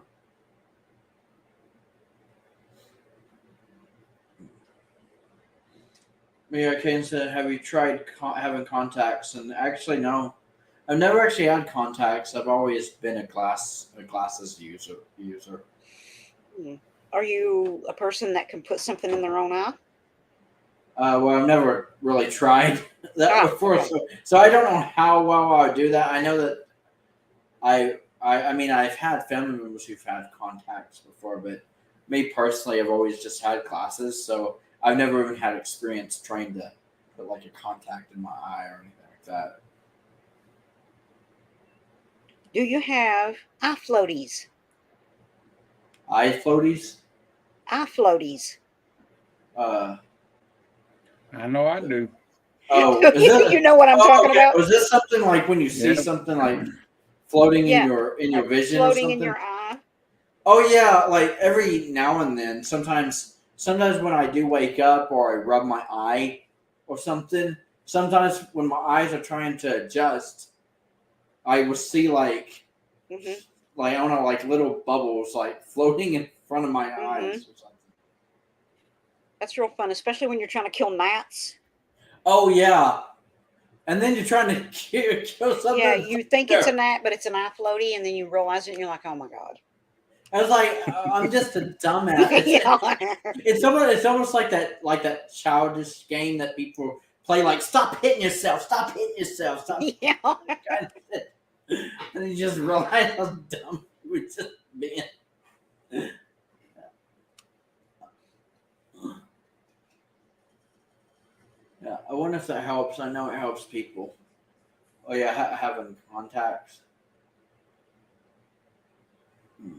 Yeah, okay. So have you tried having contacts? And actually, no. I've never actually had contacts. I've always been a glasses user. Hmm. Are you a person that can put something in their own eye? Well, I've never really tried that before, Okay. so I don't know how well I would do that. I know that I mean, I've had family members who've had contacts before, but me personally, I've always just had glasses, so I've never even had experience trying to put like a contact in my eye or anything like that. Do you have eye floaties? Eye floaties? Eye floaties. Uh, I know I do. oh, is this? You know what I'm Oh, talking okay. about? Was this something like when you see Yep. something like floating Yeah. in your vision or Floating in something? your eye. Oh yeah, like every now and then. Sometimes when I do wake up or I rub my eye or something. Sometimes when my eyes are trying to adjust, I will see Hmm. I don't know, like little bubbles like floating in front of my eyes or something. That's real fun, especially when you're trying to kill gnats. Oh yeah, and then you're trying to kill something. Yeah, you think it's a gnat, but it's an eye floaty, and then you realize it, and you're like, "Oh my god!" I was like, I'm just a dumbass. Yeah. It's almost like that childish game that people play, like stop hitting yourself, stop hitting yourself, stop. Yeah. Kind of thing. And you just realize how dumb you were just being. Yeah, I wonder if that helps. I know it helps people. Oh yeah, having contacts. Hmm.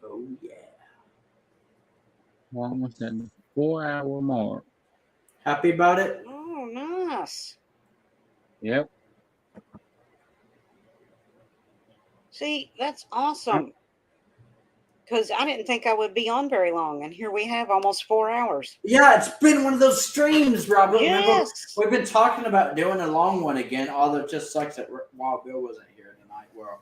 Oh yeah. We're almost at the 4 hour mark. Happy about it? Oh, nice. Yep. See, that's awesome. Because I didn't think I would be on very long, and here we have almost 4 hours. Yeah, it's been one of those streams, Robert. Remember, Yes. we've been talking about doing a long one again. Although it just sucks that Wild Bill wasn't here tonight. Well,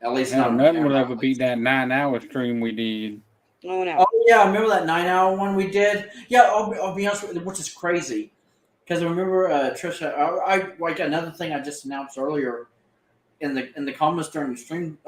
at least Hell, not on nothing will camera. ever beat that 9-hour stream we did. Oh no. Oh yeah, remember that 9-hour one we did? Yeah, I'll be honest with you, which is crazy. Because I remember Trisha. I like another thing I just announced earlier in the comments during the stream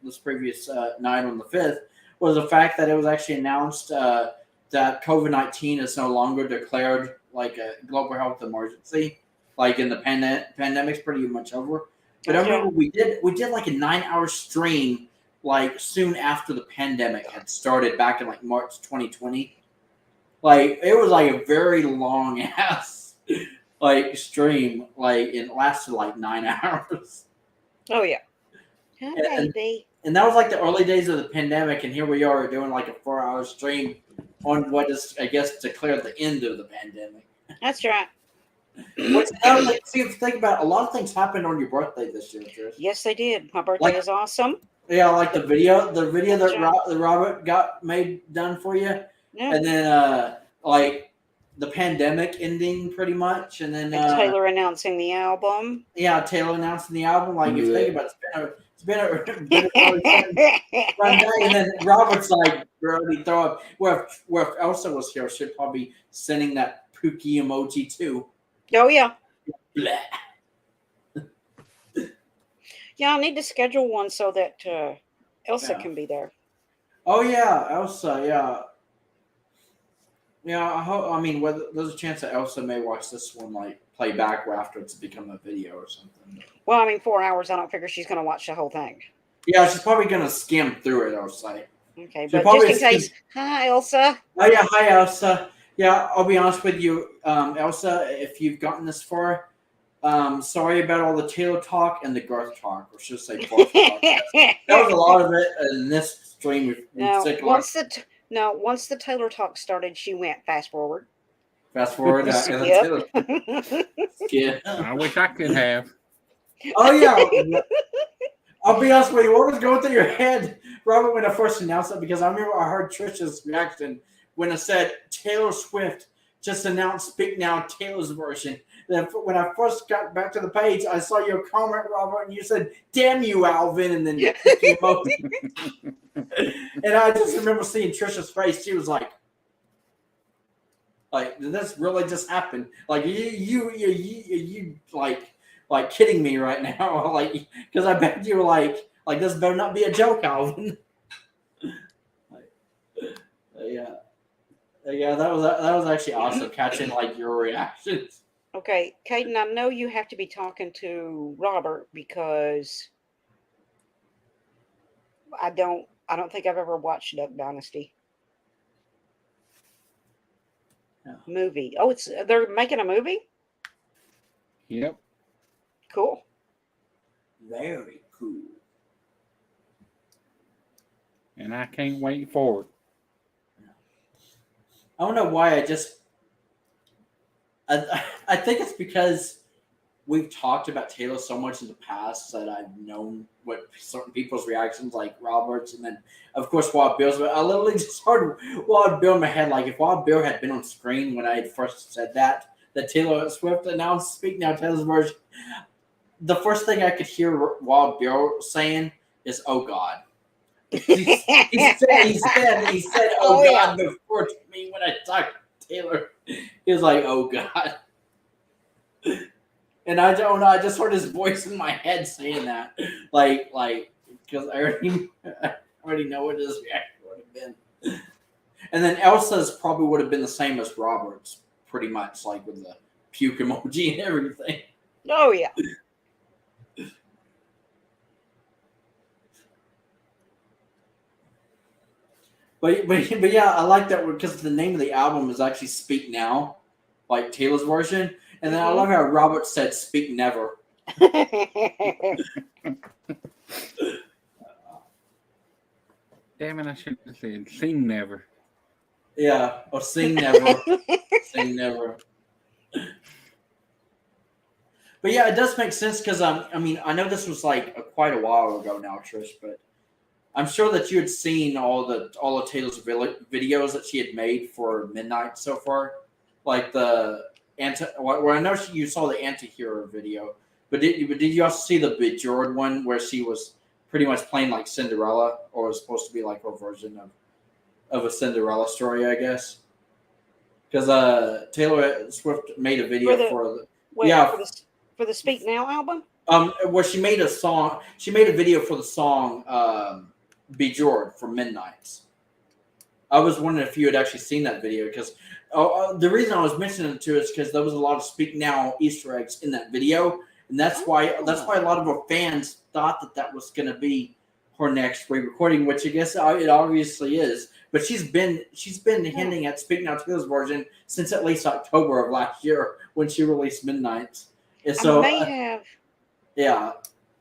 this previous night on the 5th was the fact that it was actually announced that COVID-19 is no longer declared like a global health emergency, like in the pandemic's pretty much over. But I remember we did like a 9-hour stream like soon after the pandemic had started back in like March 2020. Like it was like a very long ass like stream, like it lasted like 9 hours. Oh yeah. Hi, baby. And that was like the early days of the pandemic, and here we are doing like a 4-hour stream on what is, I guess, declared the end of the pandemic. That's right. Which, see, if you think about it, a lot of things happened on your birthday this year, Trish. Yes, they did. My birthday is awesome. Yeah, like the video that right. Robert got done for you, Yeah. and then like the pandemic ending pretty much, and then Taylor announcing the album. Yeah, Taylor announcing the album. Like if you think about it, it's been a really fun day. And then Robert's like already throw up. Where if Elsa was here, she'd probably be sending that pookie emoji too. Oh yeah. Blah. Yeah, I need to schedule one so that Elsa can be there. Oh yeah, Elsa. Yeah. Yeah, I mean, whether there's a chance that Elsa may watch this one like play back after it's become a video or something. Well, I mean, 4 hours. I don't figure she's going to watch the whole thing. Yeah, she's probably gonna skim through it. I'll say. Okay, She'll but just in case. Hi, Elsa. Oh yeah, hi Elsa. Yeah, I'll be honest with you, Elsa. If you've gotten this far, sorry about all the Taylor talk and the Garth talk, or should I say Garth talk. That was a lot of it in this stream. Once the Taylor talk started, she went fast forward. Fast forward. Skip. Skip. I wish I could have. Oh yeah. I'll be honest with you. What was going through your head, Robert, when I first announced it? Because I remember I heard Trisha's reaction when it said Taylor Swift just announced "Speak Now" Taylor's version. Then when I first got back to the page, I saw your comment, Robert, and you said, "Damn you, Alvin," and then and I just remember seeing Trisha's face. She was like, did this really just happen? Like you like kidding me right now? Like, because I bet you were like this better not be a joke, Alvin. Yeah, that was actually awesome catching like your reactions. Okay, Caden, I know you have to be talking to Robert because I don't think I've ever watched Duck Dynasty. No. Movie. Oh, they're making a movie? Yep. Cool. Very cool. And I can't wait for it. I don't know why I think it's because we've talked about Taylor so much in the past that I've known what certain people's reactions, like Robert's, and then of course Wild Bill's. But I literally just heard Wild Bill in my head. Like if Wild Bill had been on screen when I had first said that Taylor Swift announced "Speak Now" Taylor's version, the first thing I could hear Wild Bill saying is "Oh God." He said, "Oh God," before to me when I talked to Taylor. He was like, "Oh God," and I don't know. I just heard his voice in my head saying that, like because I already know what his reaction would have been. And then Elsa's probably would have been the same as Robert's, pretty much, like with the puke emoji and everything. Oh yeah. But yeah, I like that because the name of the album is actually "Speak Now," like Taylor's version, and then I love how Robert said "Speak Never." Damn it! I should have said "Sing Never." Yeah, or "Sing Never," "Sing Never." But yeah, it does make sense because I mean I know this was like quite a while ago now, Trish, but I'm sure that you had seen all of Taylor's videos that she had made for Midnight so far, like the Well, I know you saw the anti-hero video, but did you also see the Bejeweled one where she was pretty much playing like Cinderella, or was supposed to be like her version of a Cinderella story, I guess? Because Taylor Swift made a video for the Speak Now album. Where she made a song. She made a video for the song Bejeweled for Midnights. I was wondering if you had actually seen that video, because the reason I was mentioning it too is because there was a lot of Speak Now Easter eggs in that video, and that's why a lot of our fans thought that was going to be her next re-recording, which I guess it obviously is. But she's been hinting at Speak Now Taylor's version since at least October of last year when she released Midnights. And so I may have. Yeah.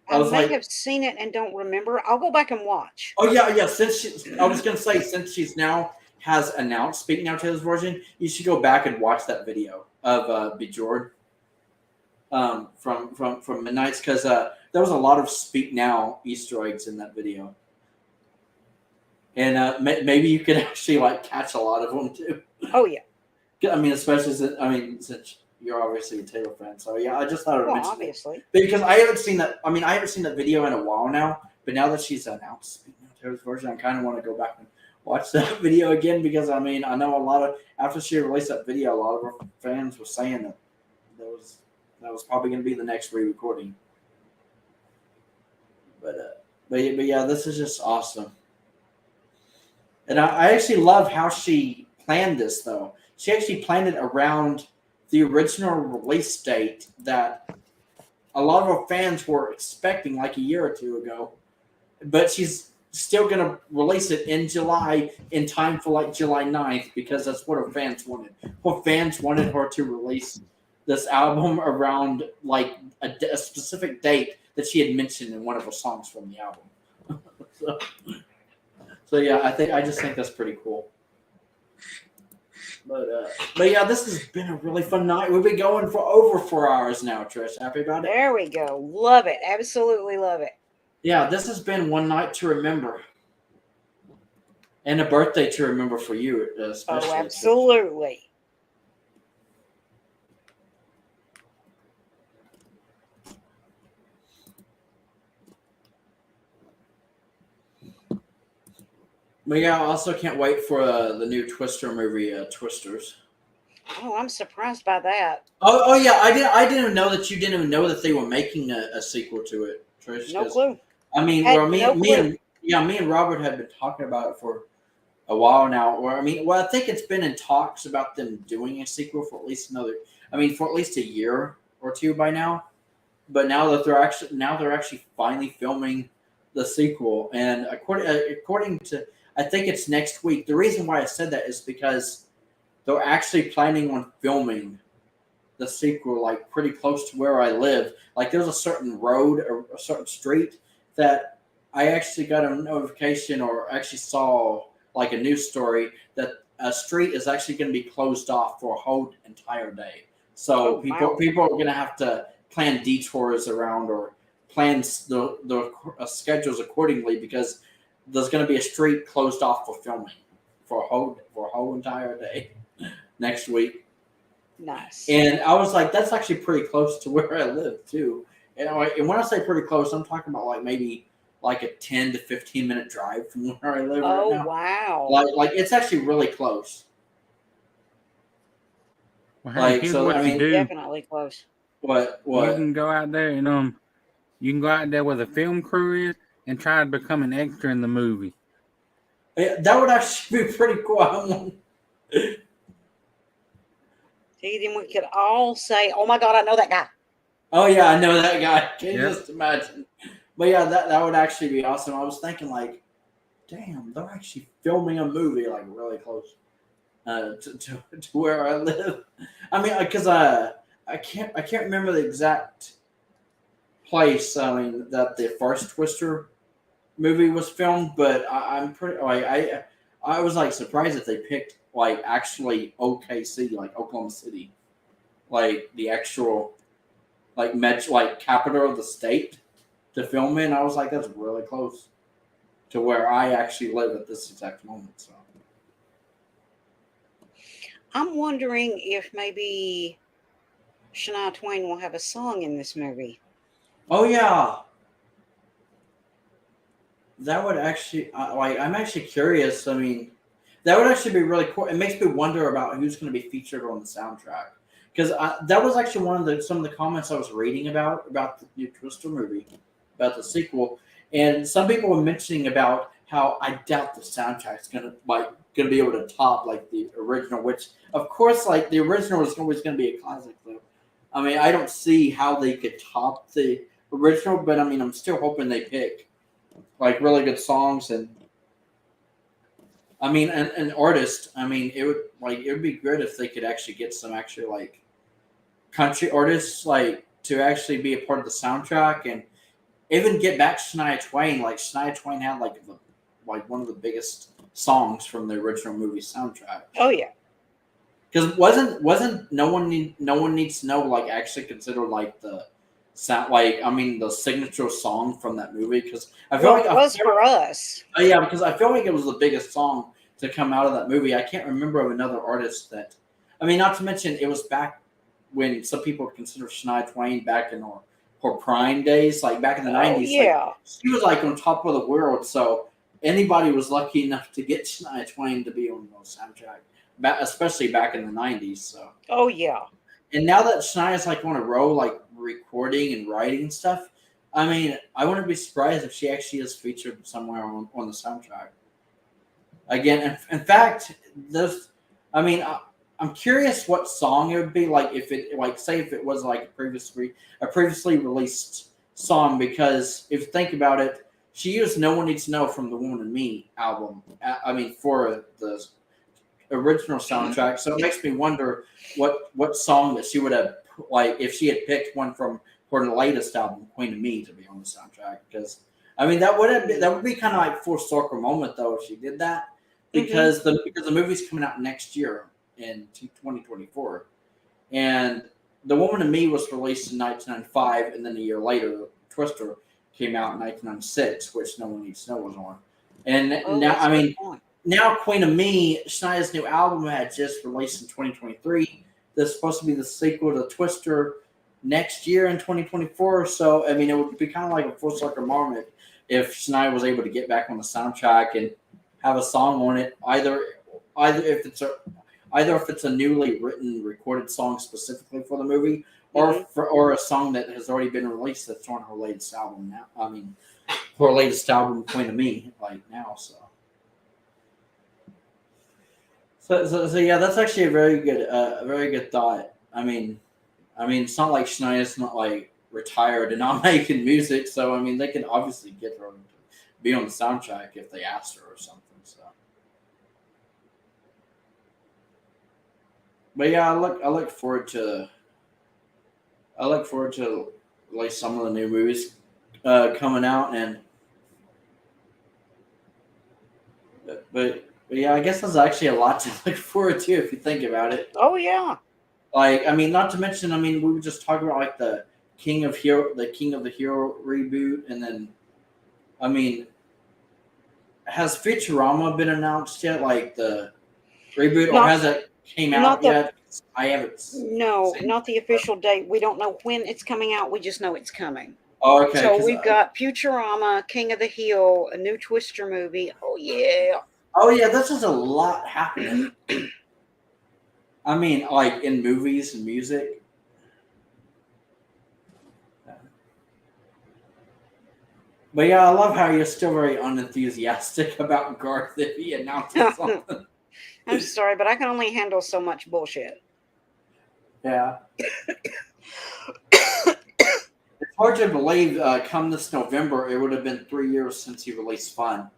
I may have seen it and don't remember. I'll go back and watch. Oh yeah. I was gonna say, since she's now has announced Speak Now Taylor's version, you should go back and watch that video of Bejeweled from Midnights, because there was a lot of Speak Now Easter eggs in that video, and maybe you could actually like catch a lot of them too. Oh yeah. I mean, especially since you're obviously a Taylor fan, so yeah, I just thought I'd mention obviously it. Because I haven't seen that. I mean, I haven't seen that video in a while now. But now that she's announced Speak Now Taylor's version, I kind of want to go back and watch that video again, because I mean, I know after she released that video, a lot of her fans were saying that was probably going to be the next re-recording. But yeah, this is just awesome, and I actually love how she planned this though. She actually planned it around the original release date that a lot of our fans were expecting like a year or two ago, but she's still going to release it in July in time for like July 9th, because that's what her fans wanted. Her fans wanted her to release this album around like a specific date that she had mentioned in one of her songs from the album. so yeah, I just think that's pretty cool. But yeah, this has been a really fun night. We've been going for over 4 hours now, Trish. Happy about it? There we go. Love it. Absolutely love it. Yeah, this has been one night to remember. And a birthday to remember for you, especially. Oh, absolutely. But yeah, I also can't wait for the new Twister movie, Twisters. Oh, I'm surprised by that. Oh yeah, I didn't know that you didn't even know that they were making a sequel to it, Trish. No clue. I mean, me and Robert had been talking about it for a while now. I think it's been in talks about them doing a sequel for at least a year or two by now. But now that they're actually finally filming the sequel, and according to, I think it's next week. The reason why I said that is because they're actually planning on filming the sequel like pretty close to where I live. Like there's a certain road or a certain street that I actually got a notification or actually saw like a news story that a street is actually going to be closed off for a whole entire day. So people are going to have to plan detours around or plan the schedules accordingly, because there's going to be a street closed off for filming for a whole entire day next week. Nice. And I was like, that's actually pretty close to where I live too. And when I say pretty close, I'm talking about like maybe like a 10 to 15 minute drive from where I live right now. Oh wow! Like it's actually really close. Well, hey, here's what you do. Definitely close. What? You can go out there and you can go out there where the film crew is and try to become an extra in the movie. That would actually be pretty cool. See, then we could all say, "Oh my God, I know that guy." Oh yeah, I know that guy. Can you just imagine? But yeah, that would actually be awesome. I was thinking like, damn, they're actually filming a movie like really close to where I live. I mean, because I can't remember the exact place. I mean, that the first Twister movie was filmed, but I'm pretty like I was like surprised that they picked like actually OKC, like Oklahoma City, like the actual like capital of the state to film in. I was like, that's really close. to where I actually live at this exact moment. So I'm wondering if maybe Shania Twain will have a song in this movie. oh yeah, that would actually like I'm actually curious. I mean, that would actually be really cool. It makes me wonder about who's going to be featured on the soundtrack because that was actually one of the some of the comments I was reading about the new Twister movie, about the sequel, and some people were mentioning about how I doubt the soundtrack's gonna be able to top like the original, which of course like the original is always gonna be a classic though. I mean, I don't see how they could top the original, but I mean, I'm still hoping they pick like really good songs and I mean an artist. I mean, it would be good if they could actually get some actually like country artists like to actually be a part of the soundtrack and even get back Shania Twain. Like Shania Twain had like one of the biggest songs from the original movie soundtrack. Oh yeah. Because wasn't no one needs to know like actually considered like the sound like I mean the signature song from that movie because I feel Well, like it was for us. yeah because I feel like it was the biggest song to come out of that movie. I can't remember of another artist that I mean not to mention it was back when some people consider Shania Twain back in her prime days like back in the Oh 90s like yeah. she was like on top of the world so anybody was lucky enough to get Shania Twain to be on the soundtrack especially back in the 90s so Oh yeah. and now that Shania's like on a roll like recording and writing and stuff I mean I wouldn't be surprised if she actually is featured somewhere on the soundtrack again in fact this I mean I'm curious what song it would be like if it like say if it was like a previously released song because if you think about it she used No One Needs to Know from the Woman and Me album I mean for the original soundtrack so it makes me wonder what song that she would have like if she had picked one from her latest album Queen of Me to be on the soundtrack because I mean that would be kind of like full circle moment though if she did that because the movie's coming out next year in 2024 and The Woman and Me was released in 1995 and then a year later Twister came out in 1996 which No One Needs to Know was on and Oh, now that's I a good mean point. now Queen of Me, Shania's new album had just released in 2023. There's supposed to be the sequel to Twister next year in 2024. So I mean, it would be kind of like a full circle moment if Shania was able to get back on the soundtrack and have a song on it. Either if it's a newly written recorded song specifically for the movie, or a song that has already been released that's on her latest album now. I mean, her latest album, Queen of Me, like now. So yeah, that's actually a very good thought. I mean, it's not like Shania's not like retired and not making music. So I mean, they can obviously get her to be on the soundtrack if they asked her or something. So, but yeah, I look forward to like some of the new movies coming out and but yeah, I guess there's actually a lot to look forward to if you think about it. Oh yeah. Like, I mean, not to mention, I mean, we were just talking about like the King of the Hero reboot, and then, I mean, has Futurama been announced yet? Like the reboot, or Not has it came not out the yet? I haven't no, seen. not the official date. We don't know when it's coming out. We just know it's coming. Oh, okay, So we've got Futurama, King of the Hill, a new Twister movie. Oh yeah. oh yeah, this is a lot happening. I mean, like in movies and music. But yeah, I love how you're still very unenthusiastic about Garth if he announces something. I'm sorry, but I can only handle so much bullshit. Yeah. It's hard to believe come this November, it would have been 3 years since he released Fun.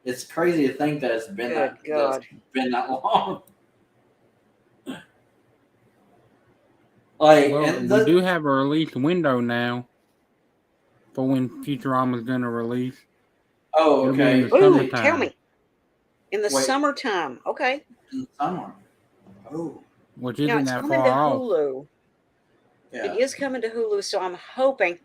It's crazy to think that it's been Good God. that long. Like, Well, and we do have a release window now for when Futurama's going to release. oh, It'll be in okay. the Ooh, summertime. tell me. In the Wait. summertime. Okay. In the summer. Oh, Which Now isn't it's that coming to far off. Hulu. yeah. It is coming to Hulu, so I'm hoping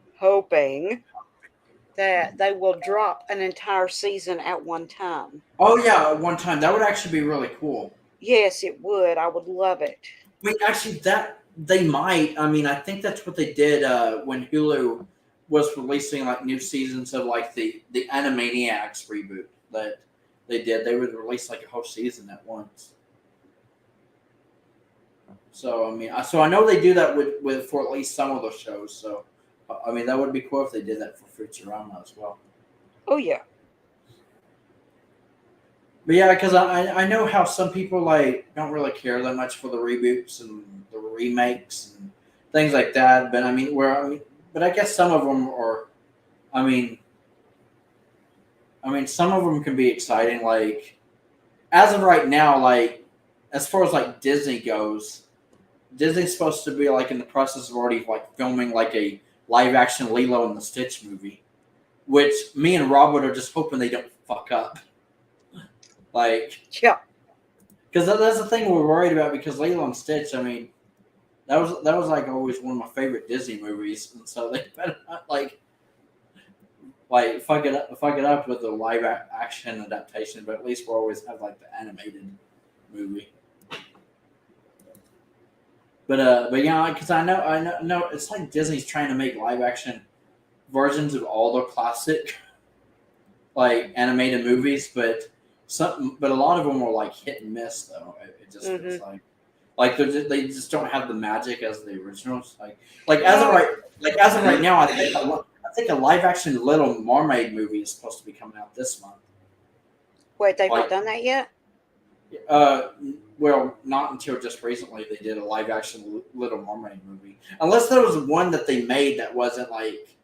that they will drop an entire season at one time. Oh yeah, at one time that would actually be really cool. Yes, it would. I would love it. I mean, actually, that they might. I mean, I think that's what they did when Hulu was releasing like new seasons of like the Animaniacs reboot that they did. They would release like a whole season at once. So I mean, so I know they do that with for at least some of those shows. So I mean, that would be cool if they did that for Futurama as well. Oh yeah. But yeah, because I know how some people like don't really care that much for the reboots and the remakes and things like that. But I mean, but I guess some of them are. I mean, some of them can be exciting. Like as of right now, like as far as like Disney goes, Disney's supposed to be like in the process of already like filming like a live action Lilo and the Stitch movie, which me and Robert are just hoping they don't fuck up. Like, Yeah. because that's the thing we're worried about. Because Lilo and Stitch, I mean, that was like always one of my favorite Disney movies, and so they better not like fuck it up with the live action adaptation. But at least we'll always have like the animated movie. But yeah, because I know it's like Disney's trying to make live action versions of all the classic like animated movies, but a lot of them were like hit and miss though. It just feels like they just don't have the magic as the originals. Like as of right now, I think a live action Little Mermaid movie is supposed to be coming out this month. Wait, they've not done that yet? Well, not until just recently they did a live action Little Mermaid movie. Unless there was one that they made that wasn't like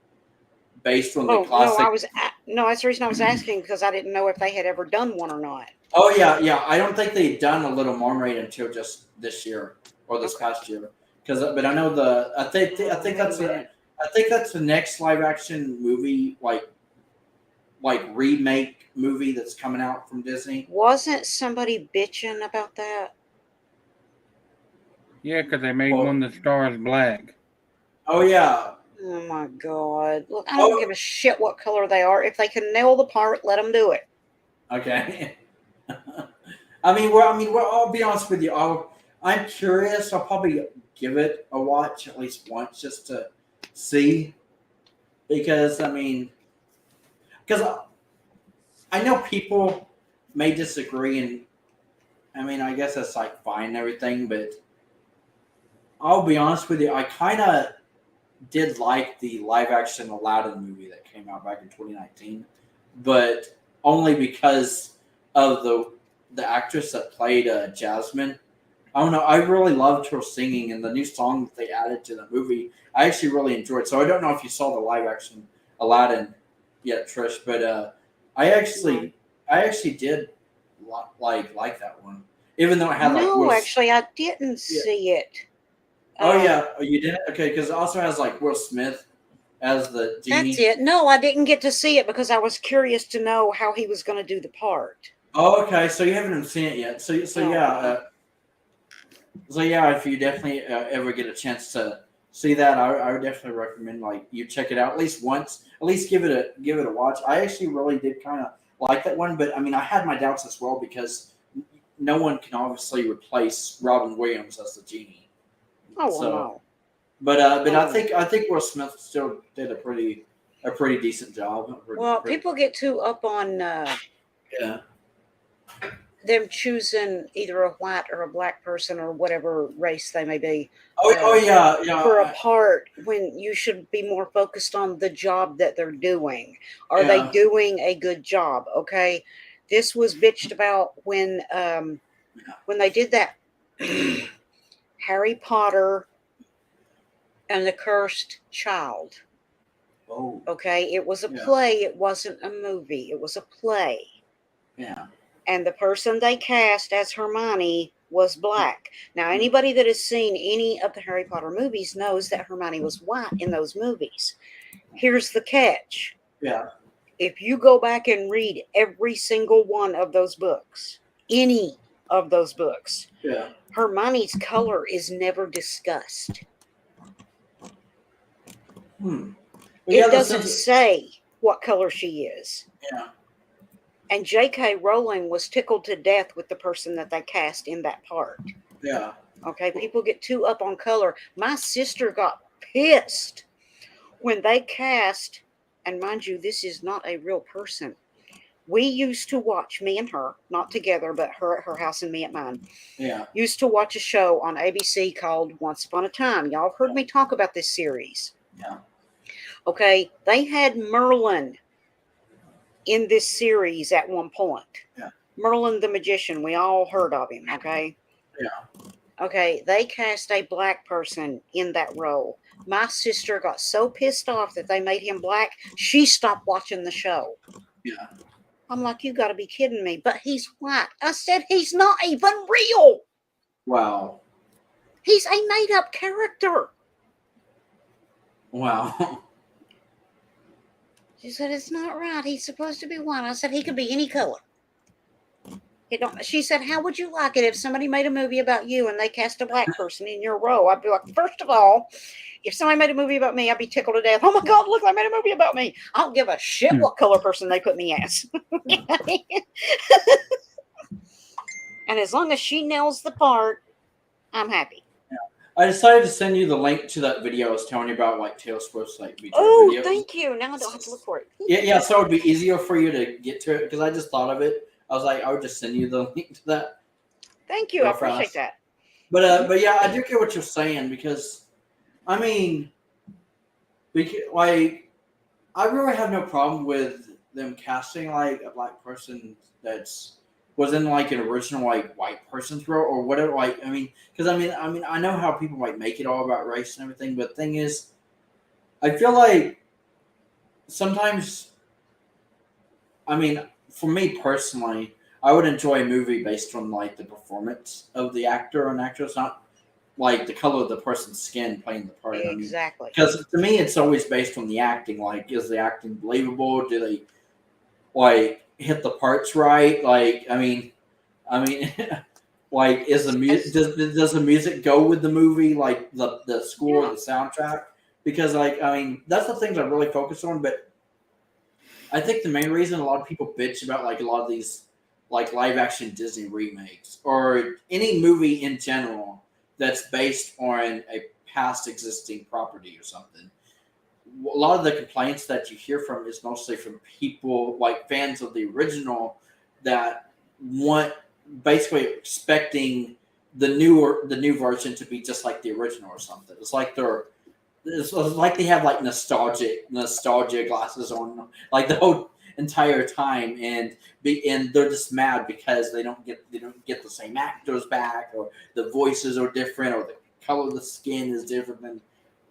based on the classic. No, that's the reason I was asking, because I didn't know if they had ever done one or not. Oh yeah. I don't think they'd done a Little Mermaid until just this year or this past year. But I know I think that's the next live action movie like remake movie that's coming out from Disney. Wasn't somebody bitching about that? Yeah, because they made one that stars black. Oh yeah. Oh my god! Look, I don't give a shit what color they are. If they can nail the part, let them do it. Okay. I'll be honest with you. I'm curious. I'll probably give it a watch at least once just to see, because I know people may disagree, and I guess that's like fine and everything, but I'll be honest with you. I kind of did like the live action Aladdin movie that came out back in 2019, but only because of the actress that played Jasmine. I don't know. I really loved her singing, and the new song that they added to the movie, I actually really enjoyed. So I don't know if you saw the live action Aladdin yet, Trish, but I actually did like that one, even though it had like actually, I didn't see it. Oh yeah, you didn't? Okay, because it also has like Will Smith as the genie. That's it. No, I didn't get to see it because I was curious to know how he was going to do the part. Oh, okay. So you haven't seen it yet. So yeah. If you definitely ever get a chance to see that, I would definitely recommend like you check it out at least once. At least give it a watch. I actually really did kind of like that one, but I had my doubts as well because no one can obviously replace Robin Williams as the genie. Oh no. But I think Will Smith still did a pretty decent job. People get too up on them choosing either a white or a black person or whatever race they may be. Yeah. For a part when you should be more focused on the job that they're doing. Are they doing a good job? Okay, this was bitched about when they did that Harry Potter and the Cursed Child. Oh. Okay, it was a play. It wasn't a movie. It was a play. Yeah. And the person they cast as Hermione was black. Now, anybody that has seen any of the Harry Potter movies knows that Hermione was white in those movies. Here's the catch. Yeah. If you go back and read every single one of those books, any of those books, Hermione's color is never discussed. It doesn't say what color she is. Yeah. And J.K. Rowling was tickled to death with the person that they cast in that part. Yeah. Okay, people get too up on color. My sister got pissed when they cast, and mind you, this is not a real person. We used to watch, me and her, not together, but her at her house and me at mine, Yeah. used to watch a show on ABC called Once Upon a Time. Y'all have heard me talk about this series. Yeah. Okay, they had Merlin in this series at one point. Yeah. Merlin the magician, we all heard of him, okay? Yeah. Okay, they cast a black person in that role. My sister got so pissed off that they made him black, she stopped watching the show. Yeah. I'm like, you got to be kidding me. But he's white. I said, he's not even real. Wow. He's a made up character. Wow. She said, it's not right. He's supposed to be white. I said, he could be any color. She said, how would you like it if somebody made a movie about you and they cast a black person in your role? I'd be like, first of all, if somebody made a movie about me, I'd be tickled to death. Oh my God, look, they made a movie about me. I don't give a shit what color person they put me as. And as long as she nails the part, I'm happy. I decided to send you the link to that video I was telling you about, like Taylor Swift's like video. Oh, thank you. Now I don't have to look for it. Yeah, so it would be easier for you to get to it because I just thought of it. I was like, I would just send you the link to that. Thank you. I appreciate that. But yeah, I do get what you're saying because, I mean, like, I really have no problem with them casting like a black person was in like an original like white person's role or whatever. Like, I mean, because I know how people like make it all about race and everything, but the thing is, I feel like sometimes, I mean, for me personally, I would enjoy a movie based on like the performance of the actor and actress, not like the color of the person's skin playing the part. Exactly. Because to me, it's always based on the acting. Like, is the acting believable? Do they like hit the parts right? Like, I mean, like, is the music does the music go with the movie? Like the score, the soundtrack? Because like, I mean, that's the things I really focus on. But I think the main reason a lot of people bitch about like a lot of these like live action Disney remakes or any movie in general that's based on a past existing property or something. A lot of the complaints that you hear from is mostly from people like fans of the original that want basically expecting the new version to be just like the original or something. It's like they have like nostalgia glasses on like the whole entire time and they're just mad because they don't get the same actors back or the voices are different or the color of the skin is different than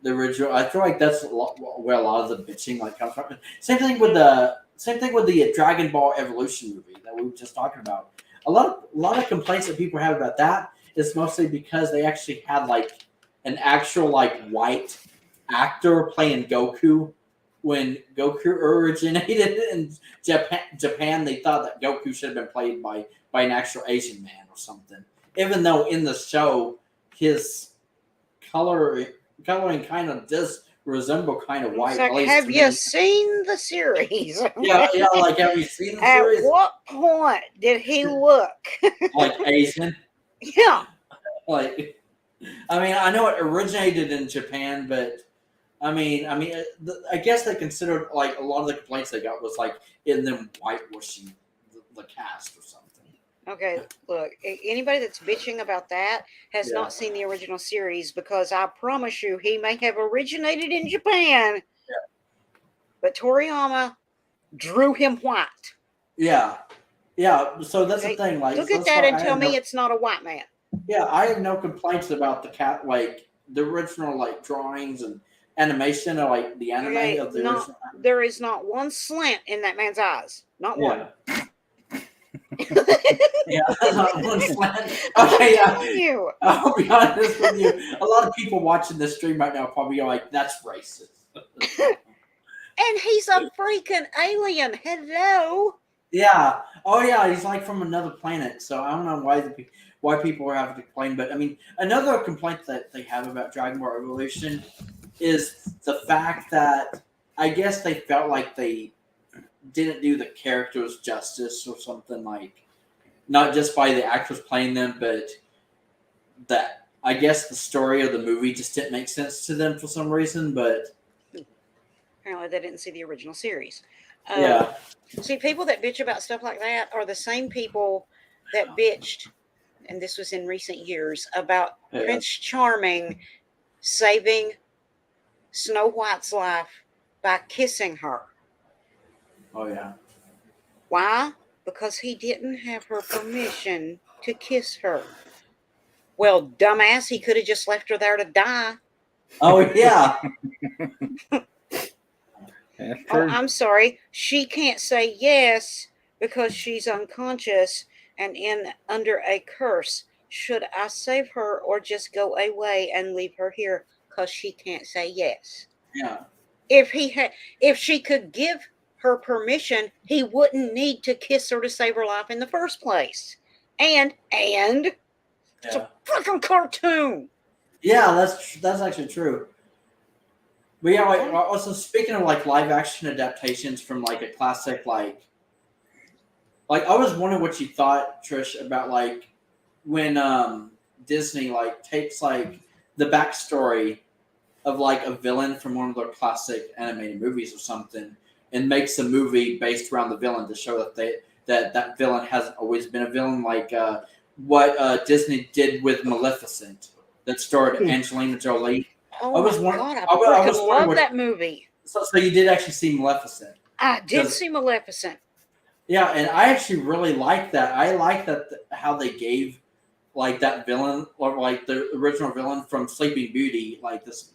the original. I feel like that's where a lot of the bitching like comes from. Same thing with the Dragon Ball Evolution movie that we were just talking about. A lot of complaints that people have about that is mostly because they actually had like an actual like white actor playing Goku. When Goku originated in Japan, they thought that Goku should have been played by an actual Asian man or something. Even though in the show his coloring kind of does resemble kind of white. Like, have you seen the series? Yeah, like have you seen the series? At what point did he look like Asian? Yeah. Like, I mean, I know it originated in Japan, but I mean, I guess they considered like a lot of the complaints they got was like in them whitewashing the cast or something. Okay, look, anybody that's bitching about that has not seen the original series because I promise you he may have originated in Japan, but Toriyama drew him white. Yeah. So that's the thing. Like, look at that and tell me it's not a white man. Yeah, I have no complaints about the cat, like the original, like drawings and animation, or like the anime of the original. There is not one slant in that man's eyes. Not one. Yeah, not one slant. Okay, I'll be honest with you. A lot of people watching this stream right now probably are like, "That's racist." And he's a freaking alien. Hello. Yeah. Oh yeah, he's like from another planet. So I don't know why people are having to complain. But I mean, another complaint that they have about Dragon Ball Evolution is the fact that I guess they felt like they didn't do the characters justice or something, like not just by the actors playing them, but that I guess the story of the movie just didn't make sense to them for some reason. But Apparently, they didn't see the original series. yeah, See, people that bitch about stuff like that are the same people that bitched, and this was in recent years, about yeah. Prince Charming saving Snow White's life by kissing her. Oh yeah. Why? Because he didn't have her permission to kiss her. Well, dumbass, he could have just left her there to die. Oh yeah. That's Oh, true. I'm sorry. She can't say yes because she's unconscious and in under a curse. Should I save her or just go away and leave her here because she can't say yes? Yeah. If she could give her permission, he wouldn't need to kiss her to save her life in the first place. And it's Yeah. a freaking cartoon. Yeah, that's actually true. But yeah, like also speaking of like live action adaptations from like a classic, like I was wondering what you thought, Trish, about like when Disney like takes like the backstory of like a villain from one of their classic animated movies or something and makes a movie based around the villain to show that villain hasn't always been a villain, like what Disney did with Maleficent that starred Angelina Jolie. Oh I was my wondering, god, I I was freaking wondering love that movie. so you did actually see Maleficent. I did 'Cause- see Maleficent. Yeah, and I actually really like that. I like that how they gave like that villain or like the original villain from Sleeping Beauty like this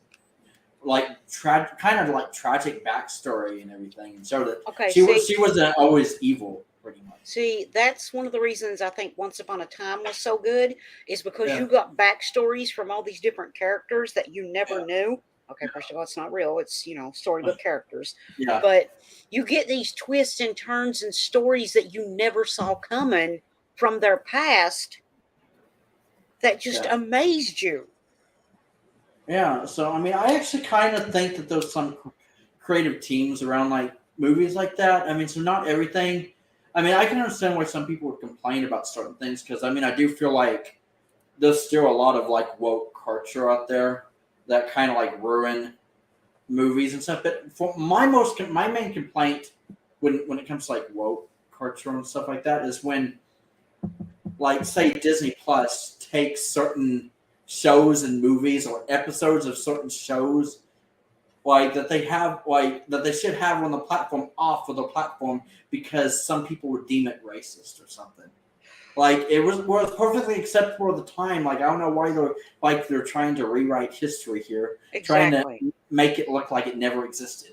like kind of like tragic backstory and everything, and showed that Okay, she see, wasn't always evil pretty much. see, that's one of the reasons I think Once Upon a Time was so good, is because Yeah. you got backstories from all these different characters that you never Yeah. knew. Okay, first of all, it's not real. It's, storybook characters. Yeah, But you get these twists and turns and stories that you never saw coming from their past that just Yeah. amazed you. yeah. So I mean, I actually kind of think that there's some creative teams around like movies like that. I mean, so not everything. I mean, I can understand why some people would complain about certain things because I mean, I do feel like there's still a lot of like woke culture out there that kind of like ruin movies and stuff. But for my main complaint when it comes to like woke culture and stuff like that is when like say Disney Plus takes certain shows and movies or episodes of certain shows like that they have like that they should have on the platform off of the platform because some people would deem it racist or something. Like it was perfectly acceptable at the time. Like I don't know why they're trying to rewrite history here, trying Exactly. to make it look like it never existed.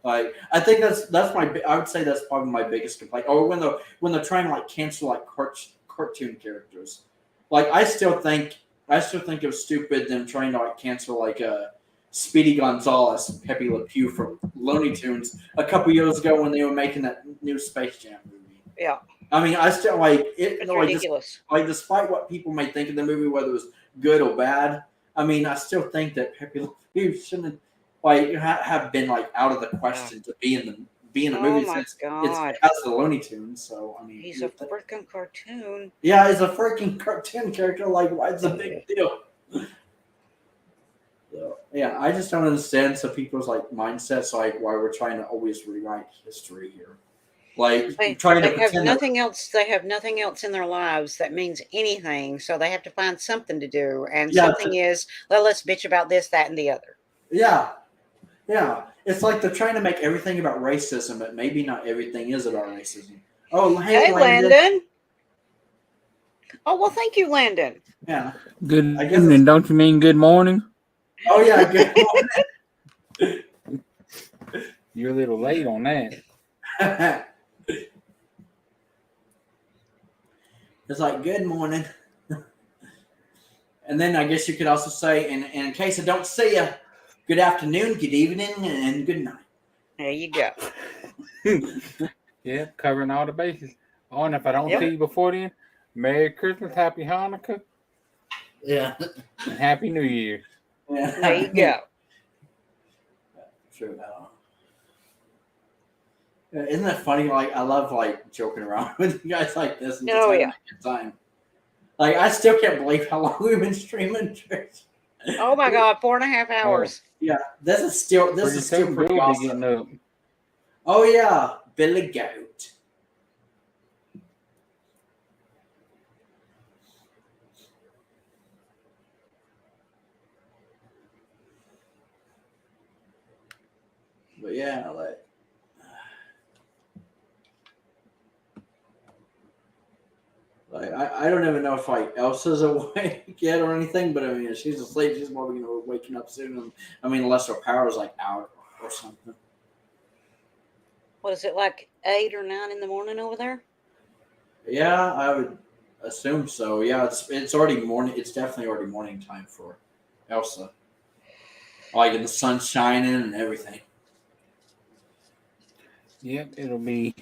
Like I think I would say that's probably my biggest complaint. Or when they're trying to like cancel like cartoon characters. Like I still think it was stupid them trying to like cancel like Speedy Gonzales and Pepe Le Pew from Looney Tunes a couple years ago when they were making that new Space Jam movie. Yeah. I mean, I still like it. It's Like, ridiculous. despite what people may think of the movie, whether it was good or bad, I mean, I still think that Pepe Le Pew shouldn't like have been like out of the question to be in the Oh movie my since God. it's as the Looney Tunes. So I mean, He's a freaking cartoon. yeah, it's a freaking cartoon character. Like, why it's a big deal? So, yeah, I just don't understand some people's like mindsets, like why we're trying to always rewrite history here. Like trying to They have pretend nothing else. They have nothing else in their lives that means anything, so they have to find something to do. And Yeah, something is, well, let's bitch about this, that, and the other. yeah, it's like they're trying to make everything about racism, but maybe not everything is about racism. Oh, hey, Hey, Landon. Landon. Oh well, thank you, Landon. Yeah. Good I guess evening, don't you mean good morning? Oh yeah, good morning. You're a little late on that. It's like good morning. And then I guess you could also say, in case I don't see you, good afternoon, good evening, and good night. There you go. Yeah, covering all the bases. Oh, and if I don't Yep. see you before then, Merry Christmas, Happy Hanukkah, Yeah. and Happy New Year. Yeah. There you go. True. Isn't that funny? Like I love like joking around with you guys like this and just Oh, having yeah. a good time. Like I still can't believe how long we've been streaming. Trish. Oh my God, 4.5 hours. Yeah, this is still Pretty pretty soon, Bill will be awesome. getting up. Oh yeah, Billy Goat. But yeah, like I don't even know if like Elsa's awake yet or anything, but I mean if she's asleep, she's probably gonna be waking up soon. And, I mean unless her power's like out or something. What is it, like 8 or 9 in the morning over there? Yeah, I would assume so. Yeah, it's already morning. It's definitely already morning time for Elsa. Like and the sun's shining and everything. Yep, it'll be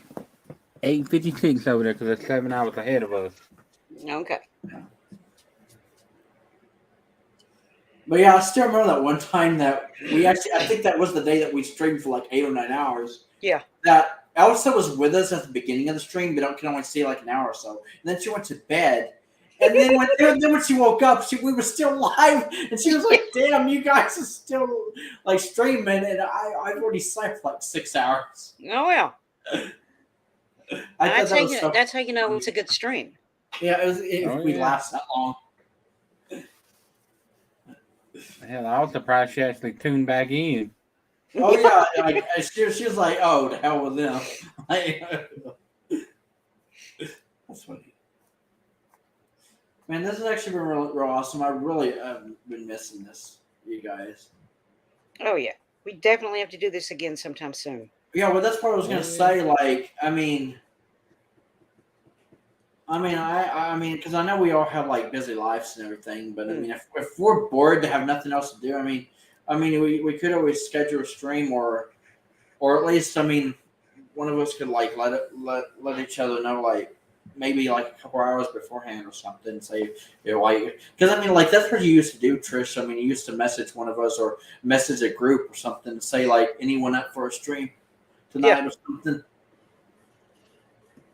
8:56 over there because it's 7 hours ahead of us. Okay. But yeah, I still remember that one time that we actually, I think that was the day that we streamed for like 8 or 9 hours. Yeah. That Elsa was with us at the beginning of the stream, but I can only see like an hour or so. And then she went to bed. And then when she woke up, we were still live. And she was like, damn, you guys are still like streaming. And I've already slept like 6 hours. Oh yeah. I thought that was That's how you know it's a good stream. Yeah, if we last that long. Hell, I was surprised she actually tuned back in. Oh yeah, like she was like, "Oh, the hell with them." That's funny. Man, this has actually been real awesome. I really been missing this, you guys. Oh yeah, we definitely have to do this again sometime soon. Yeah, well, that's what I was gonna say. Like, I mean, because I know we all have like busy lives and everything, but I mean, if we're bored to have nothing else to do, I mean, we could always schedule a stream or at least, I mean, one of us could like let each other know like maybe like a couple hours beforehand or something. Say like because I mean like that's what you used to do, Trish. I mean, you used to message one of us or message a group or something. Say like anyone up for a stream tonight or something.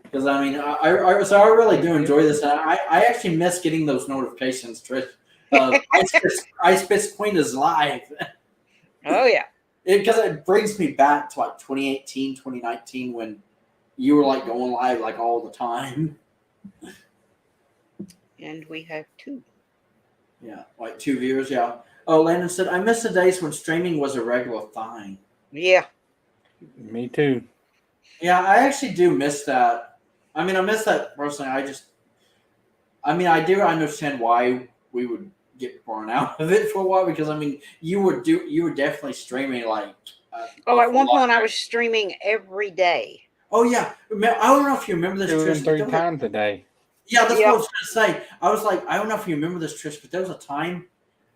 Because I mean, I really do enjoy this. I actually miss getting those notifications, Trish. Ice Fist Queen is live. Oh yeah. Because it brings me back to like 2018, 2019 when you were like going live like all the time. And we have 2. Yeah, like 2 viewers. Yeah. Oh, Landon said, I miss the days when streaming was a regular thing. Yeah. Me too. Yeah, I actually do miss that. I mean, I miss that personally. I do understand why we would get burnt out of it for a while because I mean, you were definitely streaming like. At one point I was streaming every day. Oh yeah, I don't know if you remember this. 2 Trish, and 3 times a day. Yeah, that's what I was gonna say. I was like, I don't know if you remember this, Trish, but there was a time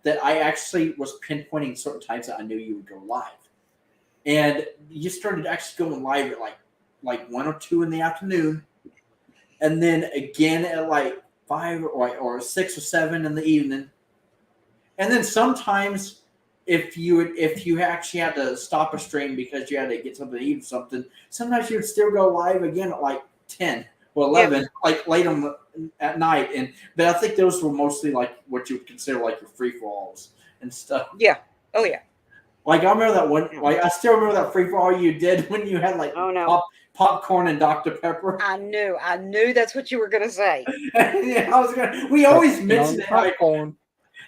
that I actually was pinpointing certain times that I knew you would go live, and you started actually going live at like 1 or 2 in the afternoon, and then again at like 5 or 6 or 7 in the evening, and then sometimes if you actually had to stop a stream because you had to get something to eat or something, sometimes you would still go live again at like 10 or 11, like late at night. But I think those were mostly like what you would consider like your free for alls and stuff. Yeah. Oh yeah. Like I remember that one. Like I still remember that free for all you did when you had like popcorn and Dr. Pepper. I knew that's what you were gonna say. Yeah, we always mention it. Popcorn.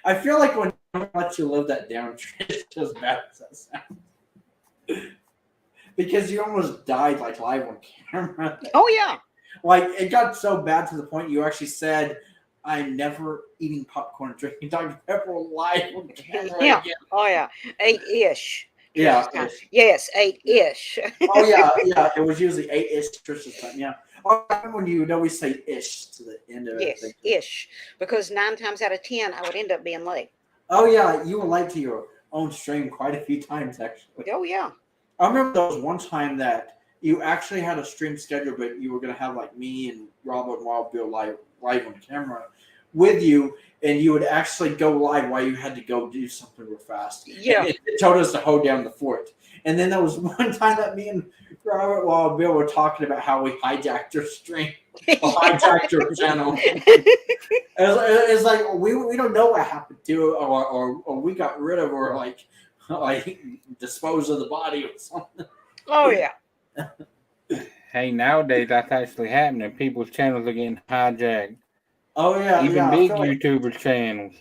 I feel like when I let you live that down, it's as bad as that sounds. Because you almost died like live on camera. Oh yeah. Like it got so bad to the point you actually said, "I'm never eating popcorn and drinking Dr. Pepper live on camera again." Oh yeah. 8-ish. Yeah. Yes, 8-ish. Oh yeah. It was usually 8-ish Trish's time. Yeah. When you would always say "ish" to the end of it. Yes, ish. Because 9 times out of 10, I would end up being late. Oh yeah, you were late to your own stream quite a few times actually. Oh yeah. I remember there was one time that you actually had a stream schedule, but you were gonna have like me and Robert and Wild Bill live on camera. with you, and you would actually go live while you had to go do something real fast. Yeah. And it told us to hold down the fort. And then there was one time that me and Robert Wild Bill were talking about how we hijacked your stream, or hijacked your channel. It's like we don't know what happened to it, or we got rid of, or like dispose of the body or something. Oh yeah. Hey, nowadays that's actually happening. People's channels are getting hijacked. Oh yeah, Even yeah. big I feel like, YouTuber channels.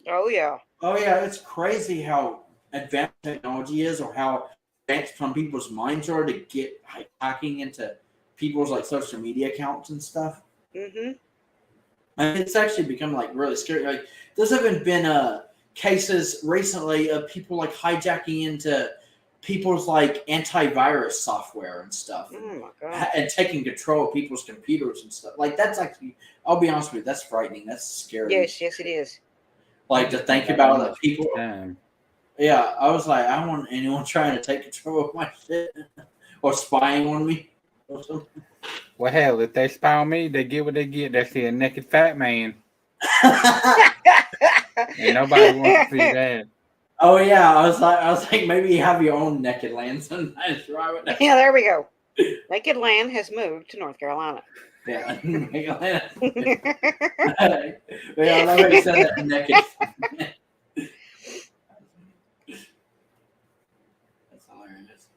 Oh yeah. oh yeah, it's crazy how advanced technology is, or how advanced some people's minds are to get hacking into people's like social media accounts and stuff. Mm-hmm. I mean, it's actually become like really scary. Like there's even been cases recently of people like hijacking into people's like antivirus software and stuff, Oh my god. and taking control of people's computers and stuff. Like that's actually, I'll be honest with you, that's frightening. That's scary. Yes, yes, it is. Like to think about that people. Time. Yeah, I was like, I don't want anyone trying to take control of my shit or spying on me or something. Well, hell, if they spy on me, they get what they get. They see a naked fat man, and nobody wants to see that. Oh yeah, I was like, maybe you have your own naked land sometimes, right? Yeah, there we go. Naked Land has moved to North Carolina. Yeah, naked land. Yeah, I love how you said that, naked. That's hilarious.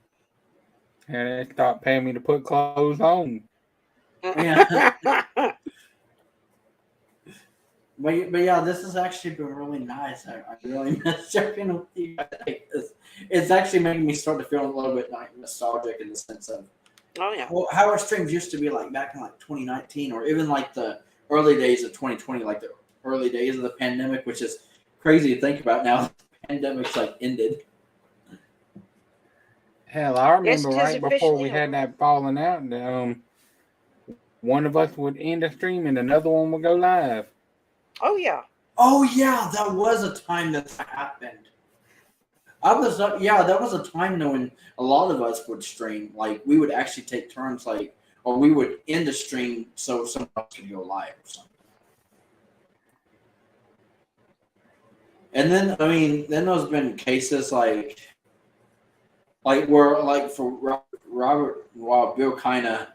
And they start paying me to put clothes on. Yeah. But yeah, this has actually been really nice. I really miss checking with you guys. It's actually making me start to feel a little bit like nostalgic in the sense of Oh yeah. well, how our streams used to be like back in like 2019, or even like the early days of 2020, like the early days of the pandemic, which is crazy to think about now. The pandemic's like ended. Hell, I remember tis right before officially we had over. that falling out, one of us would end the stream and another one would go live. Oh yeah. Oh yeah, that was a time that happened. That was a time though when a lot of us would stream. Like we would actually take turns, like, or we would end the stream so someone else could go live or something. And then then there's been cases like where like for Robert Wild Bill kind of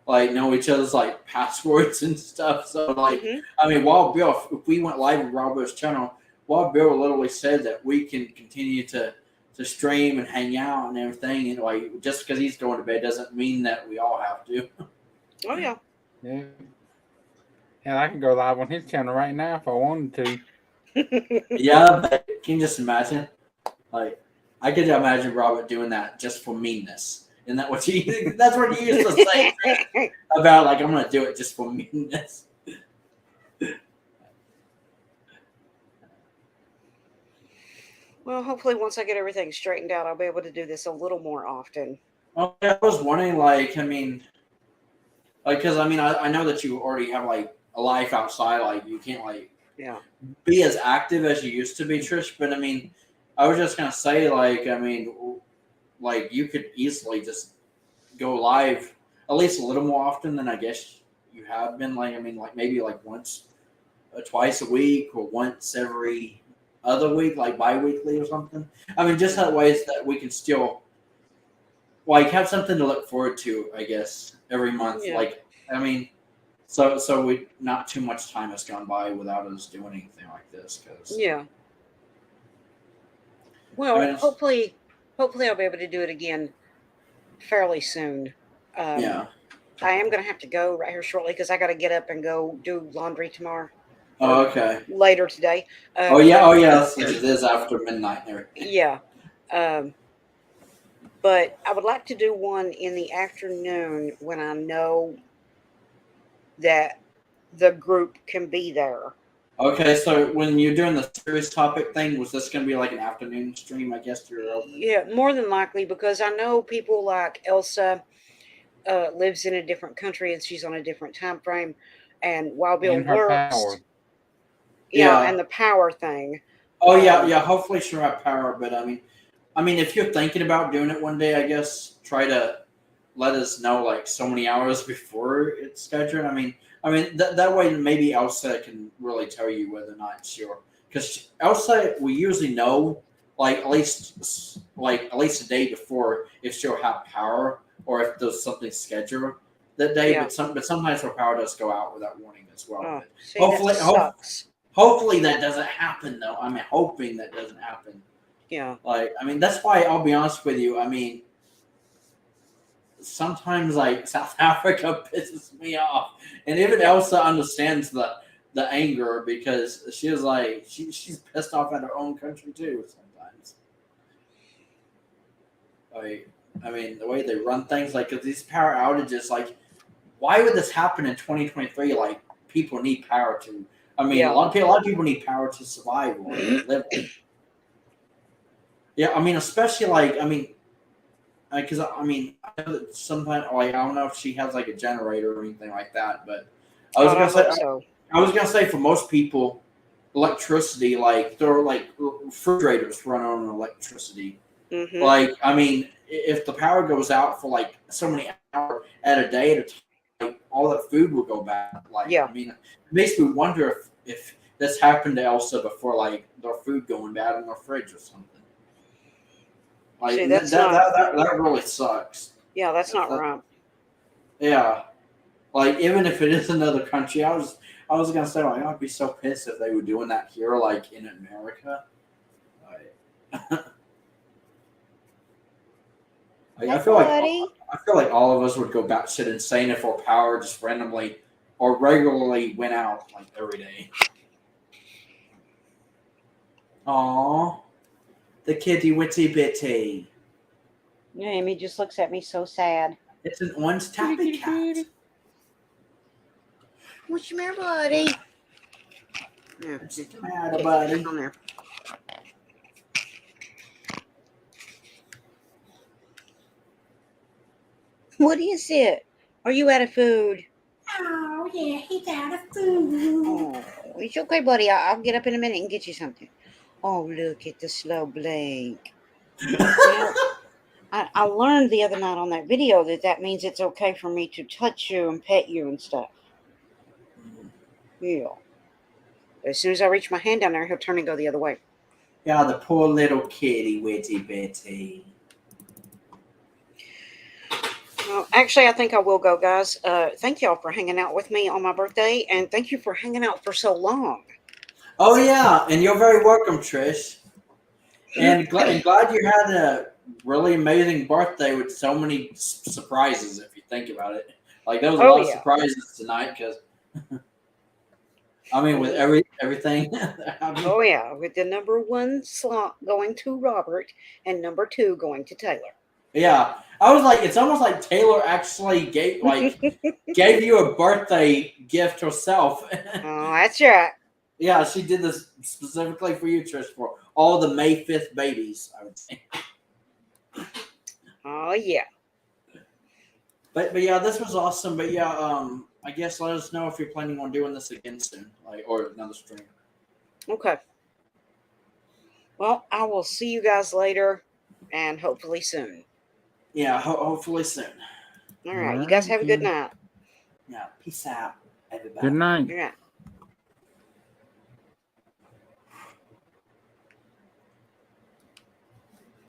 like know each other's like passwords and stuff. So like, Mm-hmm. Wild Bill, if we went live with Robert's channel, Wild Bill literally said that we can continue to stream and hang out and everything, and like just because he's going to bed doesn't mean that we all have to. Oh yeah. Yeah. Hell, I can go live on his channel right now if I wanted to. Yeah, but can you just imagine? Like, I could imagine Robert doing that just for meanness. Isn't that what you? That's what you used to say about like I'm gonna do it just for meanness. Well, hopefully once I get everything straightened out, I'll be able to do this a little more often. Well, I was wondering, like, because I know that you already have like a life outside, like you can't like Yeah. be as active as you used to be, Trish. But I was just gonna say, like, like you could easily just go live at least a little more often than I guess you have been. Like, like maybe like once, twice a week, or once every other week, like bi-weekly or something. Just that ways that we can still like have something to look forward to, I guess, every month. Yeah. Like, so we not too much time has gone by without us doing anything like this. Cause Yeah. Well, hopefully I'll be able to do it again fairly soon. Yeah. I am going to have to go right here shortly because I got to get up and go do laundry tomorrow. Oh, okay. Later today. Oh yeah. Since it is after midnight and everything. Yeah. But I would like to do one in the afternoon when I know that the group can be there. Okay, so when you're doing the serious topic thing, was this going to be like an afternoon stream? I guess you're open. Yeah, more than likely, because I know people like Elsa lives in a different country and she's on a different time frame, and Wild Bill And her works. power. Yeah, and the power thing. Oh yeah. Hopefully she'll have power, but if you're thinking about doing it one day, I guess try to let us know like so many hours before it's scheduled. I mean that way maybe Elsa can really tell you whether or not she'll, because Elsa we usually know like at least a day before if she'll have power or if there's something scheduled that day. Yeah. But sometimes her power does go out without warning as well. Oh, But see, that sucks. hopefully that doesn't happen though. I mean, hoping that doesn't happen. Yeah. Like, I mean, that's why I'll be honest with you. I mean, sometimes like South Africa pisses me off, and even Elsa understands the anger because she was like she's pissed off at her own country too sometimes. Like, I mean, the way they run things, like these power outages, like why would this happen in 2023? Like, people need power to. I mean, Yeah. a lot of people need power to survive or live. Yeah, I mean, especially like because I mean, I know that sometimes like I don't know if she has like a generator or anything like that, but I was God, I gonna say hope so. I was gonna say for most people, electricity like they're like refrigerators run on electricity. Mm-hmm. Like, I mean, if the power goes out for like so many hours at a day at a time, like, all that food will go bad. Like, Yeah. I mean, it makes me wonder if this happened to Elsa before, like their food going bad in their fridge or something. Like, See, that's not. that really sucks. Yeah, that's not right. Yeah, like even if it is another country, I was gonna say like I'd be so pissed if they were doing that here, like in America. Like, like, I feel like all of us would go batshit insane if our power just randomly or regularly went out like every day. Aww, the kitty witty bitty. Yeah, Amy just looks at me so sad. It's an orange tabby cat. What's the matter, buddy? Yeah, What's the matter, buddy? on there. What is it? Are you out of food? Oh, yeah, he's out of food. Oh, it's okay, buddy. I'll get up in a minute and get you something. Oh, look at the slow blink. You know, I learned the other night on that video that means it's okay for me to touch you and pet you and stuff. Yeah. As soon as I reach my hand down there, he'll turn and go the other way. Yeah, the poor little kitty witty bitty. Well, actually, I think I will go, guys. Thank y'all for hanging out with me on my birthday, and thank you for hanging out for so long. Oh yeah, and you're very welcome, Trish. And glad you had a really amazing birthday with so many surprises. If you think about it, like there was a lot of surprises tonight. Because I mean, with everything. Oh yeah, with the number 1 slot going to Robert and number 2 going to Taylor. Yeah, I was like, it's almost like Taylor actually gave you a birthday gift herself. Oh, that's right. Yeah, she did this specifically for you, Trish, for all the May 5th babies, I would say. Oh yeah. But yeah, this was awesome. But yeah, I guess let us know if you're planning on doing this again soon, like or another stream. Okay. Well, I will see you guys later, and hopefully soon. Yeah, hopefully soon. All right. You guys have a good night. Yeah, peace out, everybody. Good night. All right.